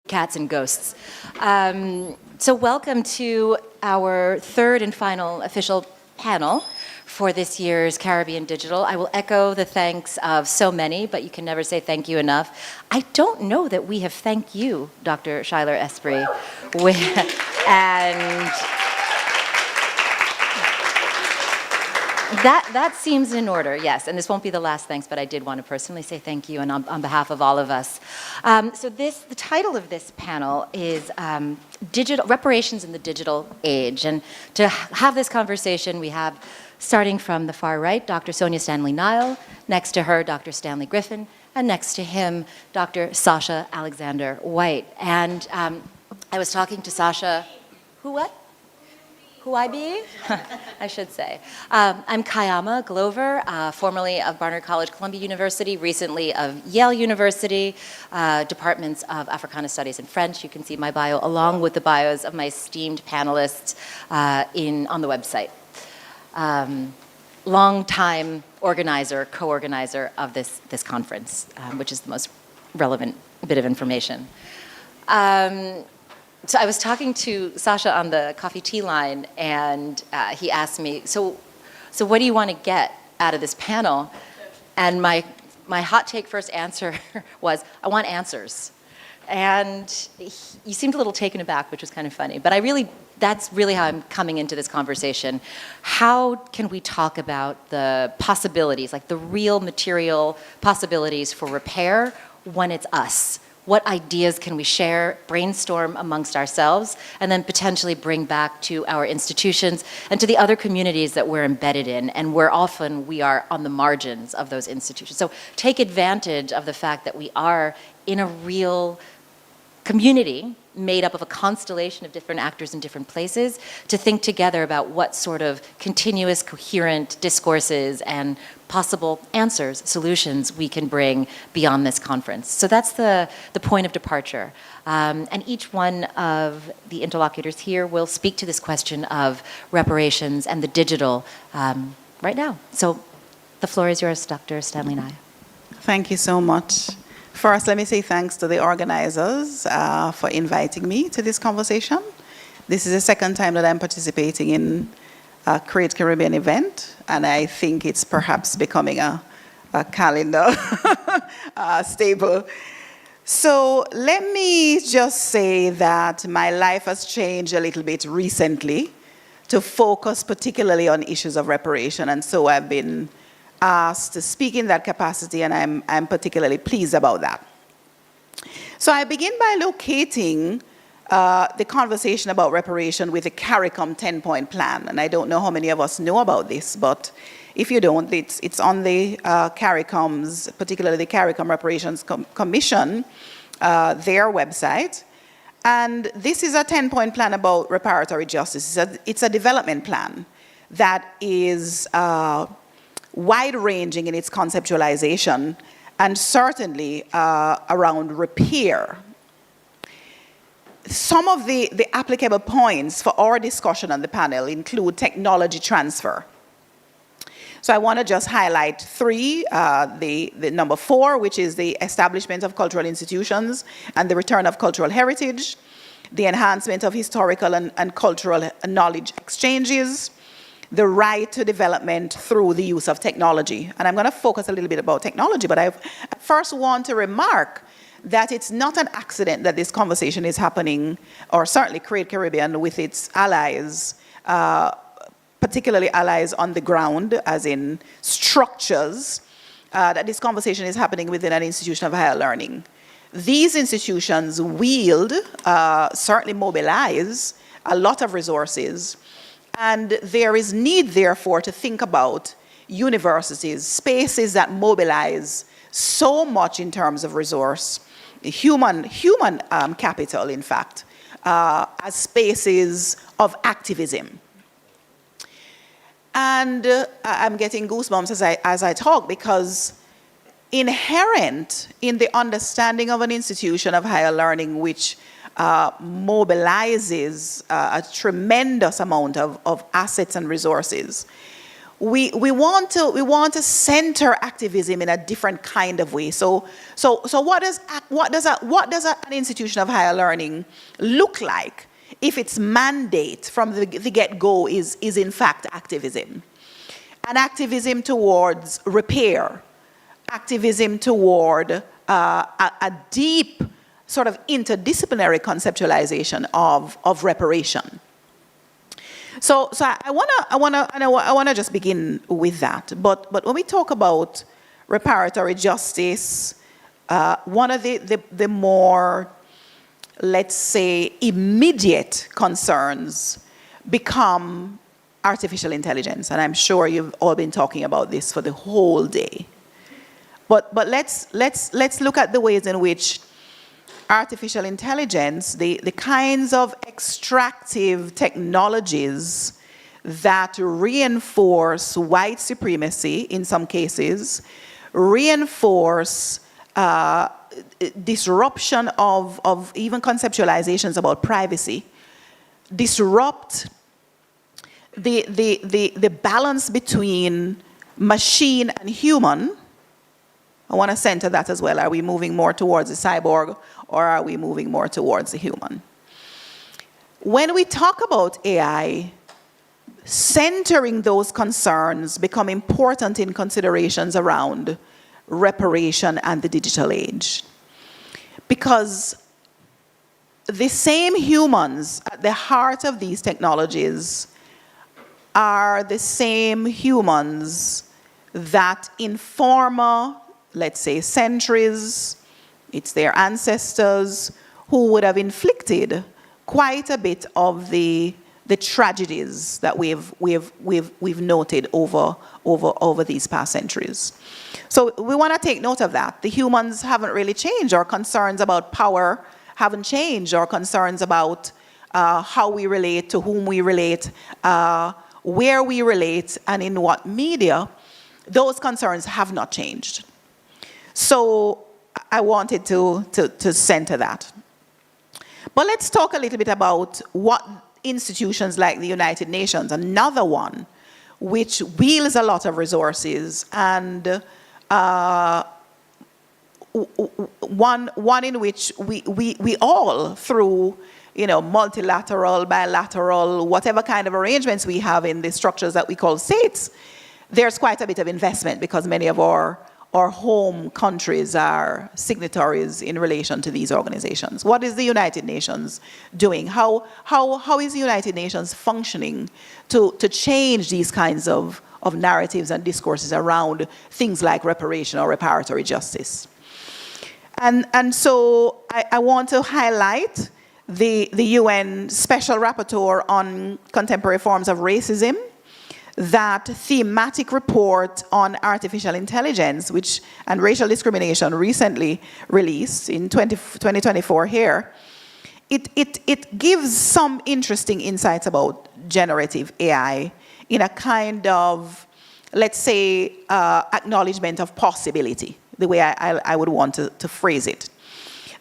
cats and ghosts. So welcome to our third and final official panel for this year's Caribbean Digital. I will echo the thanks of so many, but you can never say thank you enough. I don't know that we have thanked you, Dr. Schuyler Esprit, and that seems in order, yes. And this won't be the last thanks, but I did want to personally say thank you and on behalf of all of us. The title of this panel is Reparations in the Digital Age. And to have this conversation, we have, starting from the far right, Dr. Sonia Stanley-Nile, next to her, Dr. Stanley Griffin, and next to him, Dr. Sasha Alexander White. And I was talking to Sasha, who I be? I should say. I'm Kayama Glover, formerly of Barnard College, Columbia University, recently of Yale University, departments of Africana Studies and French. You can see my bio along with the bios of my esteemed panelists on the website. Long-time organizer, co-organizer of this conference, which is the most relevant bit of information. So I was talking to Sasha on the coffee tea line, and he asked me, so what do you want to get out of this panel? And my hot take first answer was, I want answers. And you seemed a little taken aback, which was kind of funny. But that's really how I'm coming into this conversation. How can we talk about the possibilities, like the real material possibilities for repair when it's us? What ideas can we share, brainstorm amongst ourselves, and then potentially bring back to our institutions and to the other communities that we're embedded in, and where often we are on the margins of those institutions. So take advantage of the fact that we are in a real community made up of a constellation of different actors in different places to think together about what sort of continuous, coherent discourses and possible answers, solutions we can bring beyond this conference. So that's the point of departure. And each one of the interlocutors here will speak to this question of reparations and the digital right now. So the floor is yours, Dr. Stanley-Nile. Thank you so much. First, let me say thanks to the organizers for inviting me to this conversation. This is the second time that I'm participating in a Create Caribbean event, and I think it's perhaps becoming a calendar staple. So let me just say that my life has changed a little bit recently to focus particularly on issues of reparation, and so I've been asked to speak in that capacity, and I'm particularly pleased about that. So I begin by locating the conversation about reparation with the CARICOM 10-point plan, and I don't know how many of us know about this, but if you don't, it's on the CARICOM's, particularly the CARICOM Reparations Commission, their website. And this is a 10-point plan about reparatory justice. It's a development plan that is wide-ranging in its conceptualization, and certainly around repair. Some of the applicable points for our discussion on the panel include technology transfer. So I want to just highlight three, the number 4, which is the establishment of cultural institutions and the return of cultural heritage, the enhancement of historical and cultural knowledge exchanges, the right to development through the use of technology. And I'm going to focus a little bit about technology, but I first want to remark that it's not an accident that this conversation is happening, or certainly Create Caribbean with its allies, particularly allies on the ground, as in structures, that this conversation is happening within an institution of higher learning. These institutions wield, certainly mobilize, a lot of resources. And there is need, therefore, to think about universities, spaces that mobilize so much in terms of resource, human capital, in fact, as spaces of activism. And I'm getting goosebumps as I talk, because inherent in the understanding of an institution of higher learning which mobilizes a tremendous amount of assets and resources, we want to center activism in a different kind of way. So what does an institution of higher learning look like if its mandate from the get-go is in fact activism? An activism towards repair, activism toward a deep sort of interdisciplinary conceptualization of reparation. So I wanna just begin with that. But when we talk about reparatory justice, one of the more, let's say, immediate concerns become artificial intelligence, and I'm sure you've all been talking about this for the whole day. But let's look at the ways in which artificial intelligence, the kinds of extractive technologies that reinforce white supremacy in some cases, reinforce disruption of even conceptualizations about privacy, disrupt the balance between machine and human. I want to center that as well. Are we moving more towards the cyborg, or are we moving more towards the human? When we talk about AI, centering those concerns become important in considerations around reparation and the digital age. Because the same humans at the heart of these technologies are the same humans that in former, let's say, centuries, it's their ancestors who would have inflicted quite a bit of the tragedies that we've noted over these past centuries. So we want to take note of that. The humans haven't really changed. Our concerns about power haven't changed. Our concerns about how we relate, to whom we relate, where we relate, and in what media, those concerns have not changed. So I wanted to center that. But let's talk a little bit about what institutions like the United Nations, another one which wields a lot of resources, and one in which we all, through multilateral, bilateral, whatever kind of arrangements we have in the structures that we call states, there's quite a bit of investment because many of our home countries are signatories in relation to these organizations. What is the United Nations doing? How is the United Nations functioning to change these kinds of narratives and discourses around things like reparation or reparatory justice? And so I want to highlight the UN Special Rapporteur on Contemporary Forms of Racism, that thematic report on artificial intelligence and racial discrimination recently released in 2024 here. It gives some interesting insights about generative AI in a kind of, let's say, acknowledgement of possibility, the way I would want to phrase it.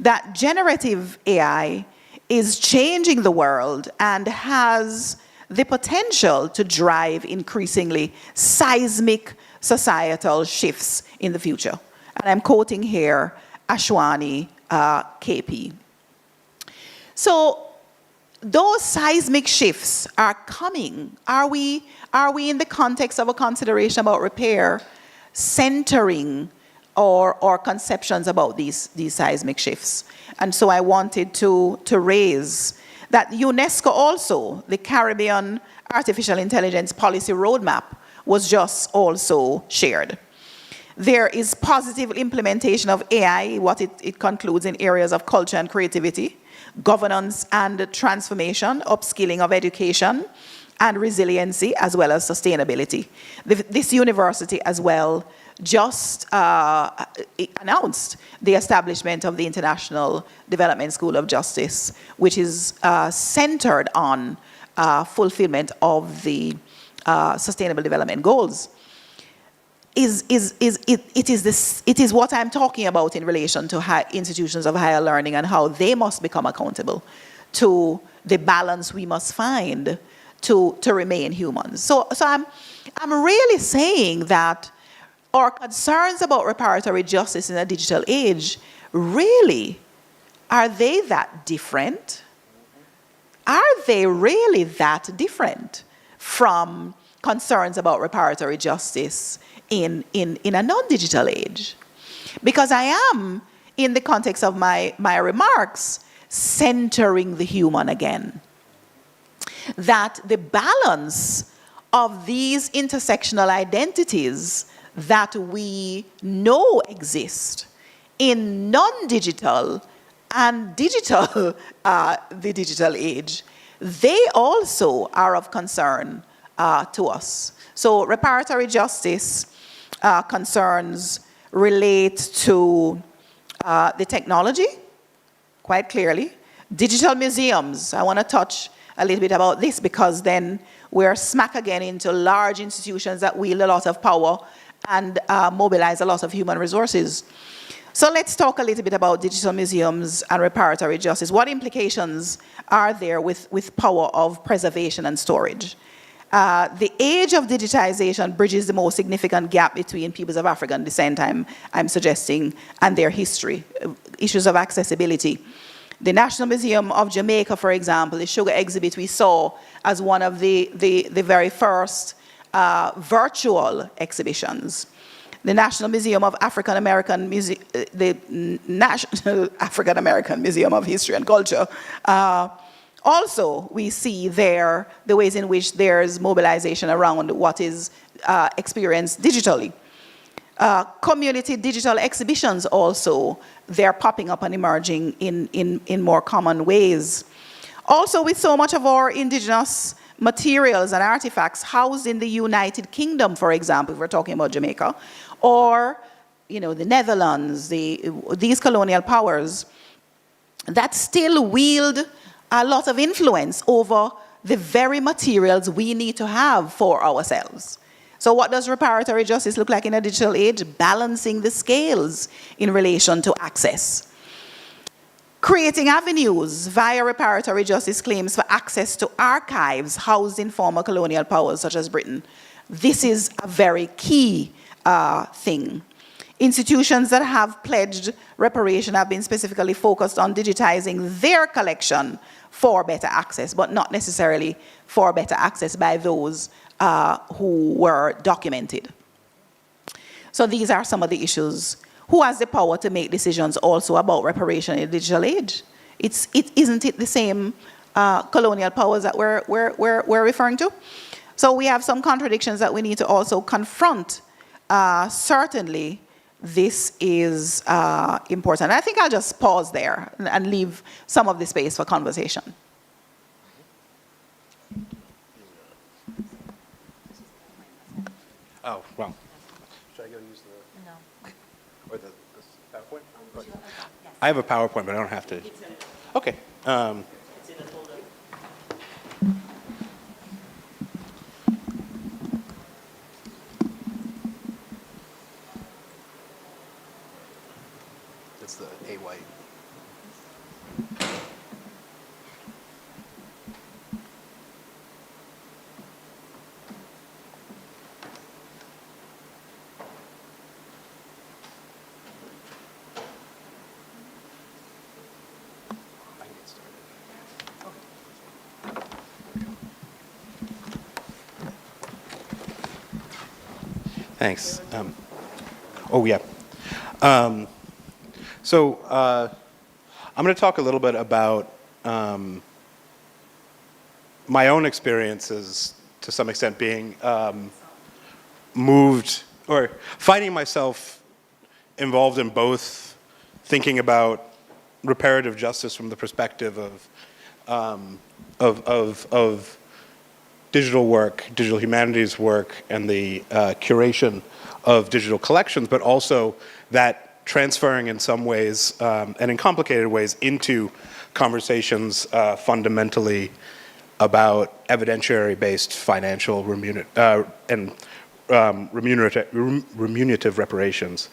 That generative AI is changing the world and has the potential to drive increasingly seismic societal shifts in the future. And I'm quoting here Ashwani KP. So those seismic shifts are coming. Are we in the context of a consideration about repair, centering or conceptions about these seismic shifts? And so I wanted to raise that UNESCO also, the Caribbean Artificial Intelligence Policy Roadmap, was just also shared. There is positive implementation of AI, what it concludes in areas of culture and creativity, governance and transformation, upskilling of education, and resiliency, as well as sustainability. This university as well just announced the establishment of the International Development School of Justice, which is centered on fulfillment of the Sustainable Development Goals. It is what I'm talking about in relation to institutions of higher learning and how they must become accountable to the balance we must find to remain humans. So I'm really saying that our concerns about reparatory justice in a digital age, really, are they that different? Are they really that different from concerns about reparatory justice in a non-digital age? Because I am, in the context of my remarks, centering the human again. That the balance of these intersectional identities that we know exist in non-digital and digital, the digital age, they also are of concern to us. So reparatory justice concerns relate to the technology, quite clearly. Digital museums, I want to touch a little bit about this because then we're smack again into large institutions that wield a lot of power and mobilize a lot of human resources. So let's talk a little bit about digital museums and reparatory justice. What implications are there with power of preservation and storage? The age of digitization bridges the most significant gap between peoples of African descent, I'm suggesting, and their history, issues of accessibility. The National Museum of Jamaica, for example, the sugar exhibit we saw as one of the very first virtual exhibitions. The National Museum of African American the National African American Museum of History and Culture. Also, we see there the ways in which there's mobilization around what is experienced digitally. Community digital exhibitions also, they're popping up and emerging in more common ways. Also, with so much of our indigenous materials and artifacts housed in the United Kingdom, for example, if we're talking about Jamaica, or the Netherlands, these colonial powers, that still wield a lot of influence over the very materials we need to have for ourselves. So what does reparatory justice look like in a digital age? Balancing the scales in relation to access. Creating avenues via reparatory justice claims for access to archives housed in former colonial powers such as Britain. This is a very key thing. Institutions that have pledged reparation have been specifically focused on digitizing their collection for better access, but not necessarily for better access by those who were documented. So these are some of the issues. Who has the power to make decisions also about reparation in the digital age? Isn't it the same colonial powers that we're referring to? So we have some contradictions that we need to also confront. Certainly, this is important. I think I'll just pause there and leave some of the space for conversation. Oh, well. Should I go use the... No. Or the PowerPoint? I have a PowerPoint, but I don't have to. Okay. It's the A white. Thanks. Oh, yeah. So I'm going to talk a little bit about my own experiences, to some extent, being moved or finding myself involved in both thinking about reparative justice from the perspective of digital work, digital humanities work, and the curation of digital collections, but also that transferring in some ways and in complicated ways into conversations fundamentally about evidentiary-based financial and remunerative reparations.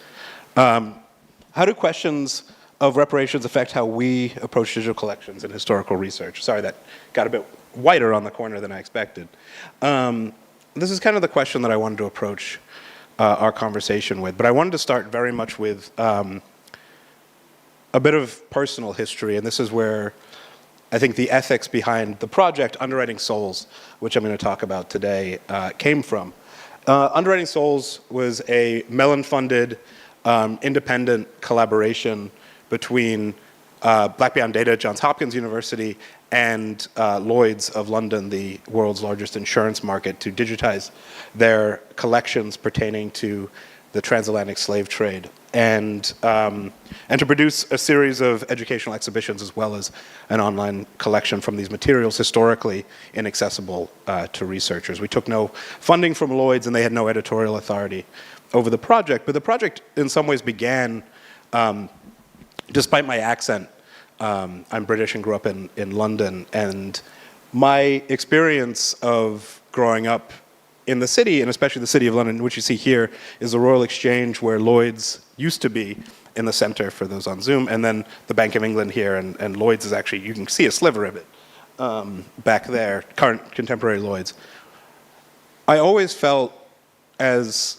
How do questions of reparations affect how we approach digital collections and historical research? Sorry, that got a bit whiter on the corner than I expected. this is kind of the question that I wanted to approach our conversation with, but I wanted to start very much with a bit of personal history, and this is where I think the ethics behind the project, Underwriting Souls, which I'm going to talk about today, came from. Underwriting Souls was a Mellon-funded, independent collaboration between Black Beyond Data at Johns Hopkins University and Lloyd's of London, the world's largest insurance market, to digitize their collections pertaining to the transatlantic slave trade, and to produce a series of educational exhibitions as well as an online collection from these materials historically inaccessible to researchers. We took no funding from Lloyd's, and they had no editorial authority over the project, but the project in some ways began, despite my accent, I'm British and grew up in London, and my experience of growing up in the city, and especially the City of London, which you see here, is the Royal Exchange, where Lloyd's used to be in the center for those on Zoom, and then the Bank of England here, and Lloyd's is actually, you can see a sliver of it back there, current contemporary Lloyd's. I always felt, as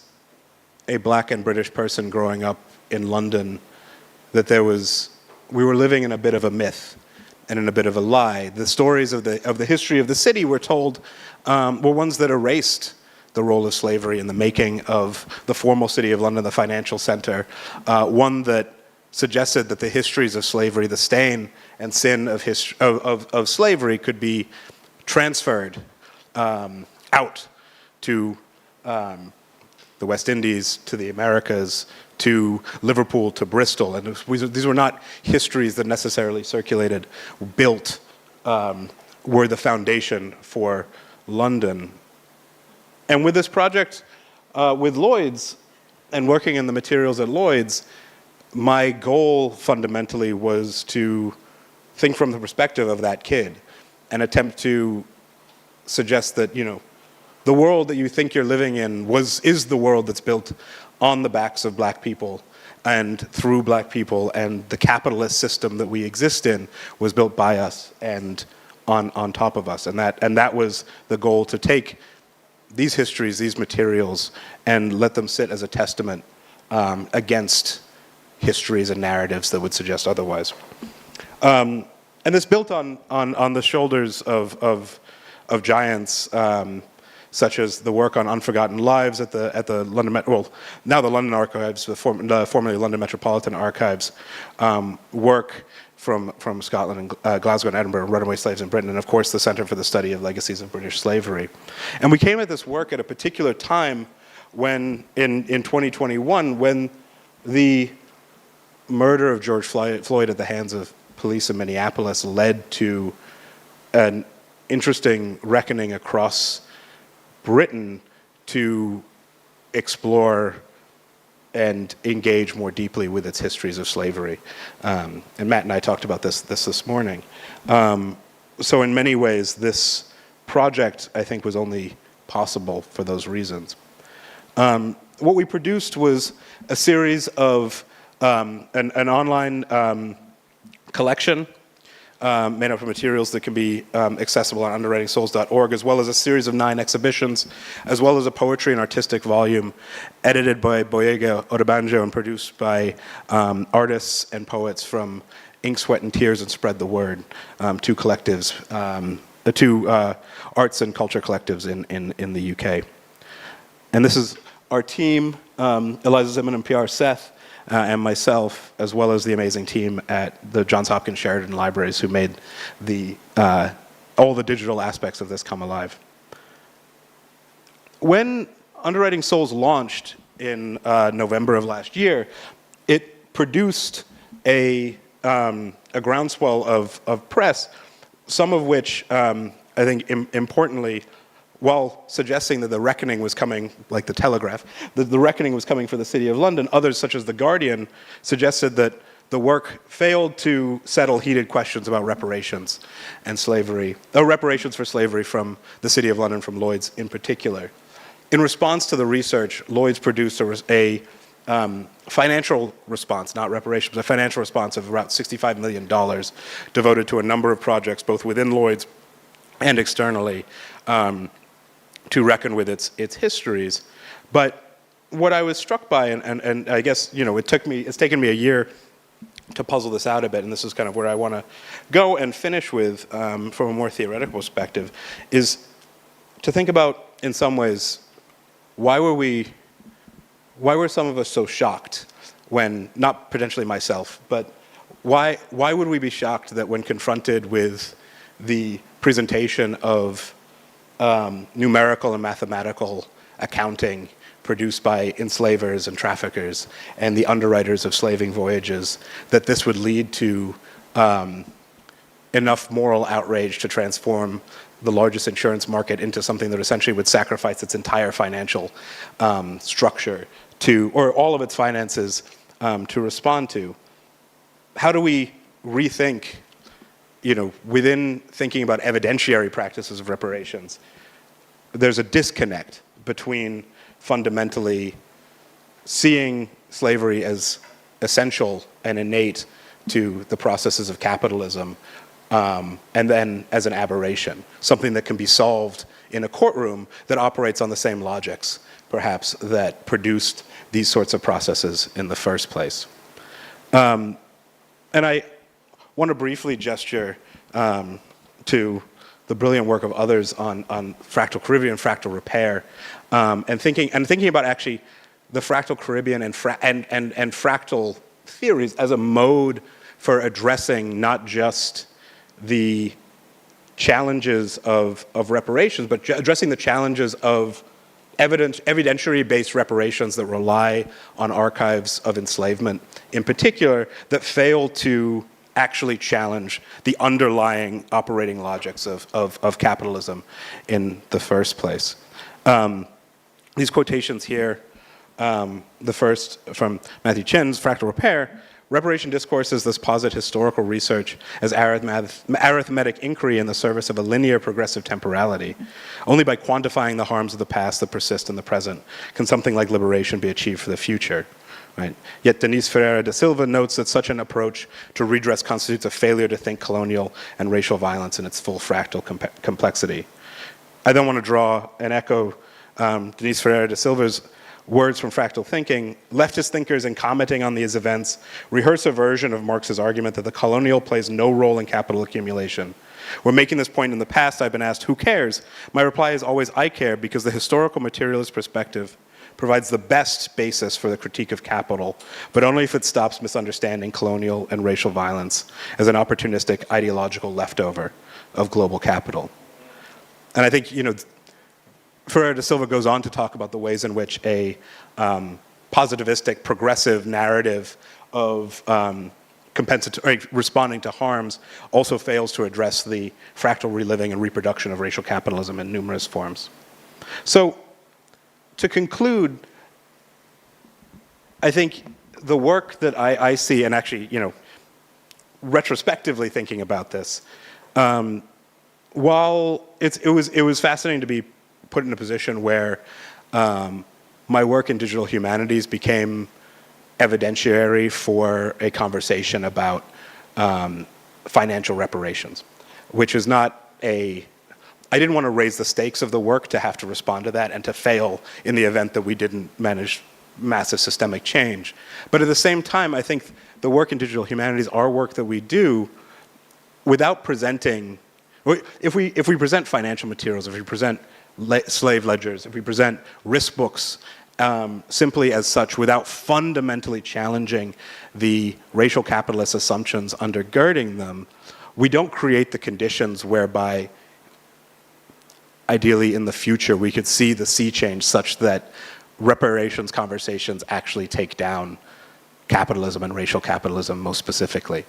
a Black and British person growing up in London, that we were living in a bit of a myth and in a bit of a lie. The stories of the history of the city were told were ones that erased the role of slavery in the making of the formal City of London, the financial center, one that suggested that the histories of slavery, the stain and sin of slavery, could be transferred out to the West Indies, to the Americas, to Liverpool, to Bristol. And these were not histories that necessarily circulated, built, were the foundation for London. And with this project, with Lloyd's, and working in the materials at Lloyd's, my goal fundamentally was to think from the perspective of that kid and attempt to suggest that, the world that you think you're living in is the world that's built on the backs of Black people and through Black people, and the capitalist system that we exist in was built by us and on top of us. And that was the goal, to take these histories, these materials, and let them sit as a testament against histories and narratives that would suggest otherwise. And this built on the shoulders of giants, such as the work on Unforgotten Lives at the London now the London Archives, formerly London Metropolitan Archives, work from Scotland and Glasgow and Edinburgh, Runaway Slaves in Britain, and of course the Centre for the Study of Legacies of British Slavery. And we came at this work at a particular time when, in 2021, when the murder of George Floyd at the hands of police in Minneapolis led to an interesting reckoning across Britain to explore and engage more deeply with its histories of slavery. And Matt and I talked about this morning. So in many ways, this project, I think, was only possible for those reasons. What we produced was a series of an online collection made up of materials that can be accessible on underwritingsouls.org, as well as a series of 9 exhibitions, as well as a poetry and artistic volume edited by Boyega Odebanjo and produced by artists and poets from Ink, Sweat, and Tears and Spread the Word, 2 collectives, the 2 arts and culture collectives in the UK. And this is our team, Eliza Zimmerman and PR Seth, and myself, as well as the amazing team at the Johns Hopkins Sheridan Libraries, who made all the digital aspects of this come alive. When Underwriting Souls launched in November of last year, it produced a groundswell of press, some of which I think importantly, while suggesting that the reckoning was coming, like the Telegraph, the reckoning was coming for the City of London, others, such as The Guardian, suggested that the work failed to settle heated questions about reparations and slavery, reparations for slavery from the City of London, from Lloyd's in particular. In response to the research, Lloyd's produced a financial response, not reparations, a financial response of about $65 million devoted to a number of projects, both within Lloyd's and externally, to reckon with its histories. But what I was struck by, and I guess, it's taken me a year to puzzle this out a bit, and this is kind of where I want to go and finish with, from a more theoretical perspective, is to think about, in some ways, why were some of us so shocked when, not potentially myself, but why would we be shocked that when confronted with the presentation of numerical and mathematical accounting produced by enslavers and traffickers and the underwriters of slaving voyages, that this would lead to enough moral outrage to transform the largest insurance market into something that essentially would sacrifice its entire financial structure to, or all of its finances to respond to. How do we rethink, within thinking about evidentiary practices of reparations, there's a disconnect between fundamentally seeing slavery as essential and innate to the processes of capitalism, and then as an aberration, something that can be solved in a courtroom that operates on the same logics, perhaps, that produced these sorts of processes in the first place. And I want to briefly gesture to the brilliant work of others on fractal Caribbean, fractal repair, and thinking about actually the fractal Caribbean and fractal theories as a mode for addressing not just the challenges of reparations, but addressing the challenges of evidentiary-based reparations that rely on archives of enslavement, in particular, that fail to actually challenge the underlying operating logics of capitalism in the first place. These quotations here, the first from Matthew Chin's Fractal Repair: reparation discourses thus posit historical research as arithmetic inquiry in the service of a linear progressive temporality. Only by quantifying the harms of the past that persist in the present can something like liberation be achieved for the future. Right? Yet Denise Ferreira da Silva notes that such an approach to redress constitutes a failure to think colonial and racial violence in its full fractal complexity. I then want to draw and echo Denise Ferreira da Silva's words from Fractal Thinking. Leftist thinkers, in commenting on these events, rehearse a version of Marx's argument that the colonial plays no role in capital accumulation. When making this point in the past, I've been asked, who cares? My reply is always, I care, because the historical materialist perspective provides the best basis for the critique of capital, but only if it stops misunderstanding colonial and racial violence as an opportunistic ideological leftover of global capital. And I think, Ferreira da Silva goes on to talk about the ways in which a positivistic, progressive narrative of compensatory, responding to harms also fails to address the fractal reliving and reproduction of racial capitalism in numerous forms. So, to conclude, I think the work that I see, and actually, retrospectively thinking about this, while it was fascinating to be put in a position where my work in digital humanities became evidentiary for a conversation about financial reparations, which is not I didn't want to raise the stakes of the work to have to respond to that and to fail in the event that we didn't manage massive systemic change. But at the same time, I think the work in digital humanities, our work that we do, without presenting, if we present financial materials, if we present slave ledgers, if we present risk books simply as such without fundamentally challenging the racial capitalist assumptions undergirding them, we don't create the conditions whereby ideally in the future we could see the sea change such that reparations conversations actually take down capitalism and racial capitalism most specifically,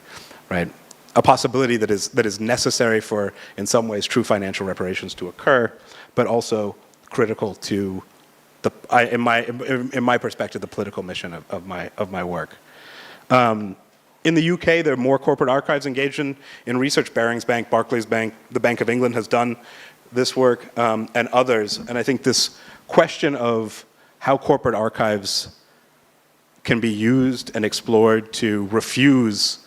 right? A possibility that is necessary for, in some ways, true financial reparations to occur, but also critical to in my perspective, the political mission of my work. In the UK, there are more corporate archives engaged in research. Barings Bank, Barclays Bank, the Bank of England has done this work, and others. And I think this question of how corporate archives can be used and explored to refuse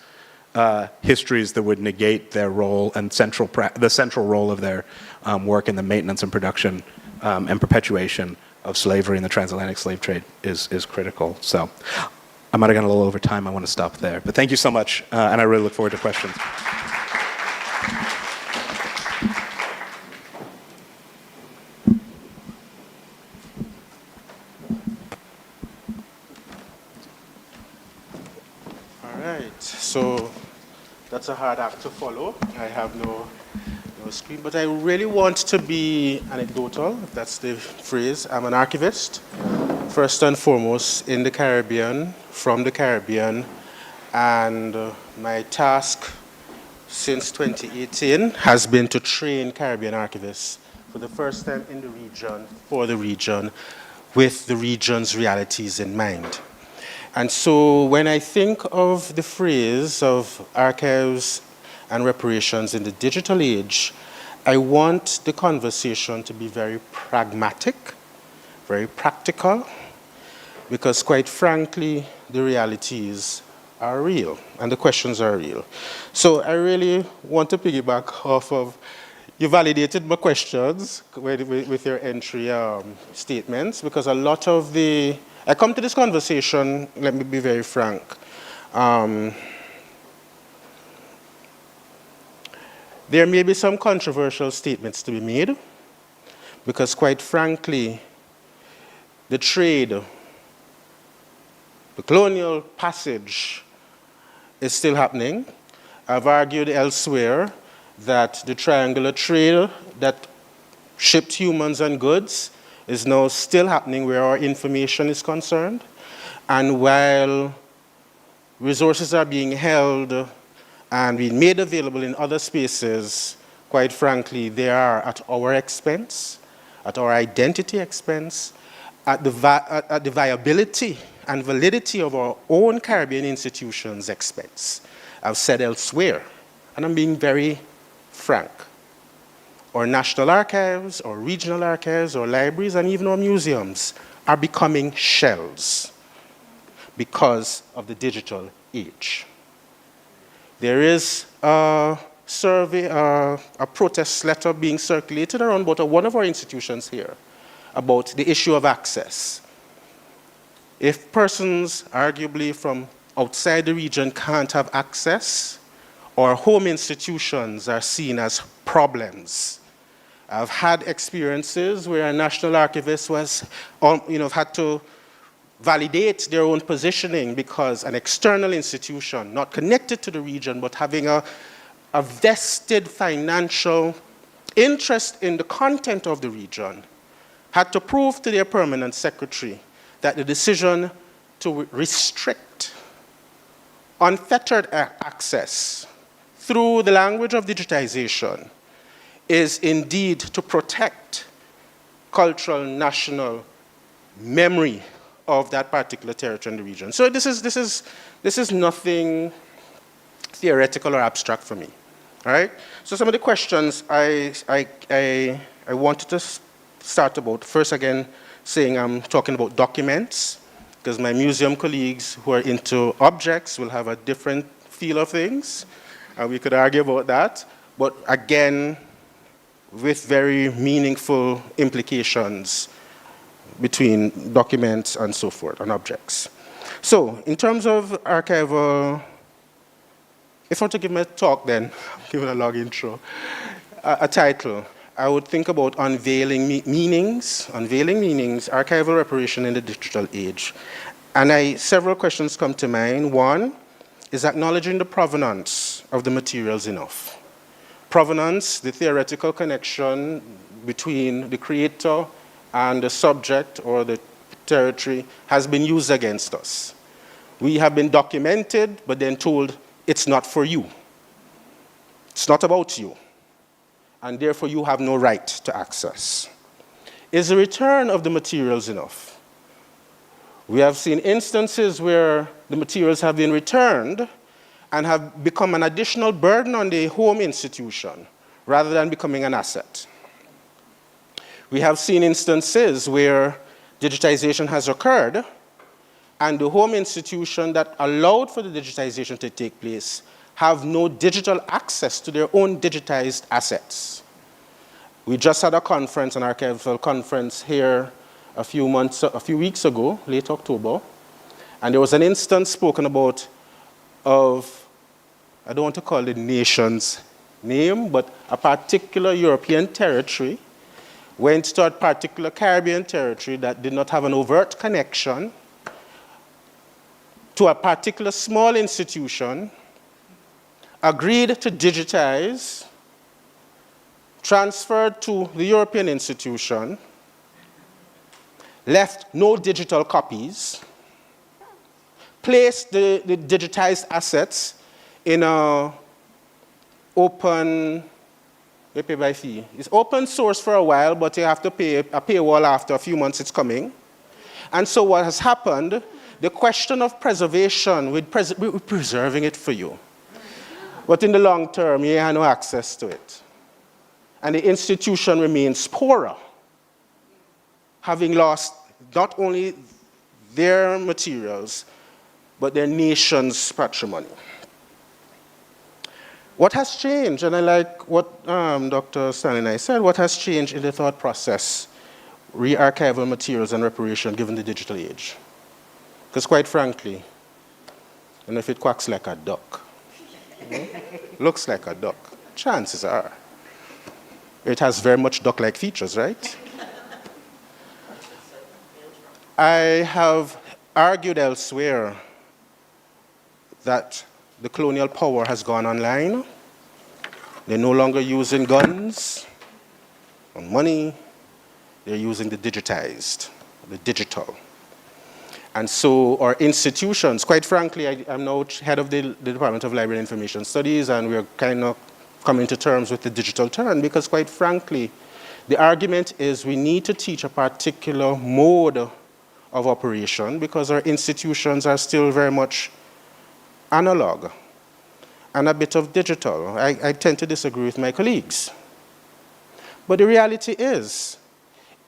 histories that would negate their role and the central role of their work in the maintenance and production and perpetuation of slavery and the transatlantic slave trade is critical. So I might have gone a little over time. I want to stop there. But thank you so much, and I really look forward to questions. All right, so that's a hard act to follow. I have no screen, but I really want to be anecdotal, if that's the phrase. I'm an archivist, first and foremost in the Caribbean, from the Caribbean, and my task since 2018 has been to train Caribbean archivists for the first time in the region, for the region, with the region's realities in mind. And so when I think of the phrase of archives and reparations in the digital age, I want the conversation to be very pragmatic, very practical, because quite frankly, the realities are real and the questions are real. So I really want to piggyback off of, you validated my questions with your entry statements, because a lot of I come to this conversation, let me be very frank, there may be some controversial statements to be made, because quite frankly, the trade, the colonial passage is still happening. I've argued elsewhere that the triangular trade that shipped humans and goods is now still happening where our information is concerned. And while resources are being held and being made available in other spaces, quite frankly, they are at our expense, at our identity expense, at the viability and validity of our own Caribbean institutions' expense. I've said elsewhere, and I'm being very frank, our national archives, our regional archives, our libraries, and even our museums are becoming shells because of the digital age. There is a survey, a protest letter being circulated around about one of our institutions here about the issue of access. If persons arguably from outside the region can't have access, or home institutions are seen as problems. I've had experiences where a national archivist had to validate their own positioning because an external institution, not connected to the region, but having a vested financial interest in the content of the region, had to prove to their permanent secretary that the decision to restrict unfettered access through the language of digitization is indeed to protect cultural, national memory of that particular territory in the region. So this is nothing theoretical or abstract for me. All right? So some of the questions I wanted to start about, first again, saying I'm talking about documents, because my museum colleagues who are into objects will have a different feel of things, and we could argue about that, but again, with very meaningful implications between documents and so forth, and objects. So, in terms of archival, if I were to give my talk then, give it a long intro, a title, I would think about unveiling meanings, archival reparation in the digital age. And several questions come to mind. One, is acknowledging the provenance of the materials enough? Provenance, the theoretical connection between the creator and the subject or the territory, has been used against us. We have been documented, but then told it's not for you. It's not about you. And therefore you have no right to access. Is the return of the materials enough? We have seen instances where the materials have been returned and have become an additional burden on the home institution rather than becoming an asset. We have seen instances where digitization has occurred and the home institution that allowed for the digitization to take place have no digital access to their own digitized assets. We just had a conference, an archival conference here a few weeks ago, late October, and there was an instance spoken about of, I don't want to call the nation's name, but a particular European territory went to a particular Caribbean territory that did not have an overt connection to a particular small institution, agreed to digitize, transferred to the European institution, left no digital copies, placed the digitized assets in a open, they pay by fee. It's open source for a while, but you have to pay a paywall after a few months it's coming. And so what has happened, the question of preservation, we're preserving it for you. But in the long term, you have no access to it. And the institution remains poorer, having lost not only their materials, but their nation's patrimony. What has changed, and I like what Dr. Stanley and I said, what has changed in the thought process, re-archival materials and reparation given the digital age? Because quite frankly, and if it quacks like a duck, looks like a duck, chances are it has very much duck-like features, right? I have argued elsewhere that the colonial power has gone online. They're no longer using guns or money. They're using the digitized, the digital. And so our institutions, quite frankly, I'm now head of the Department of Library and Information Studies, and we're kind of coming to terms with the digital turn, because quite frankly, the argument is we need to teach a particular mode of operation because our institutions are still very much analog and a bit of digital. I tend to disagree with my colleagues. But the reality is,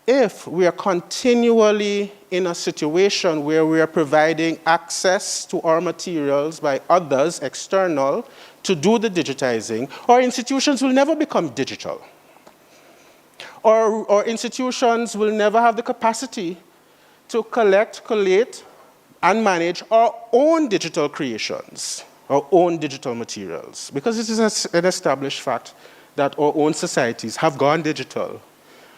if we are continually in a situation where we are providing access to our materials by others, external, to do the digitizing, our institutions will never become digital. Our institutions will never have the capacity to collect, collate, and manage our own digital creations, our own digital materials. Because it is an established fact that our own societies have gone digital,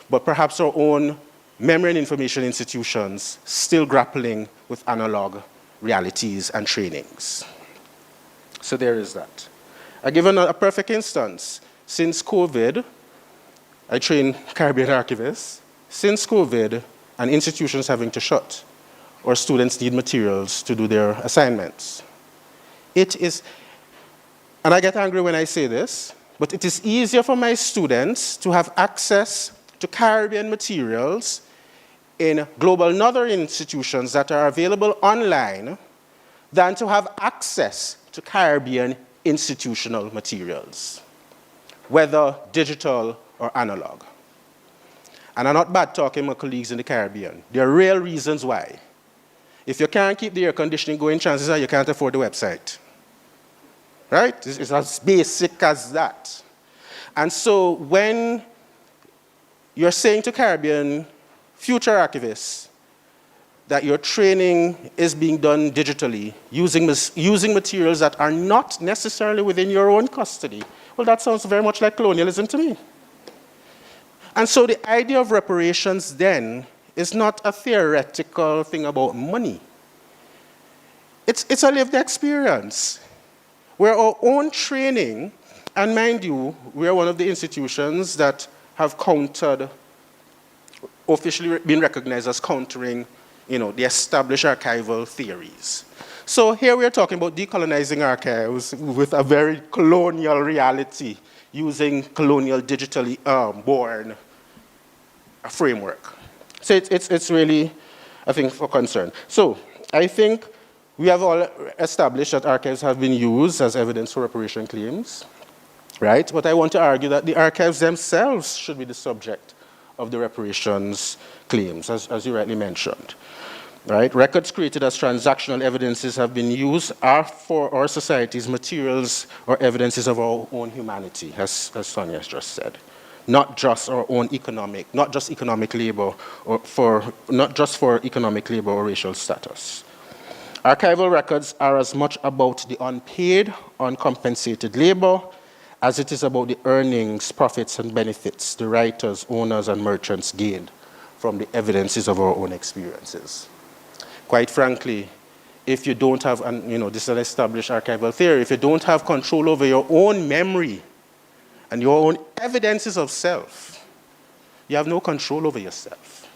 but perhaps our own memory and information institutions still grappling with analog realities and trainings. So there is that. I give a perfect instance. Since COVID, I train Caribbean archivists. Since COVID, and institutions having to shut, or students need materials to do their assignments. It is, and I get angry when I say this, but it is easier for my students to have access to Caribbean materials in global northern institutions that are available online than to have access to Caribbean institutional materials, whether digital or analog. And I'm not bad talking my colleagues in the Caribbean. There are real reasons why. If you can't keep the air conditioning going, chances are you can't afford the website. Right? It's as basic as that. And so when you're saying to Caribbean future archivists that your training is being done digitally, using materials that are not necessarily within your own custody, well, that sounds very much like colonialism to me. And so the idea of reparations then is not a theoretical thing about money. It's a lived experience where our own training, and mind you, we are one of the institutions that have countered, officially been recognized as countering, the established archival theories. So here we are talking about decolonizing archives with a very colonial reality, using colonial digitally born framework. So it's really, I think, for concern. So I think we have all established that archives have been used as evidence for reparation claims, right? But I want to argue that the archives themselves should be the subject of the reparations claims, as you rightly mentioned, right? Records created as transactional evidences have been used are for our society's materials or evidences of our own humanity, as Sonia has just said. not just our own economic, not just economic labor, or not just for economic labor or racial status. Archival records are as much about the unpaid, uncompensated labor as it is about the earnings, profits, and benefits the writers, owners, and merchants gained from the evidences of our own experiences. Quite frankly, if you don't have, and this is an established archival theory, if you don't have control over your own memory and your own evidences of self, you have no control over yourself.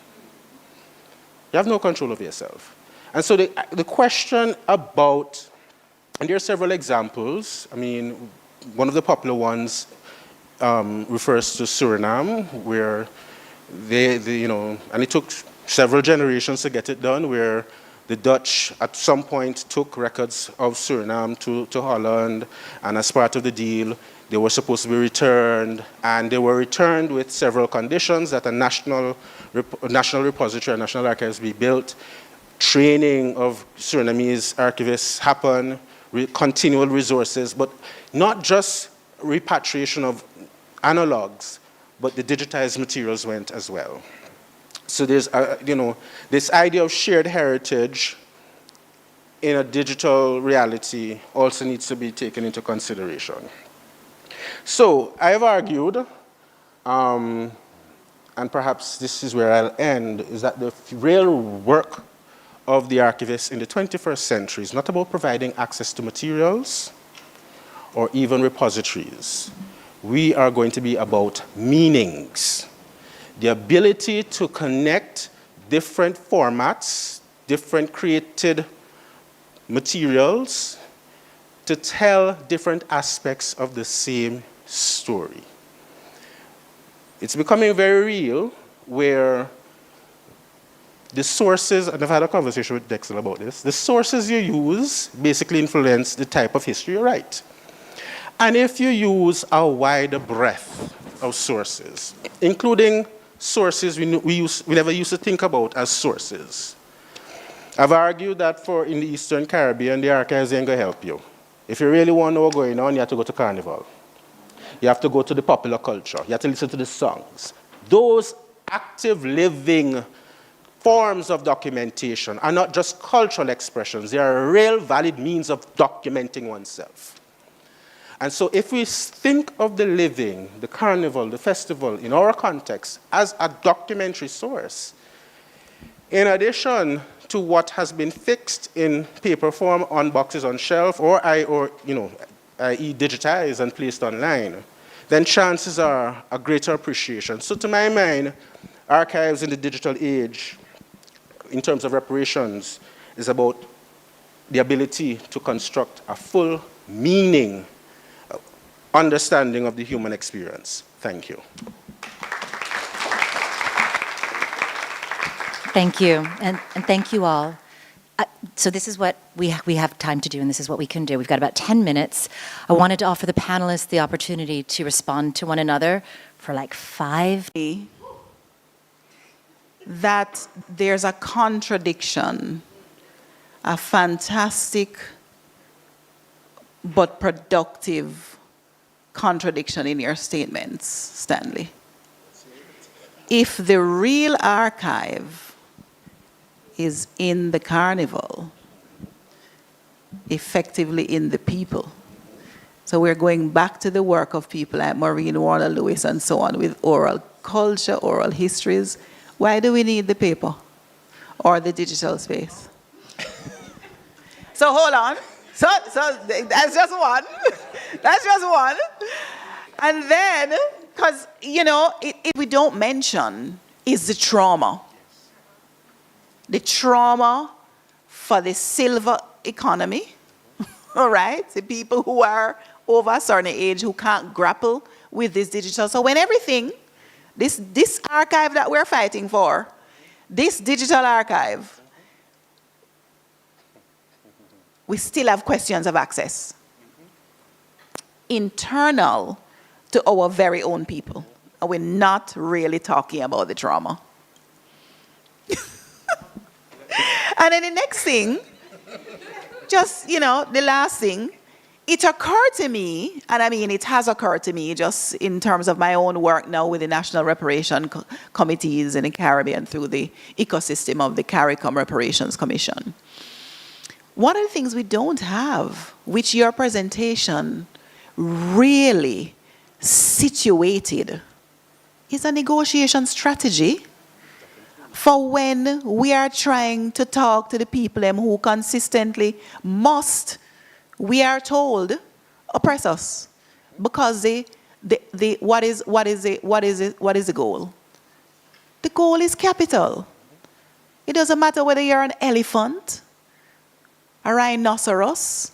You have no control over yourself. And so the question about, and there are several examples. I mean, one of the popular ones refers to Suriname, where and it took several generations to get it done, where the Dutch at some point took records of Suriname to Holland, and as part of the deal, they were supposed to be returned, and they were returned with several conditions: that a national repository, a national archives be built, training of Surinamese archivists happen, continual resources, but not just repatriation of analogs, but the digitized materials went as well. So there's, this idea of shared heritage in a digital reality also needs to be taken into consideration. So I have argued, and perhaps this is where I'll end, is that the real work of the archivist in the 21st century is not about providing access to materials or even repositories. We are going to be about meanings. The ability to connect different formats, different created materials to tell different aspects of the same story. It's becoming very real where the sources, and I've had a conversation with Dexter about this, the sources you use basically influence the type of history you write. And if you use a wider breadth of sources, including sources we never used to think about as sources, I've argued that in the Eastern Caribbean, the archives ain't going to help you. If you really want to know what's going on, you have to go to Carnival. You have to go to the popular culture. You have to listen to the songs. Those active, living forms of documentation are not just cultural expressions. They are real, valid means of documenting oneself. And so if we think of the living, the carnival, the festival, in our context, as a documentary source, in addition to what has been fixed in paper form on boxes on shelf, i.e. digitized and placed online, then chances are a greater appreciation. So to my mind, archives in the digital age, in terms of reparations, is about the ability to construct a full meaning, understanding of the human experience. Thank you. Thank you, and thank you all. So this is what we have time to do, and this is what we can do. We've got about 10 minutes. I wanted to offer the panelists the opportunity to respond to one another for like 5. That there's a contradiction, a fantastic but productive contradiction in your statements, Stanley. If the real archive is in the carnival, effectively in the people. So we're going back to the work of people like Maureen Warner Lewis and so on with oral culture, oral histories. Why do we need the paper or the digital space? So hold on. So that's just one. That's just one. And then, because, if we don't mention is the trauma. The trauma for the silver economy, all right? The people who are over a certain age who can't grapple with this digital. So when everything, this archive that we're fighting for, this digital archive, we still have questions of access. Internal to our very own people. And we're not really talking about the trauma. And then the next thing, just, the last thing, it occurred to me, and I mean, it has occurred to me just in terms of my own work now with the National Reparation Committees in the Caribbean through the ecosystem of the CARICOM Reparations Commission. One of the things we don't have, which your presentation really situated, is a negotiation strategy for when we are trying to talk to the people who consistently must, we are told, oppress us. Because what is the goal? The goal is capital. It doesn't matter whether you're an elephant, a rhinoceros,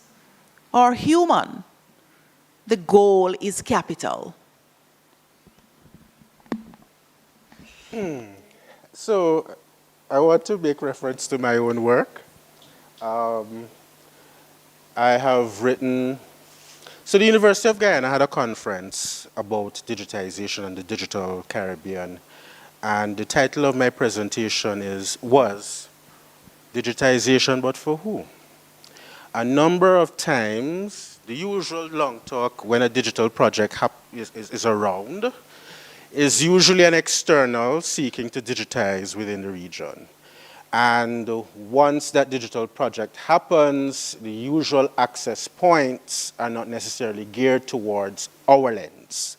or human. The goal is capital. So I want to make reference to my own work. I have written, so the University of Guyana had a conference about digitization and the digital Caribbean. And the title of my presentation was Digitization, but for who? A number of times, the usual long talk when a digital project is around is usually an external seeking to digitize within the region. And once that digital project happens, the usual access points are not necessarily geared towards our lens.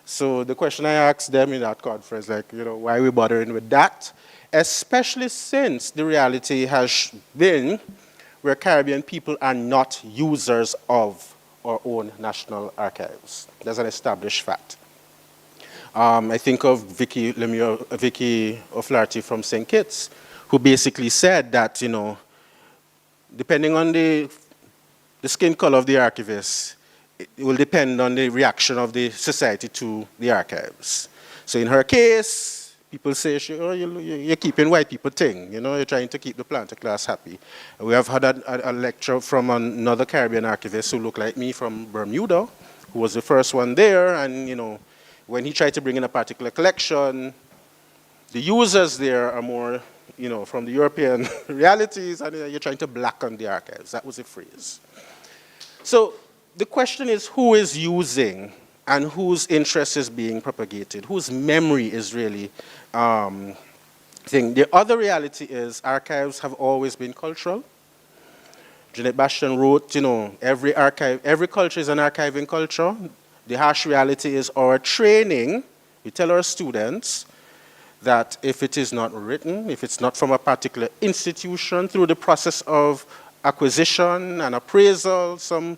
So the question I asked them in that conference, why are we bothering with that? Especially since the reality has been where Caribbean people are not users of our own national archives. That's an established fact. I think of Vicky O'Flaherty from St. Kitts, who basically said that, depending on the skin color of the archivist, it will depend on the reaction of the society to the archives. So in her case, people say, you're keeping white people thing, you're trying to keep the planter class happy. We have had a lecture from another Caribbean archivist who looked like me from Bermuda, who was the first one there, and when he tried to bring in a particular collection, the users there are more, from the European realities, and you're trying to blacken the archives. That was the phrase. So the question is, who is using and whose interest is being propagated, whose memory is really thing. The other reality is archives have always been cultural. Jeanette Bastian wrote, every culture is an archiving culture. The harsh reality is our training. We tell our students that if it is not written, if it's not from a particular institution, through the process of acquisition and appraisal, some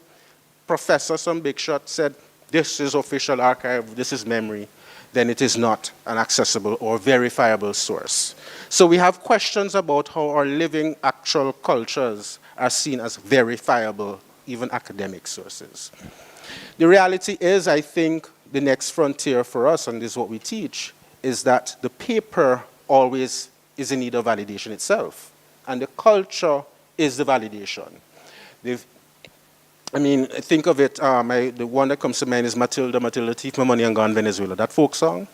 professor, some big shot said, this is official archive, this is memory, then it is not an accessible or verifiable source. So we have questions about how our living actual cultures are seen as verifiable, even academic sources. The reality is, I think, the next frontier for us, and this is what we teach, is that the paper always is in need of validation itself. And the culture is the validation. Think of it, the one that comes to mind is Matilda, Thief My Money and Gone Venezuela, that folk song.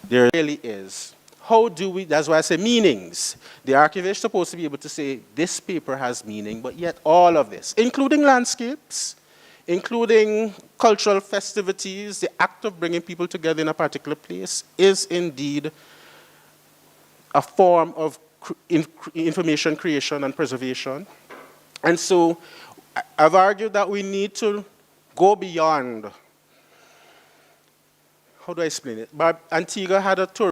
There really is. How do we, that's why I say meanings. The archivist is supposed to be able to say, this paper has meaning, but yet all of this, including landscapes, including cultural festivities, the act of bringing people together in a particular place, is indeed a form of information creation and preservation. And so I've argued that we need to go beyond. How do I explain it? But Antigua had a tour.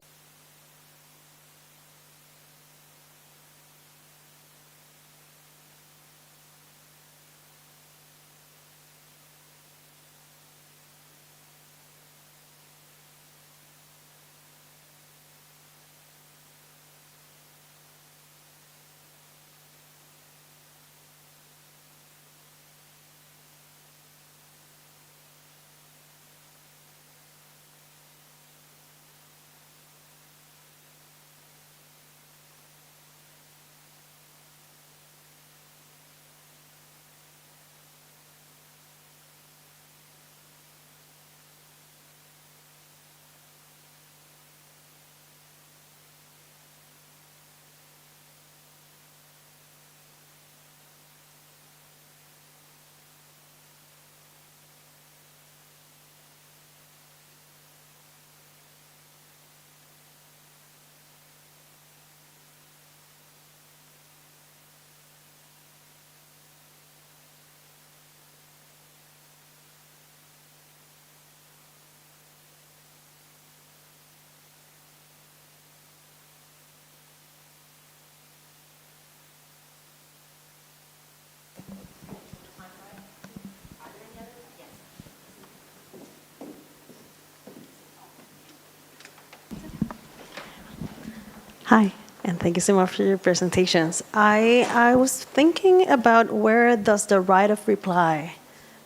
Hi, and thank you so much for your presentations. I was thinking about where does the right of reply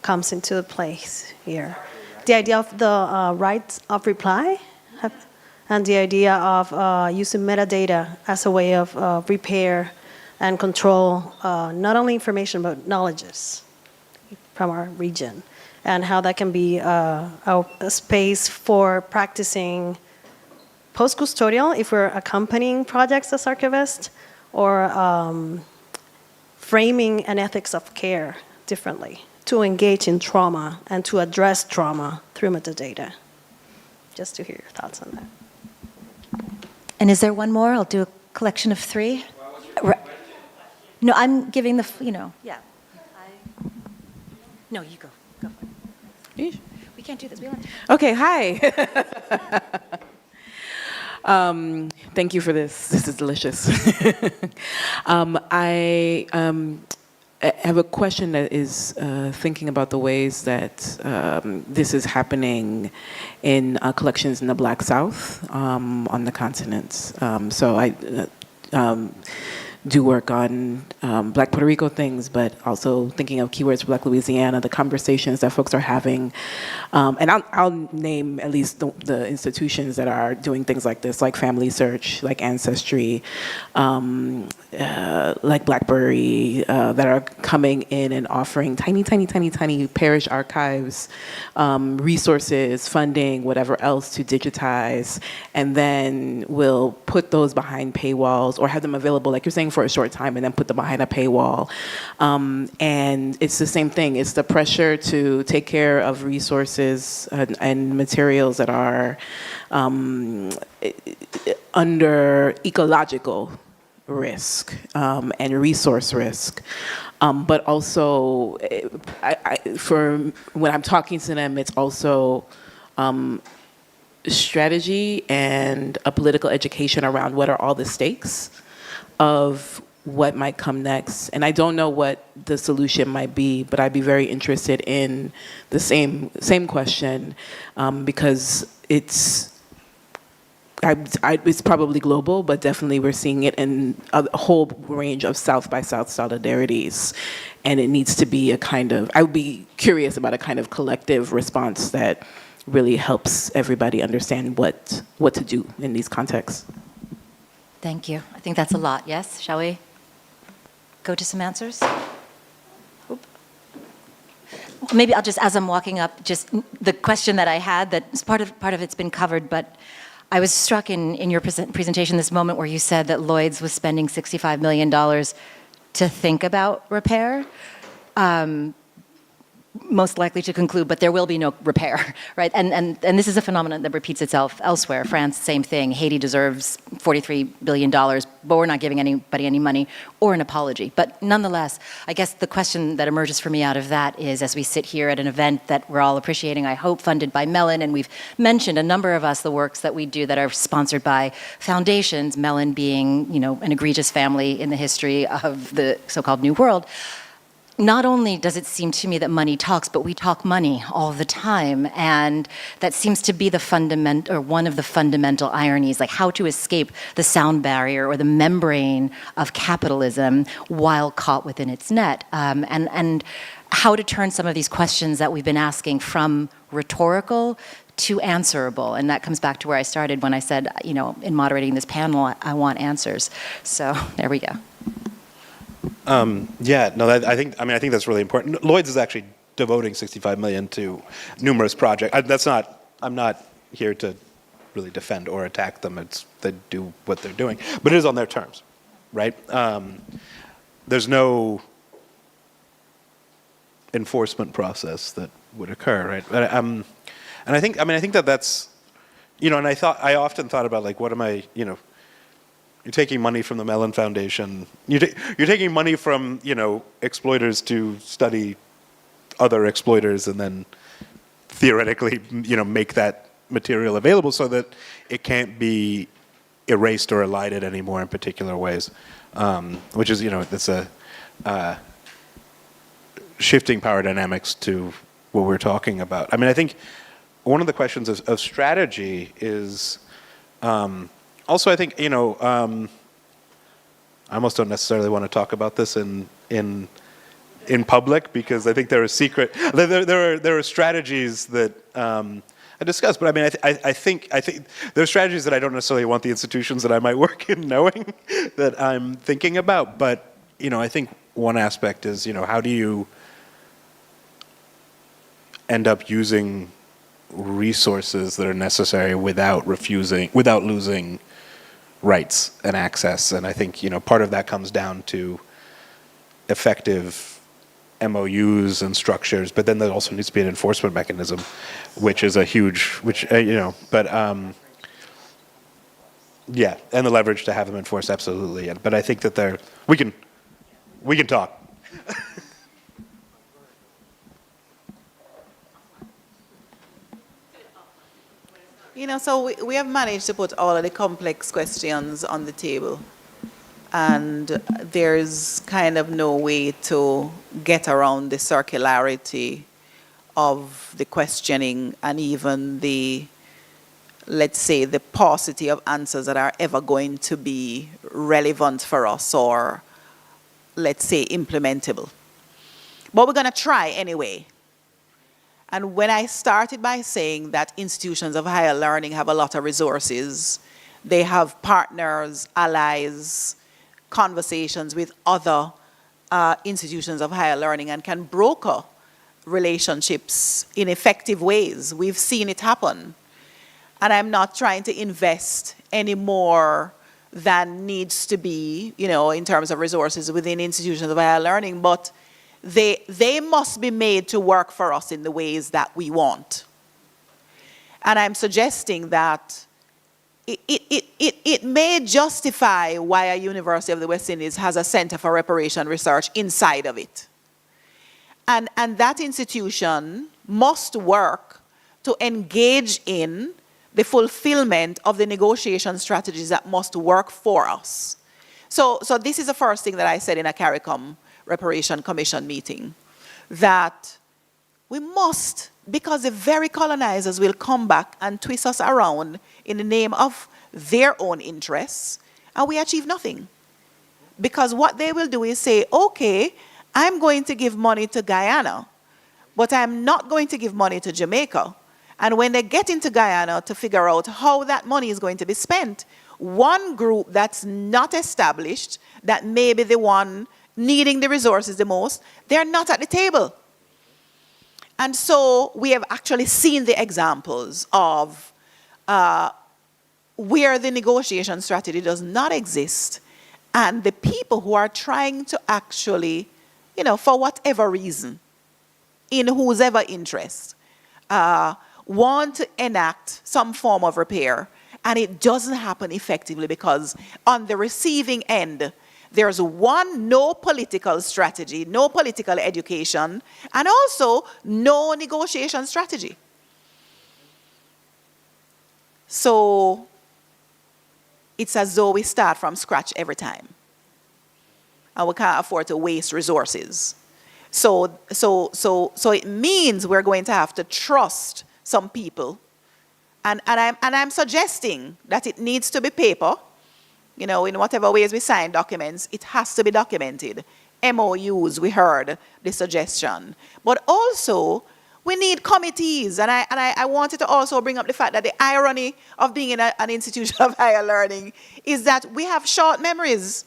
comes into place here. The idea of the right of reply and the idea of using metadata as a way of repair and control not only information but knowledges from our region, and how that can be a space for practicing post-custodial if we're accompanying projects as archivists, or framing an ethics of care differently to engage in trauma and to address trauma through metadata. Just to hear your thoughts on that. And is there one more? I'll do a collection of three. No, I'm giving the, yeah. No, you go. Go for it. We can't do this. We don't. Okay, hi. Thank you for this. This is delicious. I have a question that is thinking about the ways that this is happening in collections in the Black South on the continent. So I do work on Black Puerto Rico things, but also thinking of keywords for Black Louisiana, the conversations that folks are having. And I'll name at least the institutions that are doing things like this, like Family Search, like Ancestry, like Blackberry, that are coming in and offering tiny parish archives, resources, funding, whatever else to digitize, and then will put those behind paywalls or have them available, like you're saying, for a short time and then put them behind a paywall. And it's the same thing. It's the pressure to take care of resources and materials that are under ecological risk and resource risk. But also, for when I'm talking to them, it's also strategy and a political education around what are all the stakes of what might come next. And I don't know what the solution might be, but I'd be very interested in the same question because it's probably global, but definitely we're seeing it in a whole range of South by South solidarities. And it needs to be I would be curious about a kind of collective response that really helps everybody understand what to do in these contexts. Thank you. I think that's a lot. Yes? Shall we go to some answers? Maybe I'll just, as I'm walking up, just the question that I had, that's part of it's been covered, but I was struck in your presentation this moment where you said that Lloyd's was spending $65 million to think about repair. Most likely to conclude, but there will be no repair, right? And this is a phenomenon that repeats itself elsewhere. France, same thing. Haiti deserves $43 billion, but we're not giving anybody any money or an apology. But nonetheless, I guess the question that emerges for me out of that is, as we sit here at an event that we're all appreciating, I hope, funded by Mellon, and we've mentioned, a number of us, the works that we do that are sponsored by foundations, Mellon being, an egregious family in the history of the so-called New World. Not only does it seem to me that money talks, but we talk money all the time. And that seems to be one of the fundamental ironies, like how to escape the sound barrier or the membrane of capitalism while caught within its net. And how to turn some of these questions that we've been asking from rhetorical to answerable. And that comes back to where I started when I said, in moderating this panel, I want answers. So there we go. I think that's really important. Lloyd's is actually devoting $65 million to numerous projects. I'm not here to really defend or attack them. They do what they're doing, but it is on their terms, right? There's no enforcement process that would occur, right? And I think that's, and I often thought about, like, what am I, you're taking money from the Mellon Foundation. You're taking money from, exploiters to study other exploiters and then theoretically, make that material available so that it can't be erased or elided anymore in particular ways, which is, it's a shifting power dynamics to what we're talking about. I think one of the questions of strategy is, also, I think, I almost don't necessarily want to talk about this in public because I think there are there are strategies that I discussed, but I mean, I think there are strategies that I don't necessarily want the institutions that I might work in knowing that I'm thinking about. But I think one aspect is how do you end up using resources that are necessary without losing rights and access, and I think part of that comes down to effective MOUs and structures, but then there also needs to be an enforcement mechanism, which is a huge, but yeah, and the leverage to have them enforced, absolutely. But I think that we can talk. So we have managed to put all of the complex questions on the table. And there's kind of no way to get around the circularity of the questioning and even let's say, the paucity of answers that are ever going to be relevant for us or, let's say, implementable. But we're going to try anyway. And when I started by saying that institutions of higher learning have a lot of resources, they have partners, allies, conversations with other institutions of higher learning and can broker relationships in effective ways. We've seen it happen. And I'm not trying to invest any more than needs to be, in terms of resources within institutions of higher learning, but they must be made to work for us in the ways that we want. And I'm suggesting that it may justify why a University of the West Indies has a Center for Reparation Research inside of it. And that institution must work to engage in the fulfillment of the negotiation strategies that must work for us. So this is the first thing that I said in a CARICOM Reparation Commission meeting, that we must, because the very colonizers will come back and twist us around in the name of their own interests, and we achieve nothing. Because what they will do is say, okay, I'm going to give money to Guyana, but I'm not going to give money to Jamaica. And when they get into Guyana to figure out how that money is going to be spent, one group that's not established, that may be the one needing the resources the most, they're not at the table. And so we have actually seen the examples of where the negotiation strategy does not exist, and the people who are trying to actually, for whatever reason, in whosever interest, want to enact some form of repair, and it doesn't happen effectively because on the receiving end, there's no political strategy, no political education, and also no negotiation strategy. So it's as though we start from scratch every time. And we can't afford to waste resources. So it means we're going to have to trust some people. And I'm suggesting that it needs to be paper. In whatever ways we sign documents, it has to be documented. MOUs, we heard the suggestion. But also, we need committees. And I wanted to also bring up the fact that the irony of being in an institution of higher learning is that we have short memories.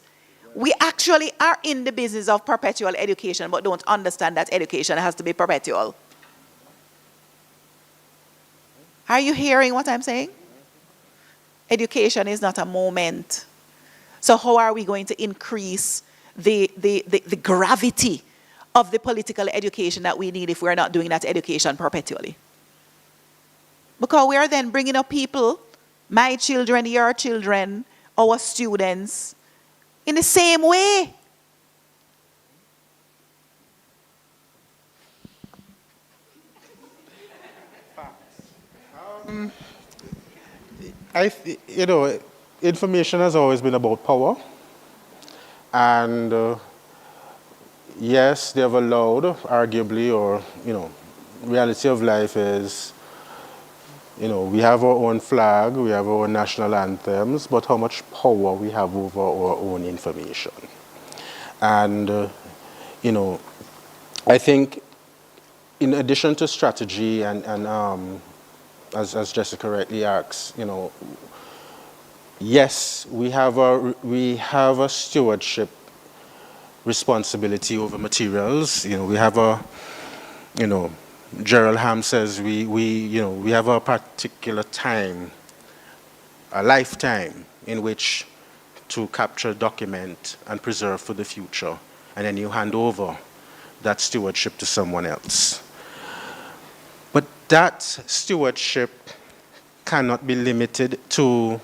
We actually are in the business of perpetual education, but don't understand that education has to be perpetual. Are you hearing what I'm saying? Education is not a moment. So how are we going to increase the gravity of the political education that we need if we're not doing that education perpetually? Because we are then bringing up people, my children, your children, our students, in the same way. Information has always been about power. And yes, they have allowed, arguably, or, reality of life is You know, we have our own flag, we have our own national anthems, but how much power we have over our own information. And, you know, I think in addition to strategy and as Jessica rightly asks, you know, yes, we have a stewardship responsibility over materials. You know, we have a, you know, Gerald Ham says we have a particular time, a lifetime in which to capture, document, and preserve for the future. And then you hand over that stewardship to someone else. But that stewardship cannot be limited to,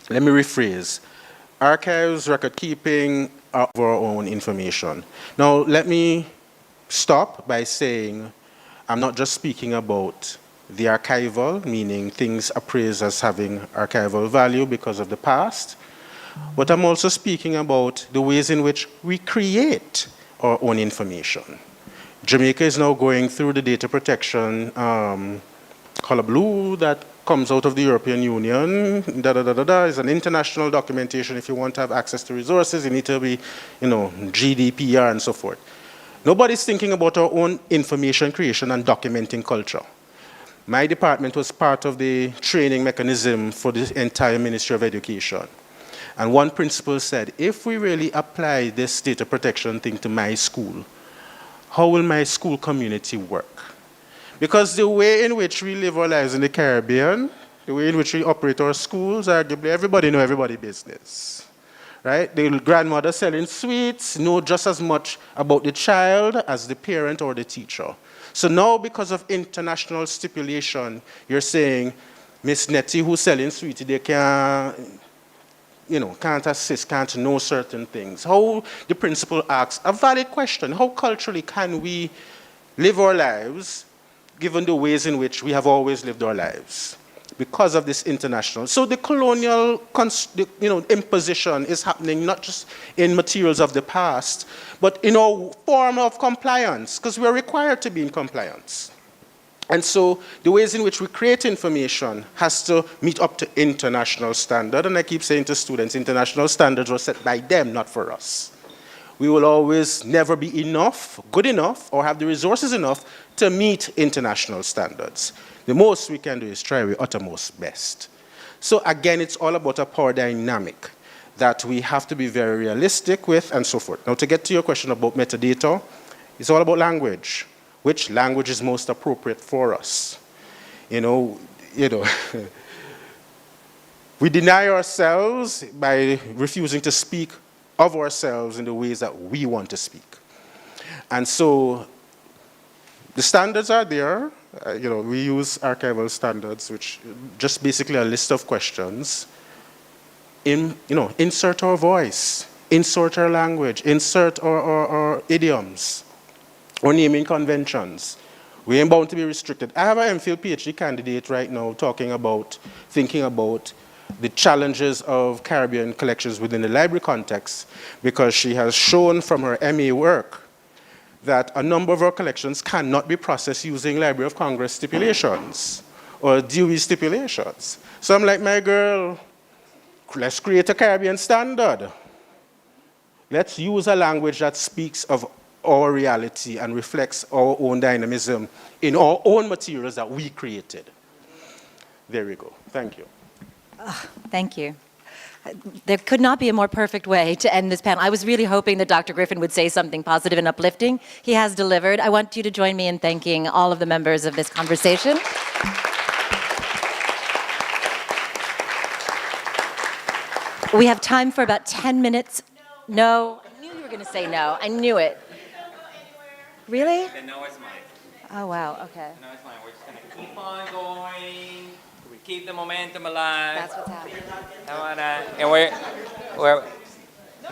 let me rephrase, archives, record keeping of our own information. Now, let me stop by saying I'm not just speaking about the archival, meaning things appraised as having archival value because of the past, but I'm also speaking about the ways in which we create our own information. Jamaica is now going through the data protection hullabaloo that comes out of the European Union. It's an international documentation. If you want to have access to resources, you need to be, you know, GDPR and so forth. Nobody's thinking about our own information creation and documenting culture. My department was part of the training mechanism for the entire Ministry of Education. And one principal said, if we really apply this data protection thing to my school, how will my school community work? Because the way in which we live our lives in the Caribbean, the way in which we operate our schools, arguably everybody know everybody's business. Right? The grandmother selling sweets know just as much about the child as the parent or the teacher. So now, because of international stipulation, you're saying, Miss Nettie who's selling sweets, they can't assist, can't know certain things. How, the principal asks a valid question, how culturally can we live our lives given the ways in which we have always lived our lives? Because of this international. So the colonial imposition is happening not just in materials of the past, but in our form of compliance, because we're required to be in compliance. And so the ways in which we create information has to meet up to international standard. And I keep saying to students, international standards were set by them, not for us. We will always never be enough, good enough, or have the resources enough to meet international standards. The most we can do is try our uttermost best. So again, it's all about a power dynamic that we have to be very realistic with and so forth. Now, to get to your question about metadata, it's all about language. Which language is most appropriate for us? You know, we deny ourselves by refusing to speak of ourselves in the ways that we want to speak. And so the standards are there. We use archival standards, which just basically a list of questions. Insert our voice, insert our language, insert our idioms, or naming conventions. We ain't bound to be restricted. I have an MPhil PhD candidate right now thinking about the challenges of Caribbean collections within the library context, because she has shown from her MA work that a number of our collections cannot be processed using Library of Congress stipulations or Dewey stipulations. So I'm like, my girl, let's create a Caribbean standard. Let's use a language that speaks of our reality and reflects our own dynamism in our own materials that we created. There we go. Thank you. Thank you. There could not be a more perfect way to end this panel. I was really hoping that Dr. Griffin would say something positive and uplifting. He has delivered. I want you to join me in thanking all of the members of this conversation. We have time for about 10 minutes. No, I knew you were going to say no. I knew it. Really? The no is mine. Oh, wow, okay. The no is mine. We're just going to keep on going. We keep the momentum alive. That's what's happening.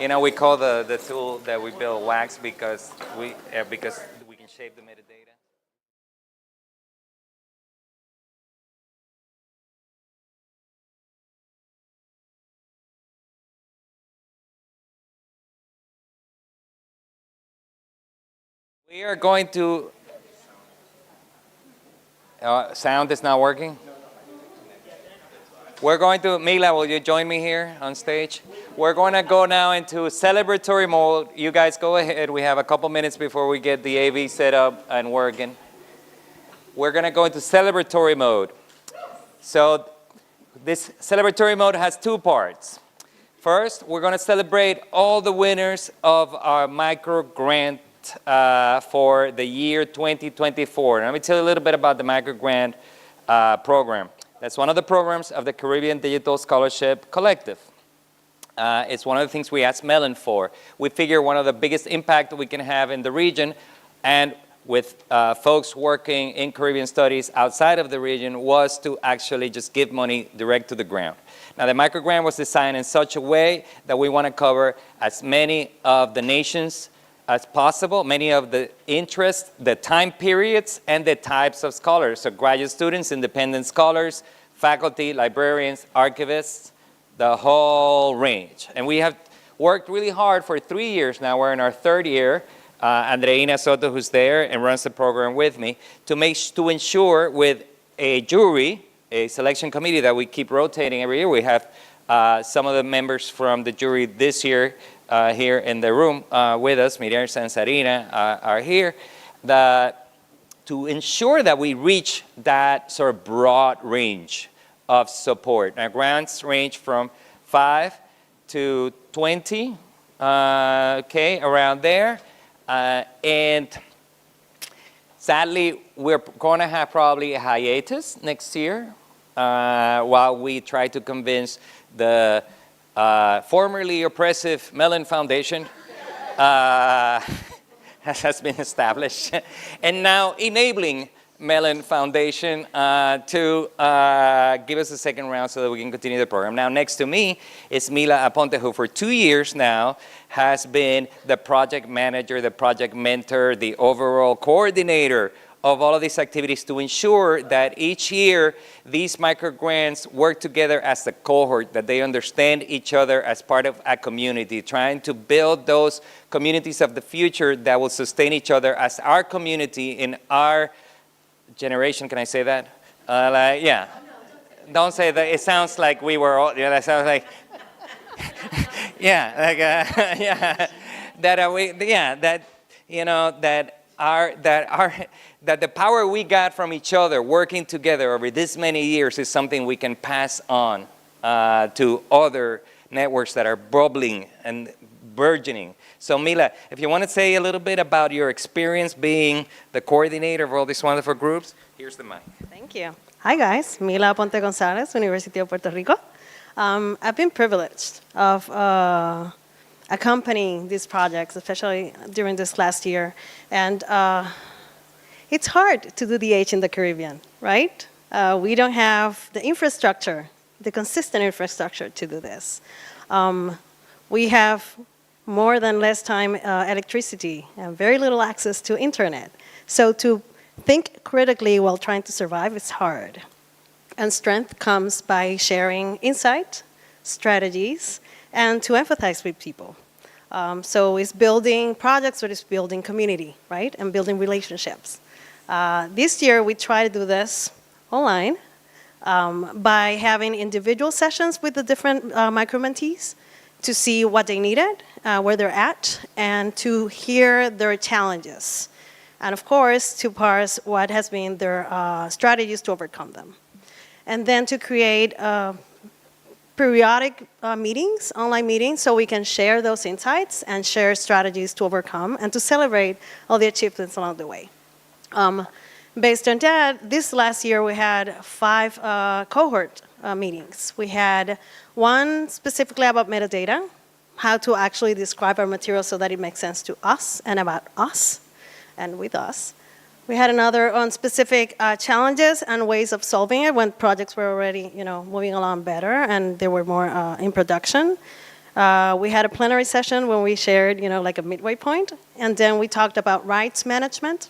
And we call the tool that we build wax because we can shape the metadata. We are going to. Sound is not working? We're going to, Mila, will you join me here on stage? We're going to go now into celebratory mode. You guys go ahead. We have a couple minutes before we get the AV set up and working. We're going to go into celebratory mode. So this celebratory mode has two parts. First, we're going to celebrate all the winners of our micro grant for the year 2024. Let me tell you a little bit about the micro grant program. That's one of the programs of the Caribbean Digital Scholarship Collective. It's one of the things we asked Mellon for. We figure one of the biggest impact we can have in the region, and with folks working in Caribbean studies outside of the region, was to actually just give money direct to the ground. Now, the micro grant was designed in such a way that we want to cover as many of the nations as possible, many of the interests, the time periods, and the types of scholars. So graduate students, independent scholars, faculty, librarians, archivists, the whole range. And we have worked really hard for 3 years now. We're in our third year. Andreina Soto, who's there and runs the program with me, to ensure with a jury, a selection committee that we keep rotating every year. We have some of the members from the jury this year here in the room with us, Miriam Sansarina, are here, to ensure that we reach that sort of broad range of support. Now, grants range from 5 to 20, okay, around there. And sadly, we're going to have probably a hiatus next year while we try to convince the formerly oppressive Mellon Foundation has been established, and now enabling Mellon Foundation to give us a second round so that we can continue the program. Now, next to me is Mila Aponte, who for 2 years now has been the project manager, the project mentor, the overall coordinator of all of these activities to ensure that each year these microgrants work together as a cohort, that they understand each other as part of a community, trying to build those communities of the future that will sustain each other as our community in our generation. Can I say that? Yeah. Don't say that. It sounds like we were all, that sounds like, yeah, like, yeah, that the power we got from each other working together over this many years is something we can pass on to other networks that are bubbling and burgeoning. So Mila, if you want to say a little bit about your experience being the coordinator of all these wonderful groups, here's the mic. Thank you. Hi guys, Mila Ponte Gonzalez, University of Puerto Rico. I've been privileged of accompanying these projects, especially during this last year. And it's hard to do DH in the Caribbean, right? We don't have the infrastructure, the consistent infrastructure to do this. We have more than less time electricity and very little access to internet. So to think critically while trying to survive is hard. And strength comes by sharing insight, strategies, and to empathize with people. So it's building projects or it's building community, right? And building relationships. This year we try to do this online by having individual sessions with the different micro-mentees to see what they needed, where they're at, and to hear their challenges. And of course, to parse what has been their strategies to overcome them. And then to create periodic meetings, online meetings, so we can share those insights and share strategies to overcome and to celebrate all the achievements along the way. Based on that, this last year we had 5 cohort meetings. We had one specifically about metadata, how to actually describe our material so that it makes sense to us and about us and with us. We had another on specific challenges and ways of solving it when projects were already, moving along better and they were more in production. We had a plenary session when we shared, like a midway point, and then we talked about rights management,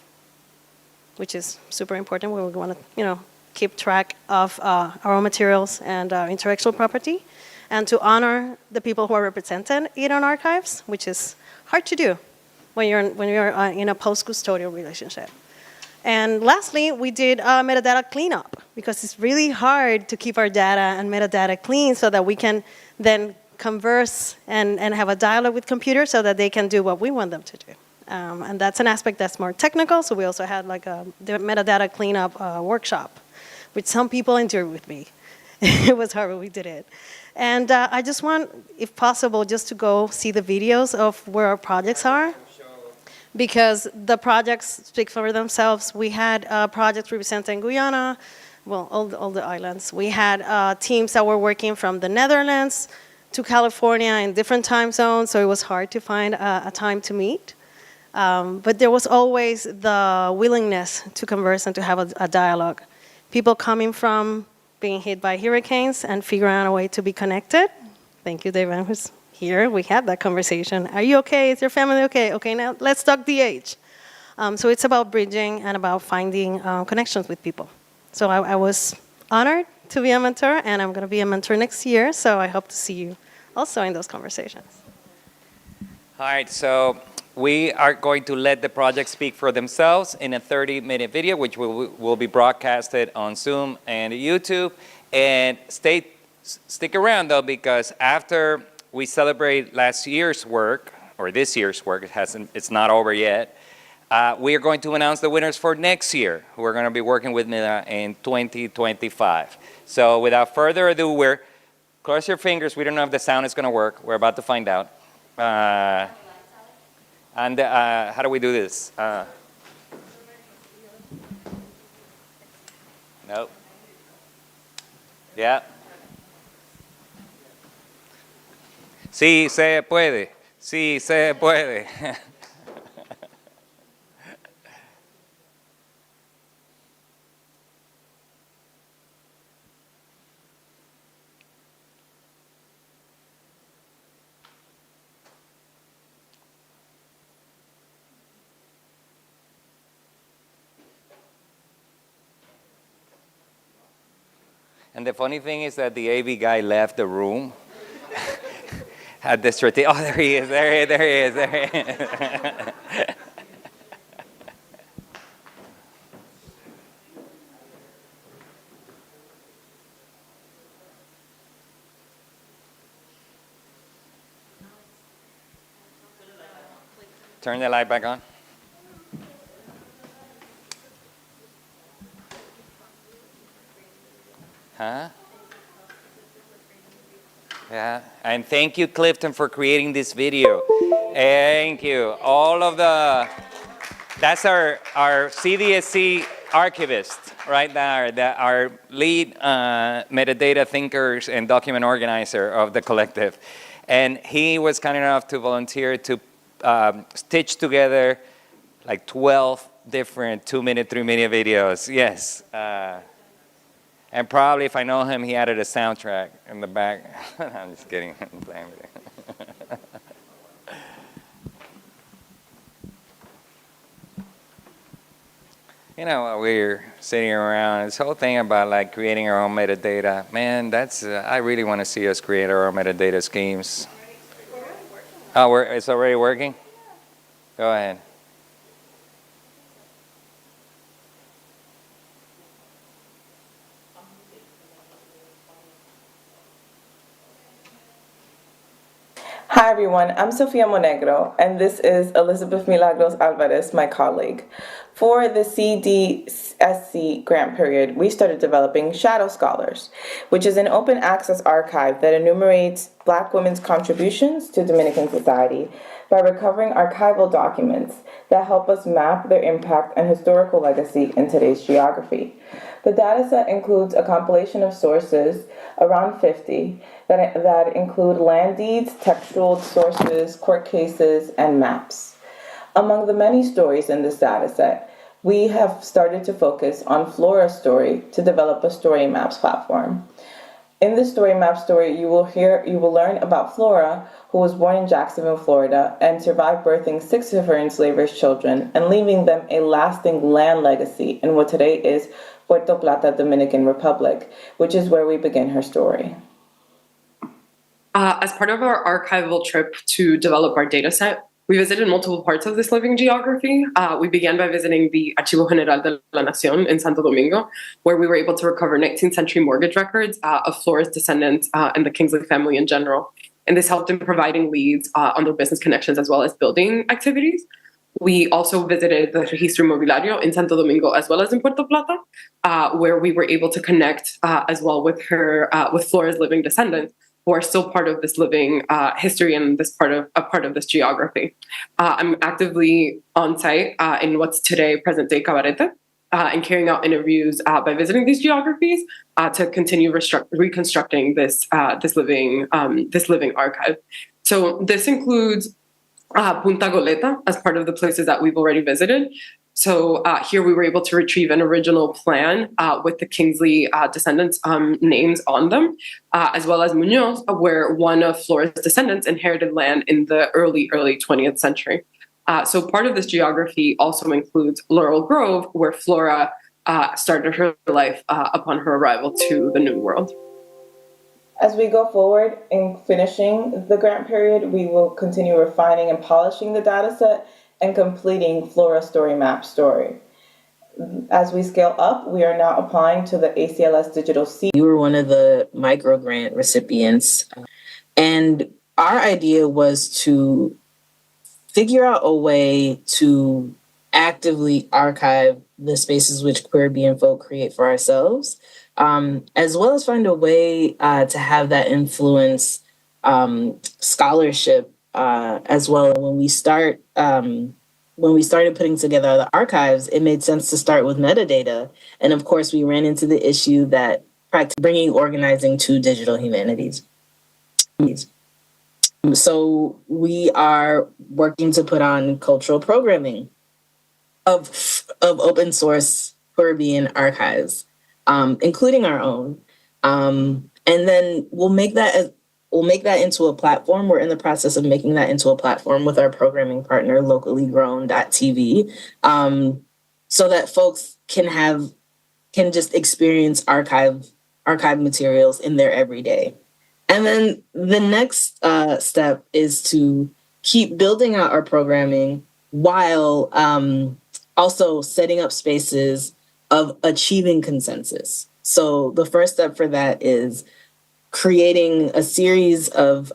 which is super important when we want to, keep track of our own materials and intellectual property, and to honor the people who are represented in our archives, which is hard to do when you're in a post-custodial relationship. And lastly, we did metadata cleanup. because it's really hard to keep our data and metadata clean so that we can then converse and have a dialogue with computers so that they can do what we want them to do. And that's an aspect that's more technical, so we also had like a metadata cleanup workshop, which some people endured with me. It was hard, but we did it. And I just want, if possible, just to go see the videos of where our projects are, because the projects speak for themselves. We had projects representing Guyana, well, all the islands. We had teams that were working from the Netherlands to California in different time zones, so it was hard to find a time to meet. But there was always the willingness to converse and to have a dialogue. People coming from being hit by hurricanes and figuring out a way to be connected. Thank you, David, who's here. We had that conversation. Are you okay? Is your family okay? Okay, now let's talk DH. So it's about bridging and about finding connections with people. So I was honored to be a mentor, and I'm going to be a mentor next year, so I hope to see you also in those conversations. All right, so we are going to let the project speak for themselves in a 30-minute video, which will be broadcasted on Zoom and YouTube. And stick around, though, because after we celebrate last year's work, or this year's work, it's not over yet, we are going to announce the winners for next year, who are going to be working with me in 2025. So without further ado, cross your fingers. We don't know if the sound is going to work. We're about to find out. And how do we do this? Nope. Yeah. Sí se puede. Sí se puede. And the funny thing is that the AV guy left the room. Had the strategy. Oh, there he is. There he is. Turn the light back on. Huh? Yeah, and thank you, Clifton, for creating this video. Thank you. All of that's our CDSC archivist right there, our lead metadata thinkers and document organizer of the collective. And he was kind enough to volunteer to stitch together like 12 different 2-minute, 3-minute videos. Yes. And probably, if I know him, he added a soundtrack in the back. I'm just kidding. I'm playing with it. You know, we're sitting around, this whole thing about like creating our own metadata. Man, that's, I really want to see us create our own metadata schemes. Oh, it's already working? Go ahead. Hi everyone, I'm Sofia Monegro, and this is Elizabeth Milagros Alvarez, my colleague. For the CDSC grant period, we started developing Shadow Scholars, which is an open access archive that enumerates Black women's contributions to Dominican society by recovering archival documents that help us map their impact and historical legacy in today's geography. The dataset includes a compilation of sources, around 50, that include land deeds, textual sources, court cases, and maps. Among the many stories in this dataset, we have started to focus on Flora's story to develop a story maps platform. In the story map story, you will learn about Flora, who was born in Jacksonville, Florida, and survived birthing 6 of her enslaved children and leaving them a lasting land legacy in what today is Puerto Plata, Dominican Republic, which is where we begin her story. As part of our archival trip to develop our data set, We visited multiple parts of this living geography. We began by visiting the Archivo General de la Nación in Santo Domingo, where we were able to recover 19th century mortgage records of Flores descendants and the Kingsley family in general. And this helped in providing leads on their business connections as well as building activities. We also visited the Registro Inmobiliario in Santo Domingo as well as in Puerto Plata, where we were able to connect as well with with Flores' living descendants, who are still part of this living history and this part of this geography. I'm actively on site in what's today present-day Cabarete, and carrying out interviews by visiting these geographies to continue reconstructing this living archive. So this includes Punta Goleta as part of the places that we've already visited. So here we were able to retrieve an original plan with the Kingsley descendants' names on them, as well as Muñoz, where one of Flora's descendants inherited land in the early 20th century. So part of this geography also includes Laurel Grove, where Flora started her life upon her arrival to the New World. As we go forward in finishing the grant period, we will continue refining and polishing the data set and completing Flora Story Map Story. As we scale up, we are now applying to the ACLS Digital C. You were one of the micro grant recipients, and our idea was to figure out a way to actively archive the spaces which Caribbean folk create for ourselves, as well as find a way to have that influence scholarship as well. When we started putting together the archives, it made sense to start with metadata. And of course, we ran into the issue that bringing organizing to digital humanities. So we are working to put on cultural programming of open source Caribbean archives, including our own. And then we'll make that into a platform. We're in the process of making that into a platform with our programming partner, locallygrown.tv, so that folks can just experience archive materials in their everyday. And then the next step is to keep building out our programming while also setting up spaces of achieving consensus. So the first step for that is creating a series of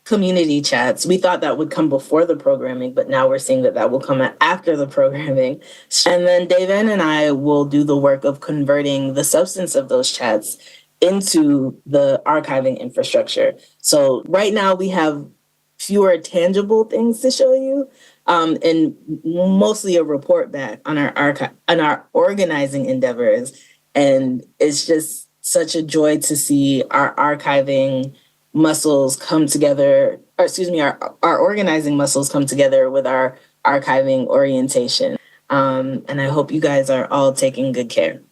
community chats. We thought that would come before the programming, but now we're seeing that will come after the programming. And then Davan and I will do the work of converting the substance of those chats into the archiving infrastructure. So right now we have fewer tangible things to show you, and mostly a report back on our organizing endeavors. And it's just such a joy to see our archiving muscles come together, our organizing muscles come together with our archiving orientation. And I hope you guys are all taking good care.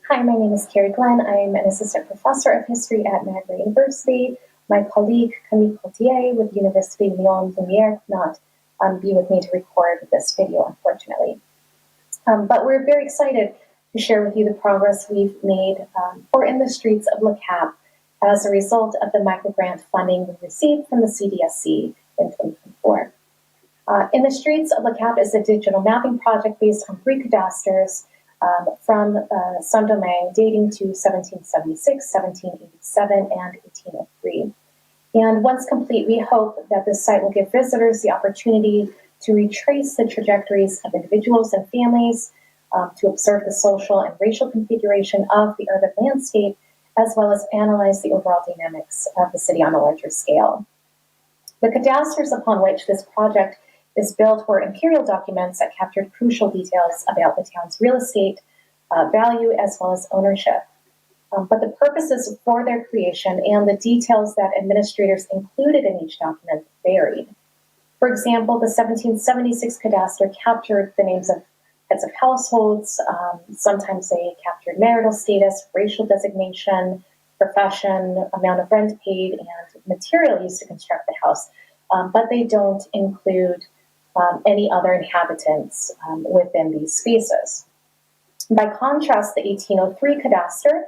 Hi, my name is Carrie Glenn. I'm an assistant professor of history at Niagara University. My colleague Camille Cotier with University Lyon Lumiere could not be with me to record this video, unfortunately. But we're very excited to share with you the progress we've made for In the Streets of Le Cap as a result of the microgrant funding we received from the CDSC in 2024. In the Streets of Le Cap is a digital mapping project based on 3 cadastres from Saint-Domingue dating to 1776, 1787, and 1803. And once complete, we hope that this site will give visitors the opportunity to retrace the trajectories of individuals and families, to observe the social and racial configuration of the urban landscape, as well as analyze the overall dynamics of the city on a larger scale. The cadastres upon which this project is built were imperial documents that captured crucial details about the town's real estate value as well as ownership. But the purposes for their creation and the details that administrators included in each document varied. For example, the 1776 cadastre captured the names of heads of households. Sometimes they captured marital status, racial designation, profession, amount of rent paid, and material used to construct the house. But they don't include any other inhabitants within these spaces. By contrast, the 1803 cadastre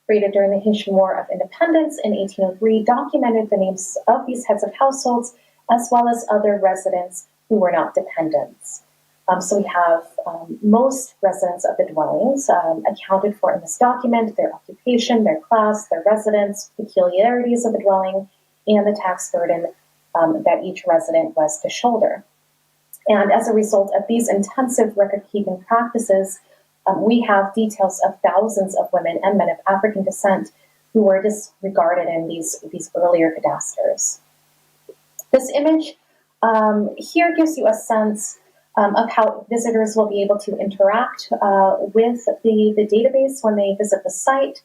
created during the Haitian War of Independence in 1803, documented the names of these heads of households as well as other residents who were not dependents. So we have most residents of the dwellings accounted for in this document, their occupation, their class, their residence, peculiarities of the dwelling, and the tax burden that each resident was to shoulder. And as a result of these intensive record-keeping practices, we have details of thousands of women and men of African descent who were disregarded in these earlier cadastres. This image here gives you a sense of how visitors will be able to interact with the database when they visit the site.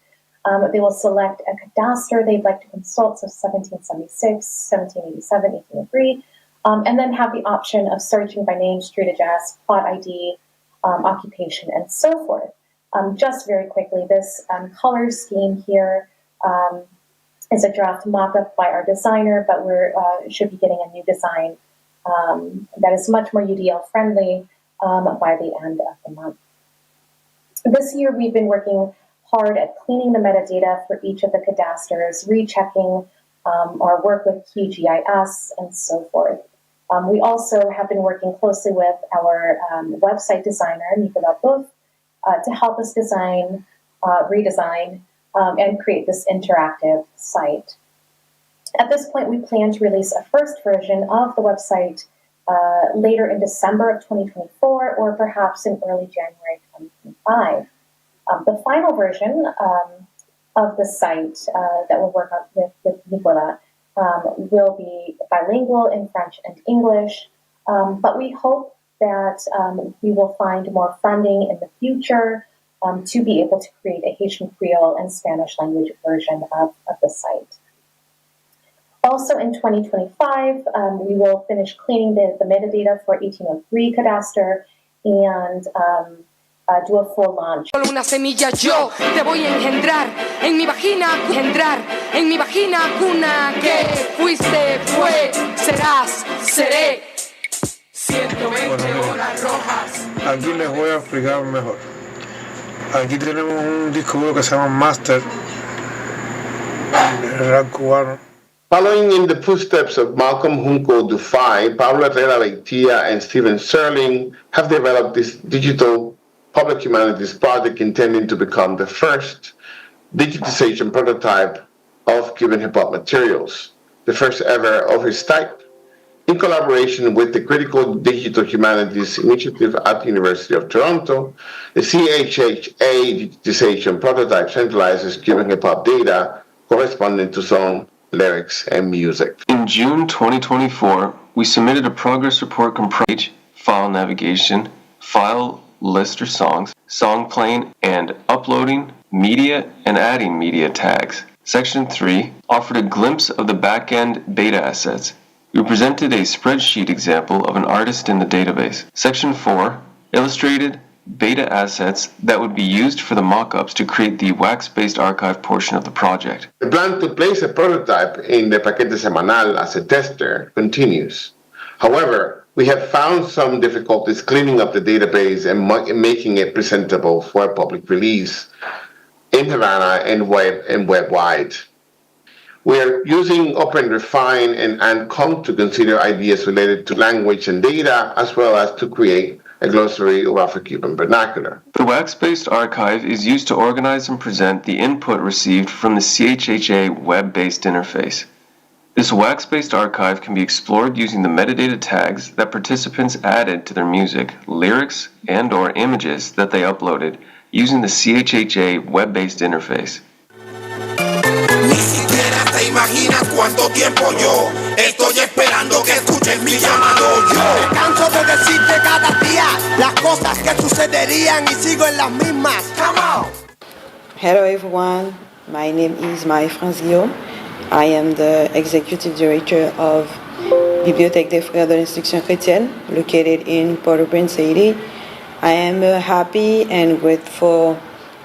They will select a cadastre they'd like to consult, so 1776, 1787, 1803, and then have the option of searching by name, street address, plot ID, occupation, and so forth. Just very quickly, this color scheme here is a draft mock-up by our designer, but we should be getting a new design that is much more UDL friendly by the end of the month. This year, we've been working hard at cleaning the metadata for each of the cadastres, rechecking our work with QGIS, and so forth. We also have been working closely with our website designer, Nicolas Boeuf, to help us design, redesign, and create this interactive site. At this point, we plan to release a first version of the website later in December of 2024, or perhaps in early January 2025. The final version of the site that we'll work on with Nicolas will be bilingual in French and English, but we hope that we will find more funding in the future to be able to create a Haitian Creole and Spanish language version of the site. Also in 2025, we will finish cleaning the metadata for 1803 cadastre and do a full launch. Una semilla yo te voy a engendrar en mi vagina cuna que fuiste, fue, serás, seré. 120 horas rojas. Aquí les voy a explicar mejor. Aquí tenemos un disco duro que se llama Master, el rap cubano. Following in the footsteps of Malcolm Junco Dufay, Pablo Herrera Beitia, and Stephen Sterling have developed this digital public humanities project intending to become the first digitization prototype of Cuban hip-hop materials, the first ever of its type, in collaboration with the Critical Digital Humanities Initiative at the University of Toronto. The CHHA digitization prototype centralizes Cuban hip-hop data corresponding to song, lyrics, and music. In June 2024, we submitted a progress report comprising file navigation, file list or songs, song playing and uploading, media and adding media tags. Section 3 offered a glimpse of the back-end beta assets. We presented a spreadsheet example of an artist in the database. Section 4 illustrated beta assets that would be used for the mock-ups to create the wax-based archive portion of the project. The plan to place a prototype in the Paquete Semanal as a tester continues. However, we have found some difficulties cleaning up the database and making it presentable for a public release in Havana and web-wide. We are using OpenRefine and ANCOM to consider ideas related to language and data, as well as to create a glossary of Afro-Cuban vernacular. The wax-based archive is used to organize and present the input received from the CHHA web-based interface. This wax-based archive can be explored using the metadata tags that participants added to their music, lyrics, and/or images that they uploaded using the CHHA web-based interface. Ni siquiera te imaginas cuánto tiempo yo estoy esperando que escuches mi llamado. Yo me canso de decirte cada día las cosas que sucederían y sigo en las mismas. Come on. Hello everyone, my name is Marie-France Guillaume. I am the Executive Director of Bibliothèque des Frères de l'Instruction Chrétienne, located in Port-au-Prince, Haiti. I am a happy and grateful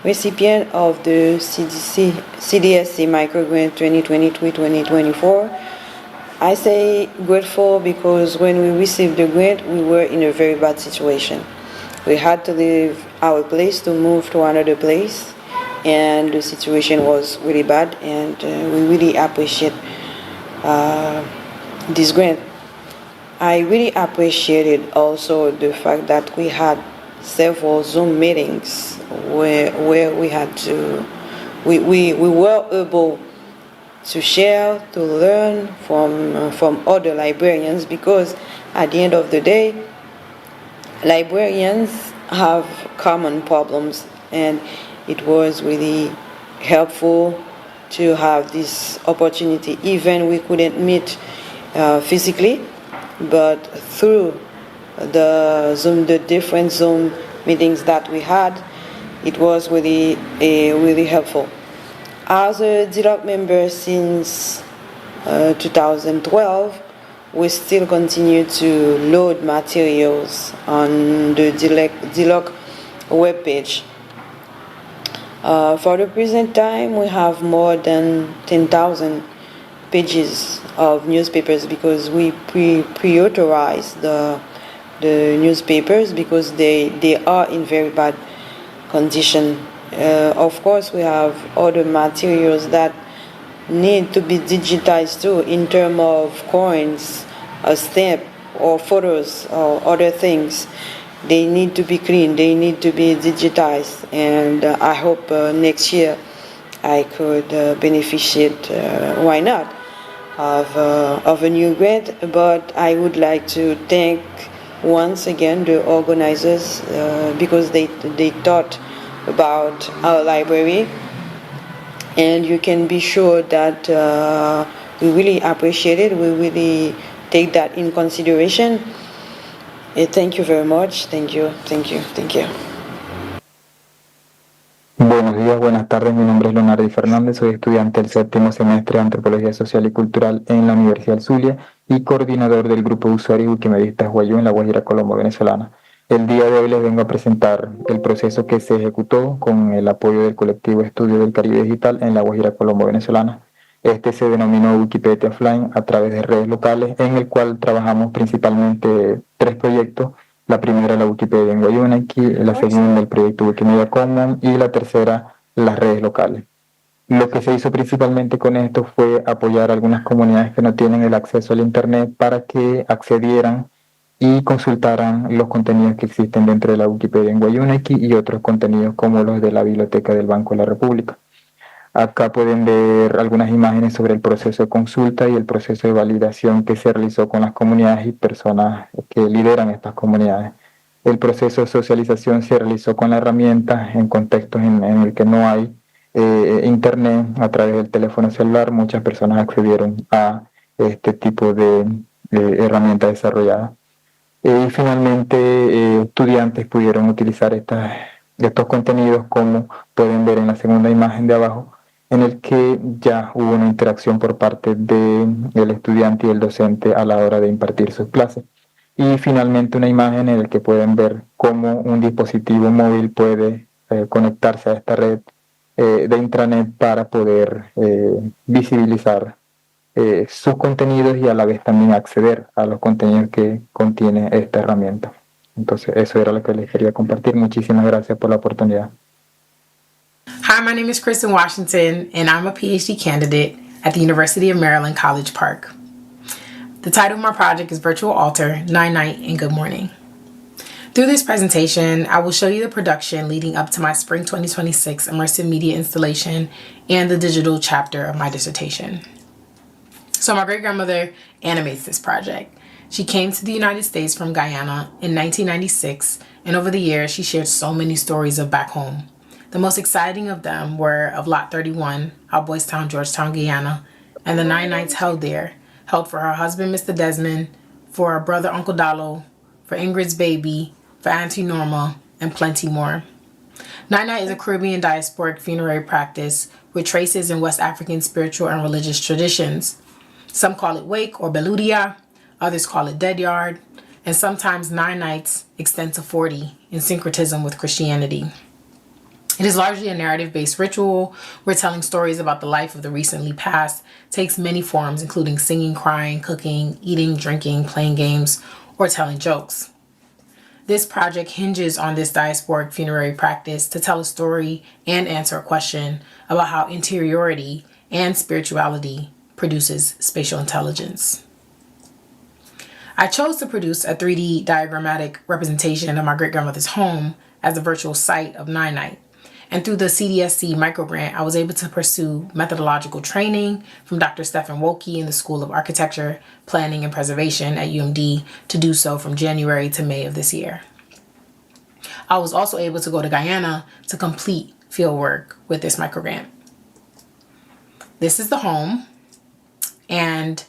recipient of the CDSC Microgrant 2023-2024. I say grateful because when we received the grant, we were in a very bad situation. We had to leave our place to move to another place, and the situation was really bad, and we really appreciate this grant. I really appreciated also the fact that we had several Zoom meetings where we had to, we were able to share, to learn from other librarians, because at the end of the day, librarians have common problems, and it was really helpful to have this opportunity. Even we couldn't meet physically, but through the different Zoom meetings that we had, it was really helpful. As a DLOC member since 2012, we still continue to load materials on the DLOC webpage. For the present time, we have more than 10,000 pages of newspapers, because we pre-authorize the newspapers because they are in very bad condition. Of course, we have other materials that need to be digitized too, in terms of coins, a stamp, or photos, or other things. They need to be cleaned, they need to be digitized, and I hope next year I could beneficiate, why not, of a new grant. But I would like to thank once again the organizers, because they thought about our library, and you can be sure that we really appreciate it. We really take that in consideration. Thank you very much. Thank you. Buenos días, buenas tardes. Mi nombre es Leonardo Fernández, soy estudiante del séptimo semestre de Antropología Social y Cultural en la Universidad del Zulia y coordinador del grupo de usuarios wikimedistas Guayú en la Guajira Colombo venezolana. El día de hoy les vengo a presentar el proceso que se ejecutó con el apoyo del colectivo Estudio del Caribe Digital en la Guajira Colombo venezolana. Este se denominó Wikipedia Offline a través de redes locales, en el cual trabajamos principalmente 3 proyectos. La primera, la Wikipedia en Guayunaiki, la segunda, el proyecto Wikimedia Commons, y la tercera, las redes locales. Lo que se hizo principalmente con esto fue apoyar a algunas comunidades que no tienen el acceso al Internet para que accedieran y consultaran los contenidos que existen dentro de la Wikipedia en Guayunaiki y otros contenidos como los de la Biblioteca del Banco de la República. Acá pueden ver algunas imágenes sobre el proceso de consulta y el proceso de validación que se realizó con las comunidades y personas que lideran estas comunidades. El proceso de socialización se realizó con la herramienta en contextos en el que no hay internet. A través del teléfono celular muchas personas accedieron a este tipo de herramienta desarrollada. Y finalmente estudiantes pudieron utilizar estos contenidos, como pueden ver en la segunda imagen de abajo, en el que ya hubo una interacción por parte del estudiante y el docente a la hora de impartir sus clases. Y finalmente una imagen en la que pueden ver cómo un dispositivo móvil puede conectarse a esta red de intranet para poder visibilizar sus contenidos y a la vez también acceder a los contenidos que contiene esta herramienta. Entonces eso era lo que les quería compartir. Muchísimas gracias por la oportunidad. Hi, my name is Kristen Washington, and I'm a PhD candidate at the University of Maryland, College Park. The title of my project is Virtual Altar, Night Night, and Good Morning. Through this presentation, I will show you the production leading up to my Spring 2026 immersive media installation and the digital chapter of my dissertation. So my great-grandmother animates this project. She came to the United States from Guyana in 1996, and over the years, she shared so many stories of back home. The most exciting of them were of Lot 31, out Boys Town, Georgetown, Guyana, and the 9 nights held there, held for her husband, Mr. Desmond, for her brother, Uncle Dallo, for Ingrid's baby, for Auntie Norma, and plenty more. 9 night is a Caribbean diasporic funerary practice with traces in West African spiritual and religious traditions. Some call it wake or beludia, others call it dead yard, and sometimes 9 nights extend to 40 in syncretism with Christianity. It is largely a narrative-based ritual where telling stories about the life of the recently passed takes many forms, including singing, crying, cooking, eating, drinking, playing games, or telling jokes. This project hinges on this diasporic funerary practice to tell a story and answer a question about how interiority and spirituality produces spatial intelligence. I chose to produce a 3D diagrammatic representation of my great-grandmother's home as a virtual site of Night. And through the CDSC microgrant, I was able to pursue methodological training from Dr. Stephen Wolke in the School of Architecture, Planning and Preservation at UMD to do so from January to May of this year. I was also able to go to Guyana to complete fieldwork with this microgrant. This is the home, and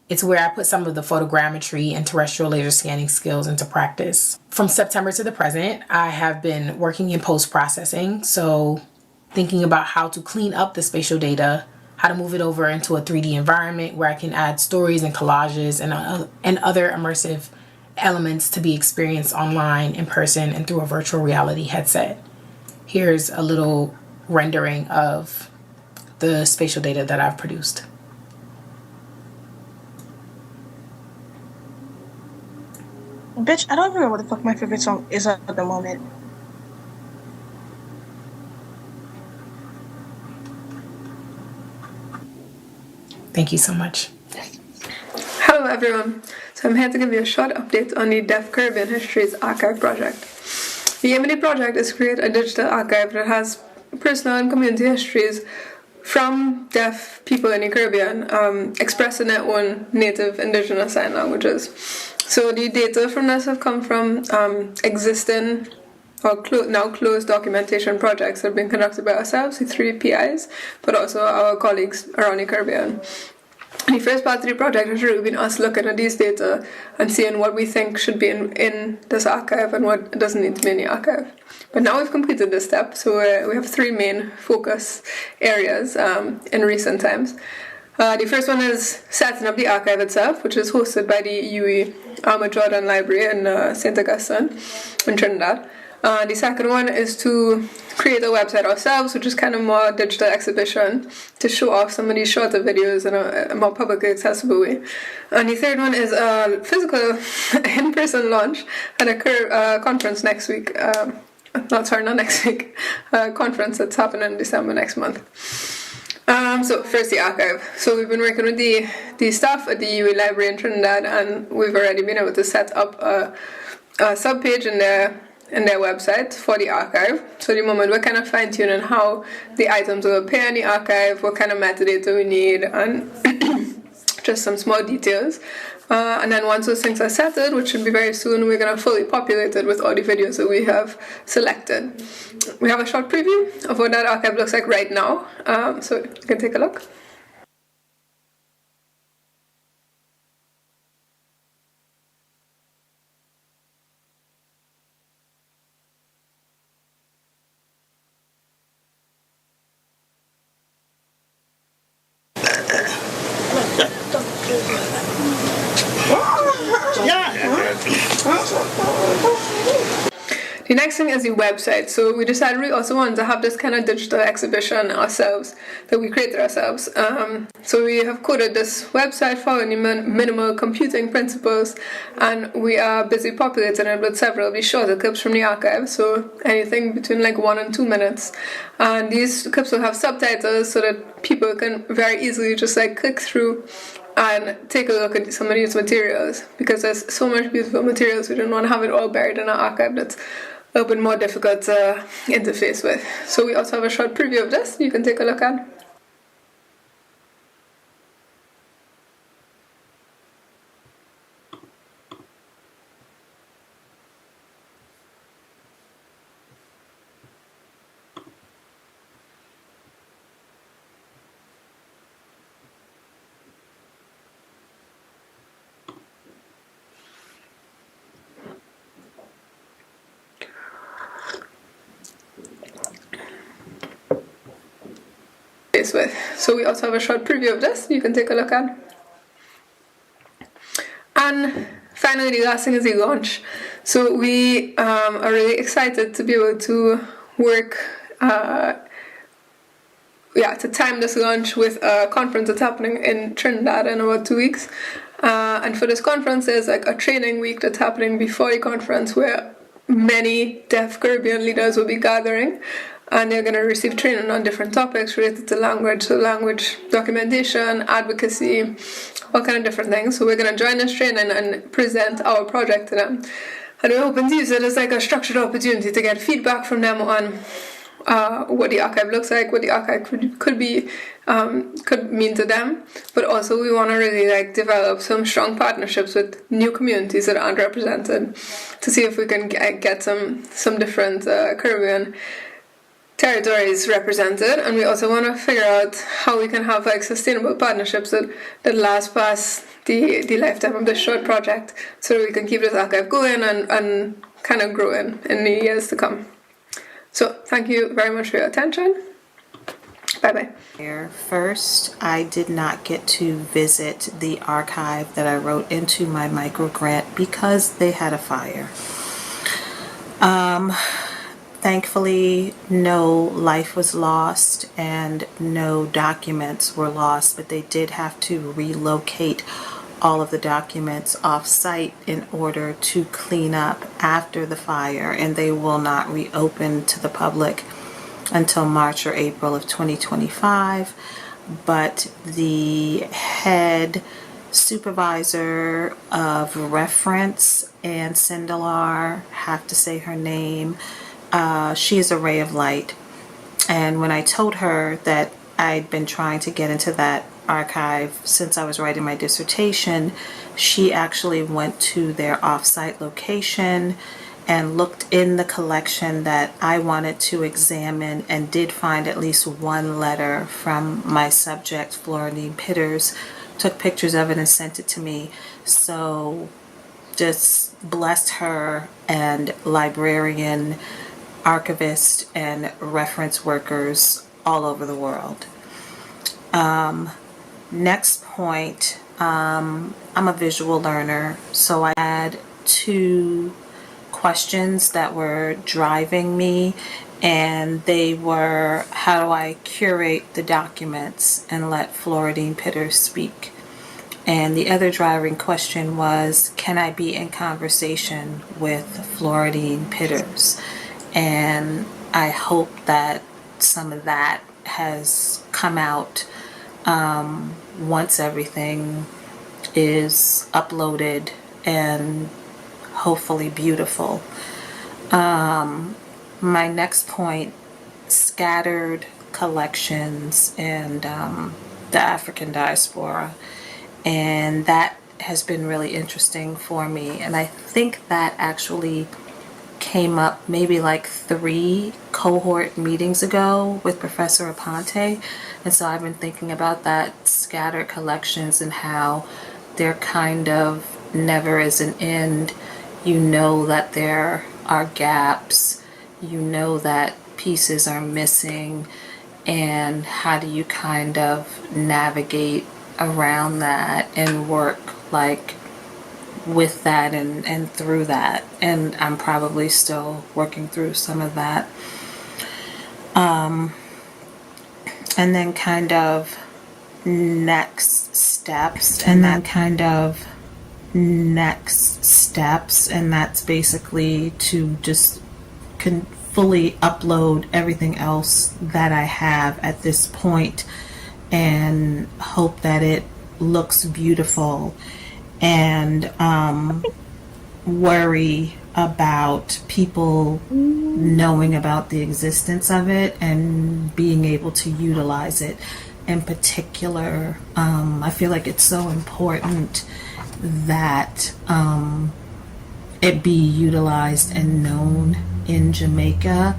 it's where I put some of the photogrammetry and terrestrial laser scanning skills into practice. From September to the present, I have been working in post-processing, so thinking about how to clean up the spatial data, how to move it over into a 3D environment where I can add stories and collages and other immersive elements to be experienced online, in person, and through a virtual reality headset. Here's a little rendering of the spatial data that I've produced. Bitch, I don't even know what the fuck my favorite song is at the moment. Thank you so much. Hello everyone. So I'm here to give you a short update on the Deaf Caribbean Histories Archive project. The aim of the project is to create a digital archive that has personal and community histories from deaf people in the Caribbean, expressed in their own native indigenous sign languages. So the data from this have come from existing or now closed documentation projects that have been conducted by ourselves, the 3 PIs, but also our colleagues around the Caribbean. The first part of the project has really been us looking at these data and seeing what we think should be in this archive and what doesn't need to be in the archive. But now we've completed this step, so we have 3 main focus areas in recent times. The first one is setting up the archive itself, which is hosted by the UWI Ahmed Jordan Library in St. Augustine in Trinidad. The second one is to create a website ourselves, which is kind of more digital exhibition to show off some of these shorter videos in a more publicly accessible way. And the third one is a physical in-person launch at a conference next week. Not next week. A conference that's happening in December next month. So first the archive. So we've been working with the staff at the UWI Library in Trinidad, and we've already been able to set up a sub-page in their website for the archive. So at the moment we're kind of fine-tuning how the items will appear in the archive, what kind of metadata we need, and just some small details. And then once those things are settled, which should be very soon, we're going to fully populate it with all the videos that we have selected. We have a short preview of what that archive looks like right now, so you can take a look. The next thing is the website. So we decided we also wanted to have this kind of digital exhibition ourselves that we created ourselves. So we have coded this website following the minimal computing principles, and we are busy populating it with several of these shorter clips from the archive. So anything between like 1 and 2 minutes. And these clips will have subtitles so that people can very easily just like click through and take a look at some of these materials, because there's so much beautiful materials. We don't want to have it all buried in our archive that's a little bit more difficult to interface with. So we also have a short preview of this you can take a look at. With. So we also have a short preview of this you can take a look at. And finally, the last thing is the launch. So we are really excited to be able to work to time this launch with a conference that's happening in Trinidad in about 2 weeks. And for this conference, there's like a training week that's happening before the conference where many deaf Caribbean leaders will be gathering, and they're going to receive training on different topics related to language, so language documentation, advocacy, all kind of different things. So we're going to join this training and present our project to them. And we're hoping to use it as like a structured opportunity to get feedback from them on what the archive looks like, what the archive could mean to them, but also we want to really like develop some strong partnerships with new communities that aren't represented, to see if we can get some different Caribbean territories represented. And we also want to figure out how we can have like sustainable partnerships that last past the lifetime of this short project, so that we can keep this archive going and kind of growing in the years to come. So thank you very much for your attention. Bye-bye. First, I did not get to visit the archive that I wrote into my micro grant because they had a fire. Thankfully, no life was lost and no documents were lost, but they did have to relocate all of the documents off-site in order to clean up after the fire, and they will not reopen to the public until March or April of 2025. But the head supervisor of reference and Sindelar, have to say her name, she is a ray of light. And when I told her that I'd been trying to get into that archive since I was writing my dissertation, she actually went to their off-site location and looked in the collection that I wanted to examine, and did find at least one letter from my subject, Floridine Pitters, took pictures of it and sent it to me. So just blessed her and librarian, archivist, and reference workers all over the world. Next point, I'm a visual learner, so I had two questions that were driving me, and they were, how do I curate the documents and let Floridine Pitters speak? And the other driving question was, can I be in conversation with Floridine Pitters? And I hope that some of that has come out once everything is uploaded and hopefully beautiful. My next point, scattered collections and the African diaspora. And that has been really interesting for me. And I think that actually came up maybe like 3 cohort meetings ago with Professor Aponte. And so I've been thinking about that, scattered collections, and how there kind of never is an end. You know that there are gaps, you know that pieces are missing, and how do you kind of navigate around that and work like with that and through that. And I'm probably still working through some of that. And then kind of next steps, and that's basically to just fully upload everything else that I have at this point and hope that it looks beautiful, and worry about people knowing about the existence of it and being able to utilize it. In particular, I feel like it's so important that it be utilized and known in Jamaica,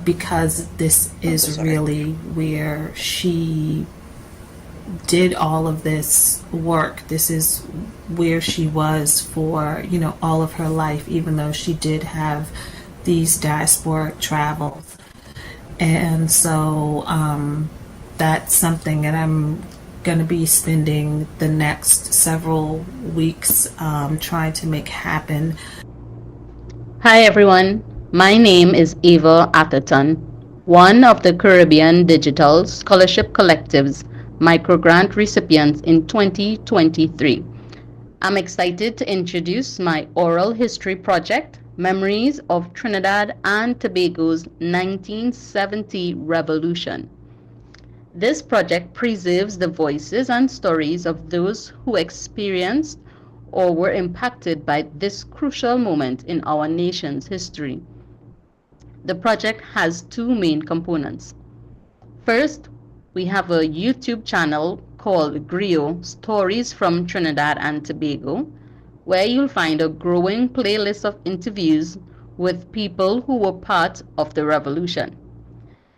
because this is really where she did all of this work. This is where she was for, all of her life, even though she did have these diasporic travels. And so that's something that I'm going to be spending the next several weeks trying to make happen. Hi everyone, my name is Eva Atherton, one of the Caribbean Digital Scholarship Collective's microgrant recipients in 2023. I'm excited to introduce my oral history project, Memories of Trinidad and Tobago's 1970 Revolution. This project preserves the voices and stories of those who experienced or were impacted by this crucial moment in our nation's history. The project has two main components. First, we have a YouTube channel called Griot Stories from Trinidad and Tobago, where you'll find a growing playlist of interviews with people who were part of the revolution.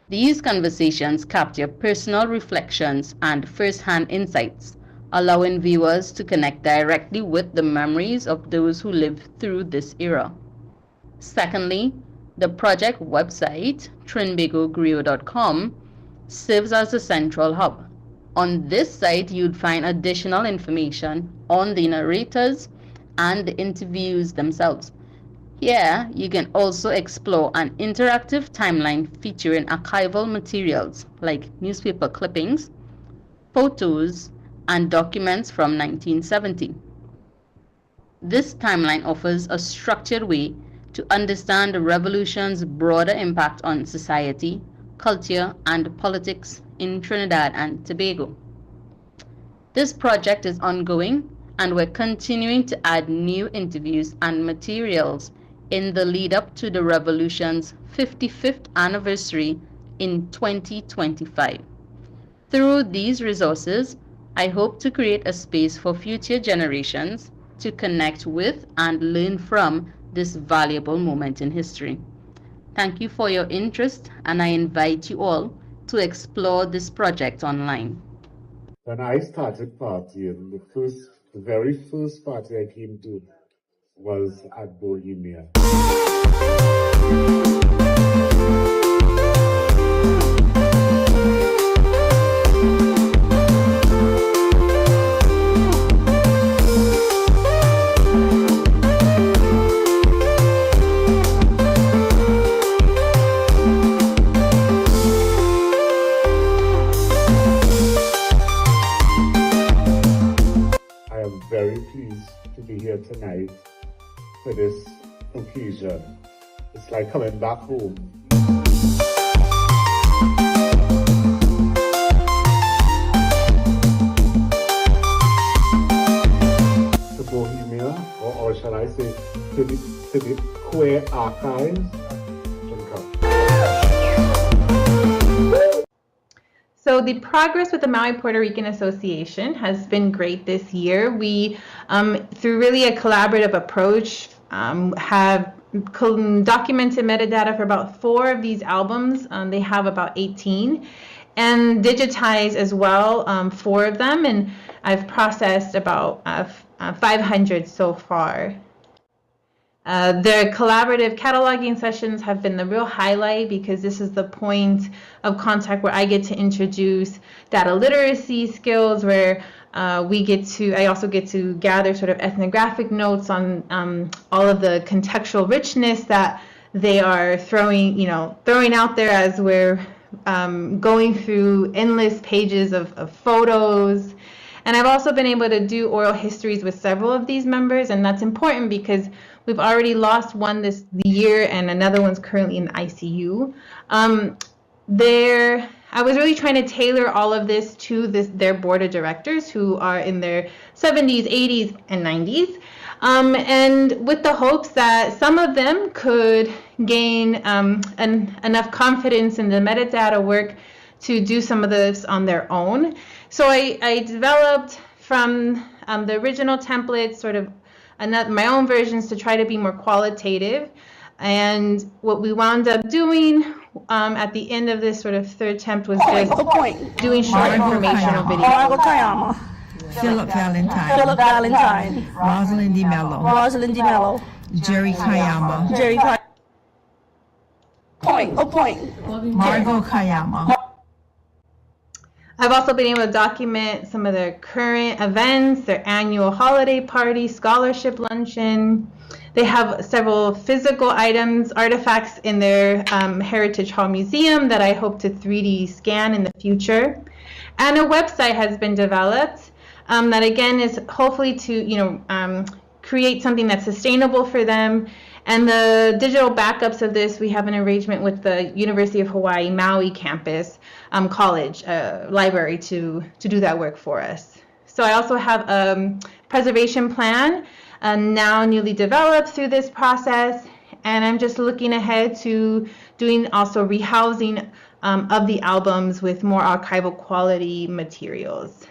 These conversations capture personal reflections and first-hand insights, allowing viewers to connect directly with the memories of those who lived through this era. Secondly, the project website, trinbagogriot.com, serves as a central hub. On this site, you'd find additional information on the narrators and the interviews themselves. Here, you can also explore an interactive timeline featuring archival materials like newspaper clippings, photos, and documents from 1970. This timeline offers a structured way to understand the revolution's broader impact on society, culture, and politics in Trinidad and Tobago. This project is ongoing, and we're continuing to add new interviews and materials in the lead up to the revolution's 55th anniversary in 2025. Through these resources, I hope to create a space for future generations to connect with and learn from this valuable moment in history. Thank you for your interest, and I invite you all to explore this project online. When I started partying, the very first party I came to was at Bohemia. I am very pleased to be here tonight for this occasion. It's like coming back home. To Bohemia, or shall I say, to the queer archives. So the progress with the Maui Puerto Rican Association has been great this year. We, through really a collaborative approach, have documented metadata for about 4 of these albums. They have about 18, and digitized as well 4 of them, and I've processed about 500 so far. The collaborative cataloging sessions have been the real highlight, because this is the point of contact where I get to introduce data literacy skills, where I also get to gather sort of ethnographic notes on all of the contextual richness that they are throwing out there as we're going through endless pages of photos. And I've also been able to do oral histories with several of these members, and that's important because we've already lost one this year and another one's currently in ICU. I was really trying to tailor all of this to their board of directors, who are in their 70s, 80s, and 90s. And with the hopes that some of them could gain enough confidence in the metadata work to do some of this on their own. So I developed from the original templates sort of my own versions to try to be more qualitative. And what we wound up doing at the end of this sort of third attempt was just doing short informational videos. Philip Valentine, Rosalind DiMello, Jerry Kayama, Margot Kayama. I've also been able to document some of their current events, their annual holiday party, scholarship luncheon. They have several physical items, artifacts in their Heritage Hall Museum that I hope to 3D scan in the future. And a website has been developed that again is hopefully to create something that's sustainable for them. And the digital backups of this, we have an arrangement with the University of Hawaii Maui campus college library to do that work for us. So I also have a preservation plan now newly developed through this process, and I'm just looking ahead to doing also rehousing of the albums with more archival quality materials.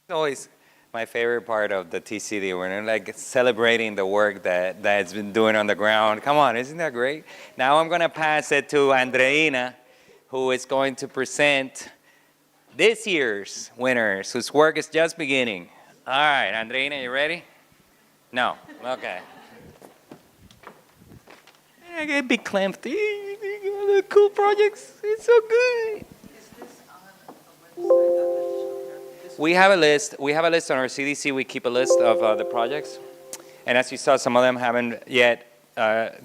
It's always my favorite part of the TCD, we're like celebrating the work that's been doing on the ground. Come on, isn't that great? Now I'm gonna pass it to Andreina, who is going to present this year's winners, whose work is just beginning. All right, Andreina, you ready? No, okay. I get big clamped. The cool projects, it's so good. We have a list on our CDC. We keep a list of the projects. And as you saw, some of them haven't yet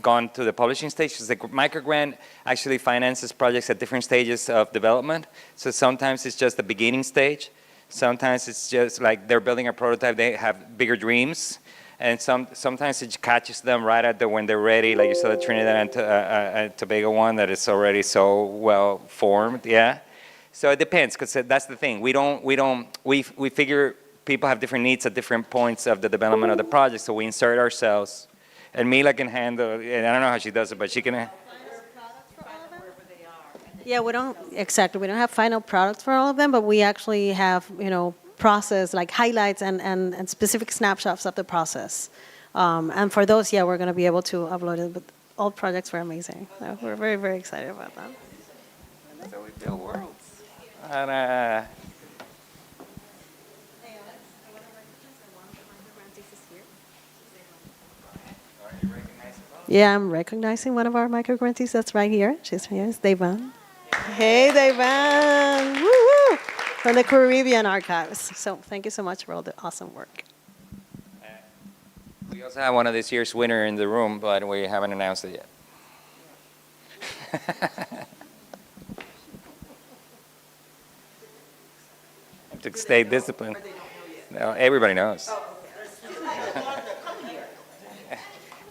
gone to the publishing stage. The microgrant actually finances projects at different stages of development. So sometimes it's just the beginning stage. Sometimes it's just like they're building a prototype, they have bigger dreams. And sometimes it catches them right at when they're ready, like you saw the Trinidad and Tobago one that is already so well formed, yeah. So it depends, because that's the thing. We figure people have different needs at different points of the development of the project, so we insert ourselves. And Mila can handle, and I don't know how she does it, but she can. Yeah, we don't have final products for all of them, but we actually have, process, like highlights and specific snapshots of the process. And for those, yeah, we're going to be able to upload it, but all projects were amazing. So we're very, very excited about that. So we build worlds. And, yeah, I'm recognizing one of our micrograntees that's right here. She's here, it's Devan. Hey, Devan! Woo-hoo! From the Caribbean Archives. So thank you so much for all the awesome work. we also have one of this year's winner in the room, but we haven't announced it yet. To stay disciplined. No, everybody knows.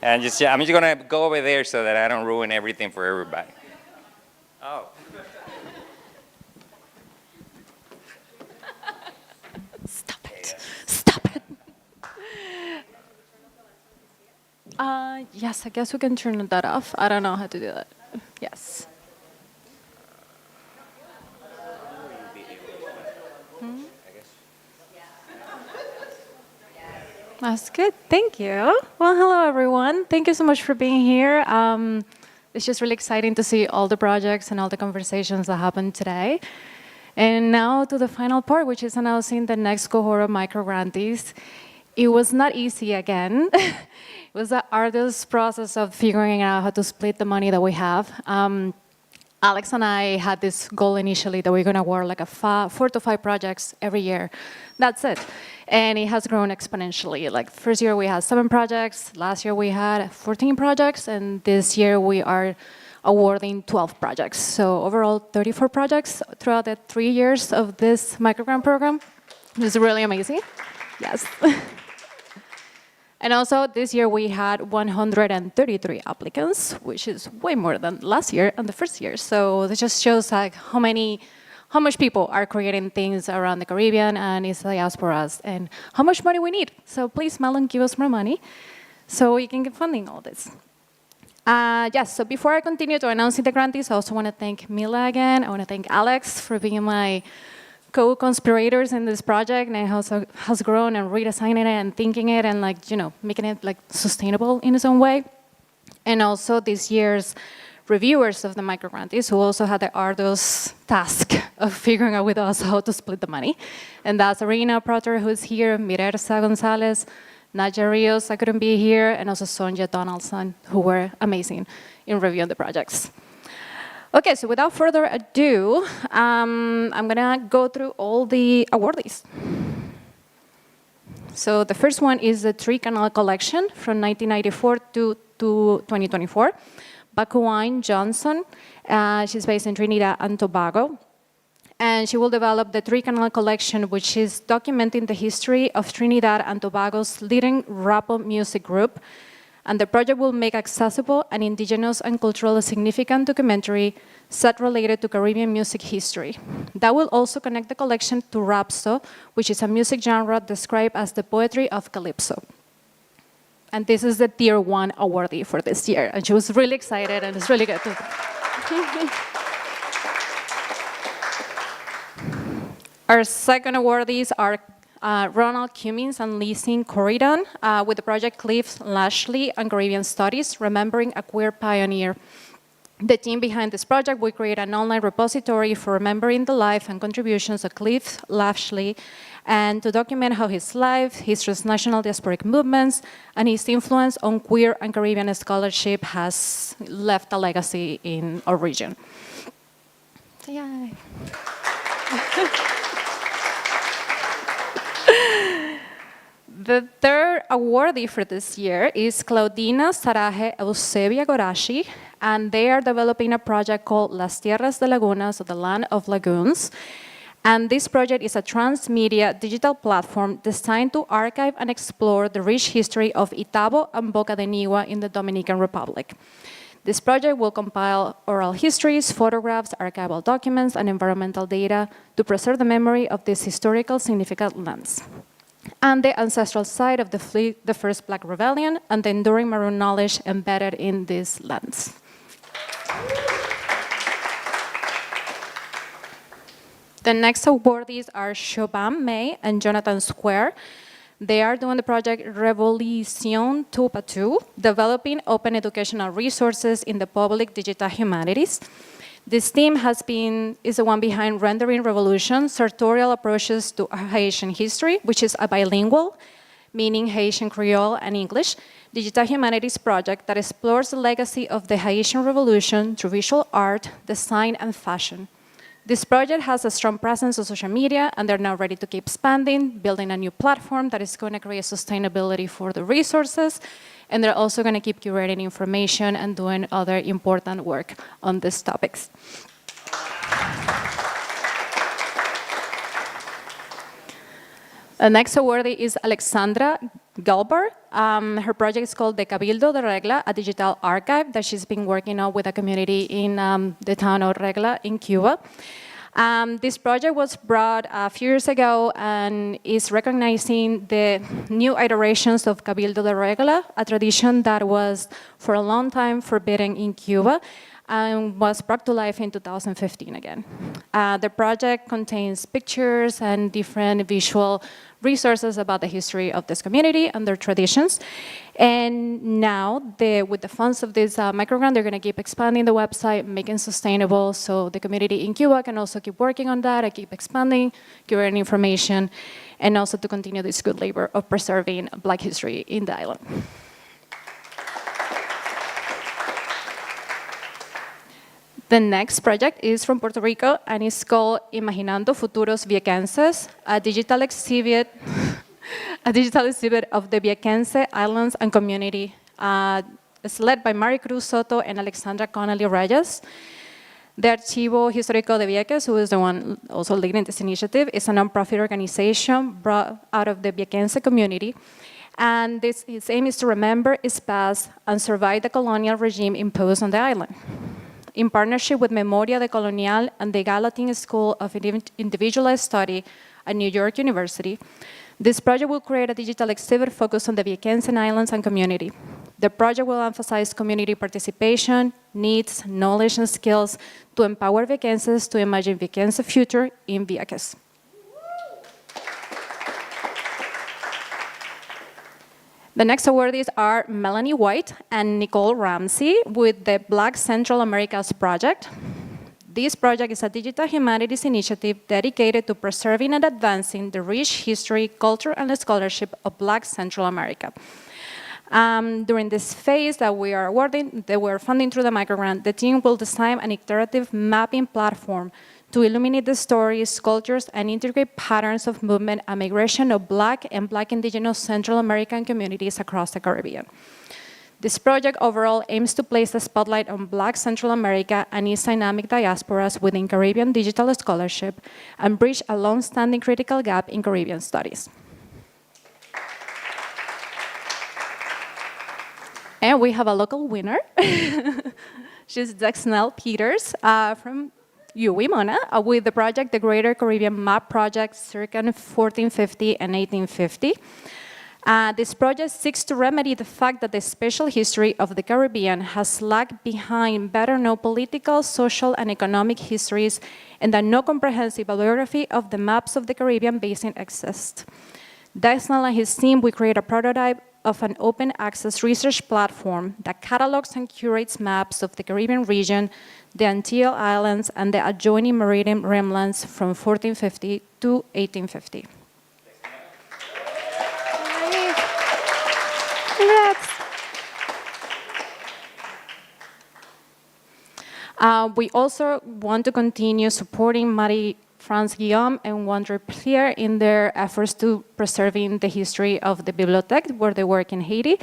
And I'm just gonna go over there so that I don't ruin everything for everybody. Oh. Stop it. Stop it. Yes, I guess we can turn that off. I don't know how to do that. Yes. That's good. Thank you. Well, hello, everyone. Thank you so much for being here. It's just really exciting to see all the projects and all the conversations that happened today. And now to the final part, which is announcing the next cohort of micrograntees. It was not easy again. It was an arduous process of figuring out how to split the money that we have. Alex and I had this goal initially that we're going to award like 4 to 5 projects every year. That's it. And it has grown exponentially. Like first year we had 7 projects, last year we had 14 projects, and this year we are awarding 12 projects. So overall 34 projects throughout the 3 years of this microgrant program. It's really amazing. Yes. And also this year we had 133 applicants, which is way more than last year and the first year. So it just shows like how much people are creating things around the Caribbean and East diasporas and how much money we need. So please, Melon, give us more money so we can get funding all this. Yes, so before I continue to announcing the grantees, I also want to thank Mila again. I want to thank Alex for being my co-conspirators in this project, and it has grown and redesigning it and thinking it and making it sustainable in its own way. And also this year's reviewers of the micrograntees who also had the arduous task of figuring out with us how to split the money. And that's Arena Proter, who's here, Mirerza Gonzalez, Nadia Rios, I couldn't be here, and also Sonja Donaldson, who were amazing in reviewing the projects. Okay, so without further ado, I'm gonna go through all the awardees. So the first one is the Three Canal Collection from 1994 to 2024. Bakuine Johnson, she's based in Trinidad and Tobago. And she will develop the Three Canal Collection, which is documenting the history of Trinidad and Tobago's leading rap music group. And the project will make accessible an indigenous and culturally significant documentary set related to Caribbean music history. That will also connect the collection to Rapso, which is a music genre described as the poetry of Calypso. And this is the Tier 1 awardee for this year. And she was really excited, and it's really good too. Our second awardees are Ronald Cummins and Lysine Corridon with the project Cliff Lashley and Caribbean Studies, Remembering a Queer Pioneer. The team behind this project will create an online repository for remembering the life and contributions of Cliff Lashley and to document how his life, his transnational diasporic movements, and his influence on queer and Caribbean scholarship has left a legacy in our region. Yay. The third awardee for this year is Claudina Saraje Eusebia Gorashi, and they are developing a project called Las Tierras de Lagunas, or the Land of Lagoons. And this project is a transmedia digital platform designed to archive and explore the rich history of Itabo and Boca de Nigua in the Dominican Republic. This project will compile oral histories, photographs, archival documents, and environmental data to preserve the memory of these historical significant lands and the ancestral site of the first Black Rebellion and the enduring Maroon knowledge embedded in these lands. The next awardees are Shobham May and Jonathan Square. They are doing the project Revolution Tupatu, developing open educational resources in the public digital humanities. This team is the one behind Rendering Revolution, sartorial approaches to Haitian history, which is a bilingual, meaning Haitian Creole and English, digital humanities project that explores the legacy of the Haitian Revolution through visual art, design, and fashion. This project has a strong presence on social media, and they're now ready to keep expanding, building a new platform that is going to create sustainability for the resources, and they're also going to keep curating information and doing other important work on these topics. The next awardee is Alexandra Galbar. Her project is called the Cabildo de Regla, a digital archive that she's been working on with a community in the town of Regla in Cuba. This project was brought a few years ago and is recognizing the new iterations of Cabildo de Regla, a tradition that was for a long time forbidden in Cuba and was brought to life in 2015 again. The project contains pictures and different visual resources about the history of this community and their traditions. And now, with the funds of this microgrant, they're going to keep expanding the website, making it sustainable, so the community in Cuba can also keep working on that and keep expanding, curating information, and also to continue this good labor of preserving Black history in the island. The next project is from Puerto Rico, and it's called Imaginando Futuros Viequenses, a digital exhibit of the Viequense Islands and community. It's led by Maricruz Soto and Alexandra Connolly Reyes. The Archivo Histórico de Vieques, who is the one also leading this initiative, is a nonprofit organization brought out of the Viequense community. And its aim is to remember its past and survive the colonial regime imposed on the island. In partnership with Memoria de Colonial and the Gallatin School of Individualized Study at New York University, this project will create a digital exhibit focused on the Viequense Islands and community. The project will emphasize community participation, needs, knowledge, and skills to empower Viequenses to imagine Viequense future in Vieques. The next awardees are Melanie White and Nicole Ramsey with the Black Central Americas Project. This project is a digital humanities initiative dedicated to preserving and advancing the rich history, culture, and scholarship of Black Central America. During this phase that we are funding through the microgrant, the team will design an iterative mapping platform to illuminate the stories, cultures, and integrate patterns of movement and migration of Black and Black indigenous Central American communities across the Caribbean. This project overall aims to place the spotlight on Black Central America and its dynamic diasporas within Caribbean digital scholarship and bridge a long-standing critical gap in Caribbean studies. And we have a local winner. She's Dexnell Peters from UWI Mona with the project, the Greater Caribbean Map Project, circa 1450 and 1850. This project seeks to remedy the fact that the spatial history of the Caribbean has lagged behind better-known political, social, and economic histories, and that no comprehensive bibliography of the maps of the Caribbean basin exists. Dexnell and his team will create a prototype of an open access research platform that catalogs and curates maps of the Caribbean region, the Antille Islands, and the adjoining maritime remnants from 1450 to 1850. Congrats. We also want to continue supporting Marie-France Guillaume and Wandre Pierre in their efforts to preserving the history of the Bibliothèque, where they work in Haiti.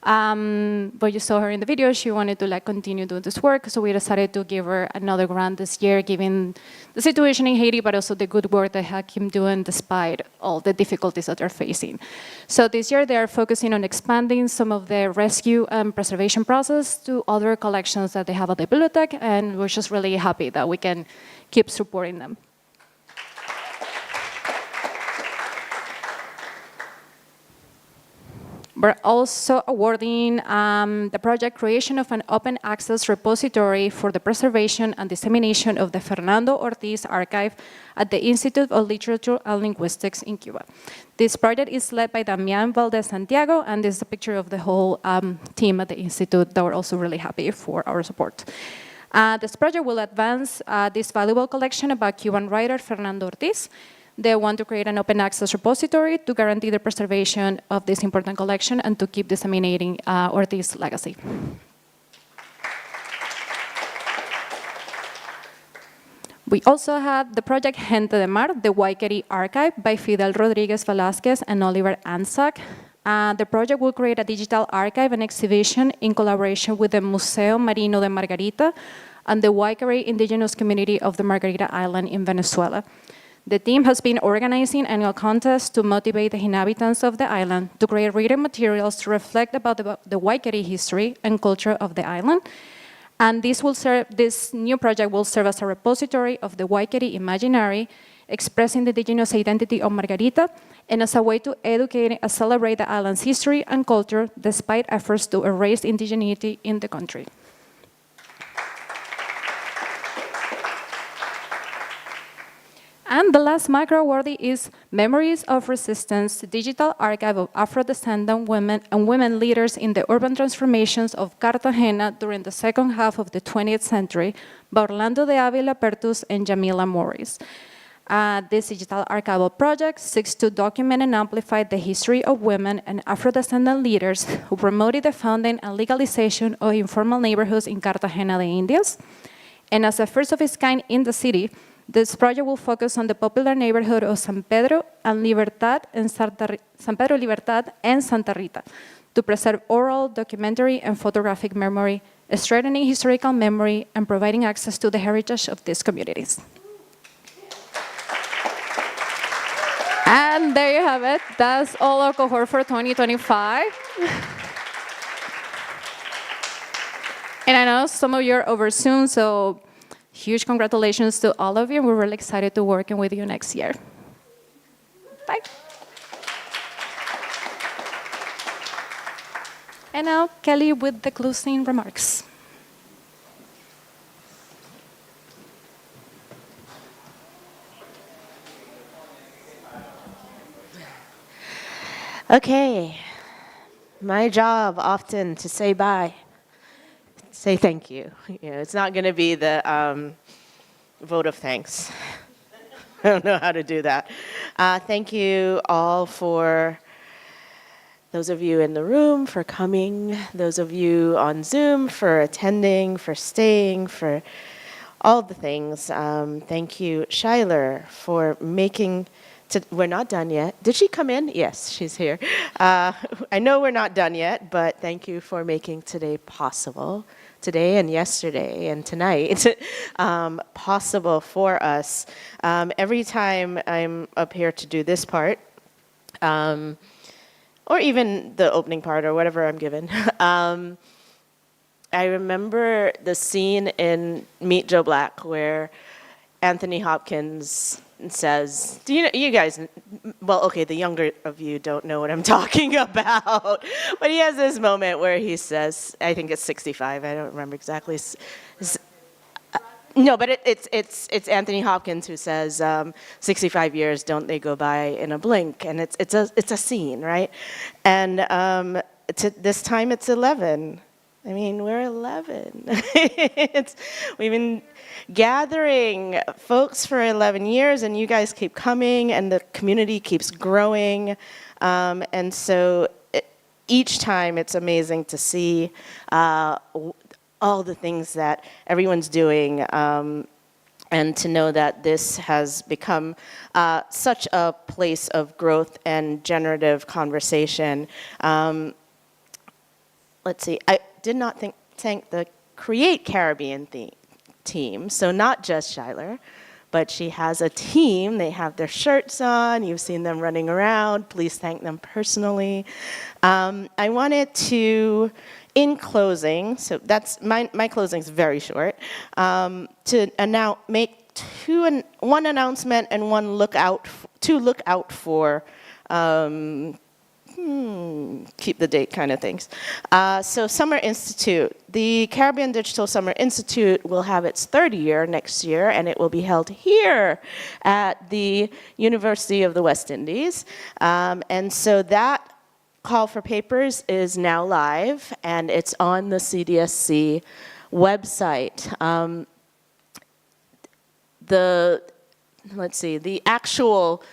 But you saw her in the video, she wanted to continue doing this work, so we decided to give her another grant this year, given the situation in Haiti, but also the good work that Hakim doing despite all the difficulties that they're facing. So this year they are focusing on expanding some of the rescue and preservation process to other collections that they have at the Bibliothèque, and we're just really happy that we can keep supporting them. We're also awarding the project creation of an open access repository for the preservation and dissemination of the Fernando Ortiz archive at the Institute of Literature and Linguistics in Cuba. This project is led by Damian Valdez Santiago, and this is a picture of the whole team at the Institute that we're also really happy for our support. This project will advance this valuable collection about Cuban writer Fernando Ortiz. They want to create an open access repository to guarantee the preservation of this important collection and to keep disseminating Ortiz's legacy. We also have the project Gente de Mar, the Waikeri Archive by Fidel Rodriguez Velasquez and Oliver Anzac. The project will create a digital archive and exhibition in collaboration with the Museo Marino de Margarita and the Waikeri indigenous community of the Margarita Island in Venezuela. The team has been organizing annual contests to motivate the inhabitants of the island to create reading materials to reflect about the Waikeri history and culture of the island. And this new project will serve as a repository of the Waikeri imaginary, expressing the indigenous identity of Margarita, and as a way to educate and celebrate the island's history and culture despite efforts to erase indigeneity in the country. And the last micro awardee is Memories of Resistance, Digital Archive of Afro-descendant women and women leaders in the urban transformations of Cartagena during the second half of the 20th century by Orlando de Avila Pertus and Jamila Morris. This digital archival project seeks to document and amplify the history of women and Afro-descendant leaders who promoted the founding and legalization of informal neighborhoods in Cartagena de Indias. And as a first of its kind in the city, this project will focus on the popular neighborhood of San Pedro Libertad and Santa Rita to preserve oral, documentary, and photographic memory, strengthening historical memory, and providing access to the heritage of these communities. And there you have it. That's all our cohort for 2025. And I know some of you are over Zoom, so huge congratulations to all of you. We're really excited to working with you next year. Bye. And now Kelly with the closing remarks. Okay, my job often to say bye, say thank you. It's not going to be the vote of thanks. I don't know how to do that. Thank you all for those of you in the room for coming, those of you on Zoom for attending, for staying, for all the things. Thank you, Shyler, for making. We're not done yet. Did she come in? Yes, she's here. I know we're not done yet, but thank you for making today possible. Today and yesterday and tonight possible for us. Every time I'm up here to do this part, or even the opening part or whatever I'm given, I remember the scene in Meet Joe Black where Anthony Hopkins says, do you guys, well, okay, the younger of you don't know what I'm talking about, but he has this moment where he says, I think it's 65, I don't remember exactly. No, but it's Anthony Hopkins who says, 65 years, don't they go by in a blink? And it's a scene, right? And this time it's 11. I mean, we're 11. We've been gathering folks for 11 years, and you guys keep coming, and the community keeps growing. And so each time it's amazing to see all the things that everyone's doing, and to know that this has become such a place of growth and generative conversation. Let's see, I did not thank the Create Caribbean team, so not just Shyler, but she has a team. They have their shirts on. You've seen them running around. Please thank them personally. I wanted to, in closing, so that's my closing is very short, to make one announcement and two look out for. Keep the date kind of things. So Summer Institute, the Caribbean Digital Summer Institute will have its third year next year, and it will be held here at the University of the West Indies. And so that call for papers is now live, and it's on the CDSC website. The actual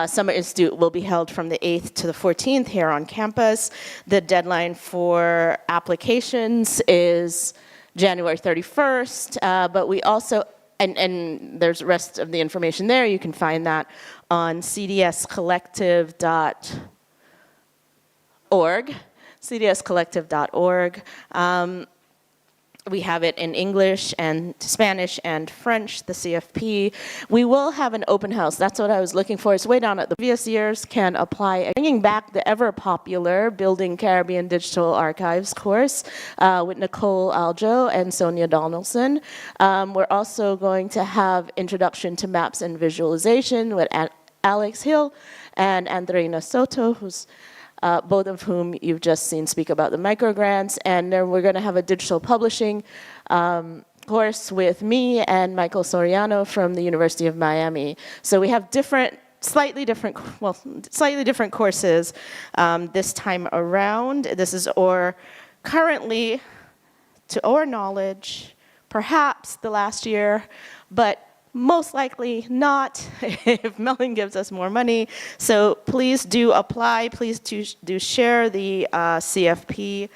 Summer Institute will be held from the 8th to the 14th here on campus. The deadline for applications is January 31st, but we also, and there's the rest of the information there, you can find that on cdscollective.org, cdscollective.org. We have it in English and Spanish and French, the CFP. We will have an open house. That's what I was looking for. It's way down at the previous years can apply. Bringing back the ever popular Building Caribbean Digital Archives course with Nicole Aljo and Sonia Donaldson. We're also going to have Introduction to Maps and Visualization with Alex Hill and Andreina Soto, who's both of whom you've just seen speak about the microgrants. And then we're going to have a digital publishing course with me and Michael Soriano from the University of Miami. So we have slightly different courses this time around. This is currently, to our knowledge, perhaps the last year, but most likely not if Mellon gives us more money. So please do apply. Please do share the CFP.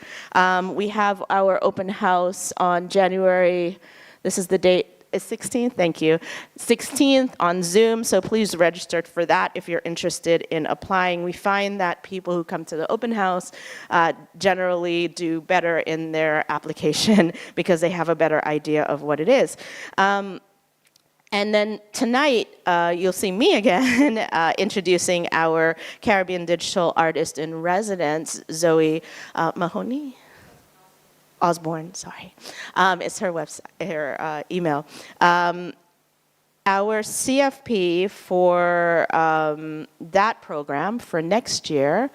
We have our open house on January, this is the date, is 16th, thank you. 16th on Zoom, so please register for that if you're interested in applying. We find that people who come to the open house generally do better in their application because they have a better idea of what it is. And then tonight, you'll see me again introducing our Caribbean digital artist in residence, Zoe Mahoney? Osborne, sorry. It's her website, her email. Our CFP for that program for next year,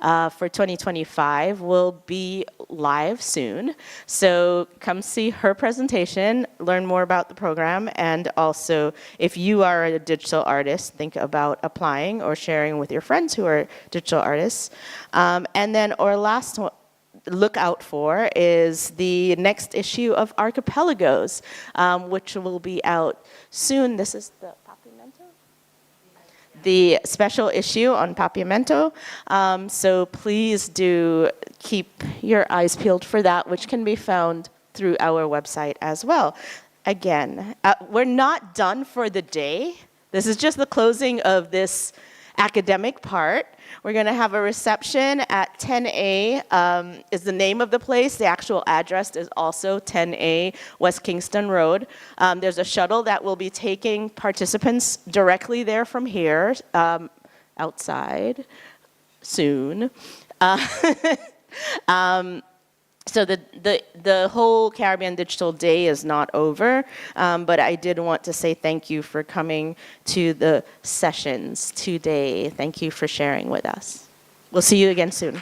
for 2025, will be live soon. So come see her presentation, learn more about the program, and also if you are a digital artist, think about applying or sharing with your friends who are digital artists. And then our last one, look out for is the next issue of Archipelagos, which will be out soon. This is the Papiamento? The special issue on Papiamento. So please do keep your eyes peeled for that, which can be found through our website as well. again. We're not done for the day. This is just the closing of this academic part. We're going to have a reception at 10A is the name of the place. The actual address is also 10A West Kingston Road. There's a shuttle that will be taking participants directly there from here, outside soon. So the whole Caribbean Digital Day is not over, but I did want to say thank you for coming to the sessions today. Thank you for sharing with us. We'll see you again soon.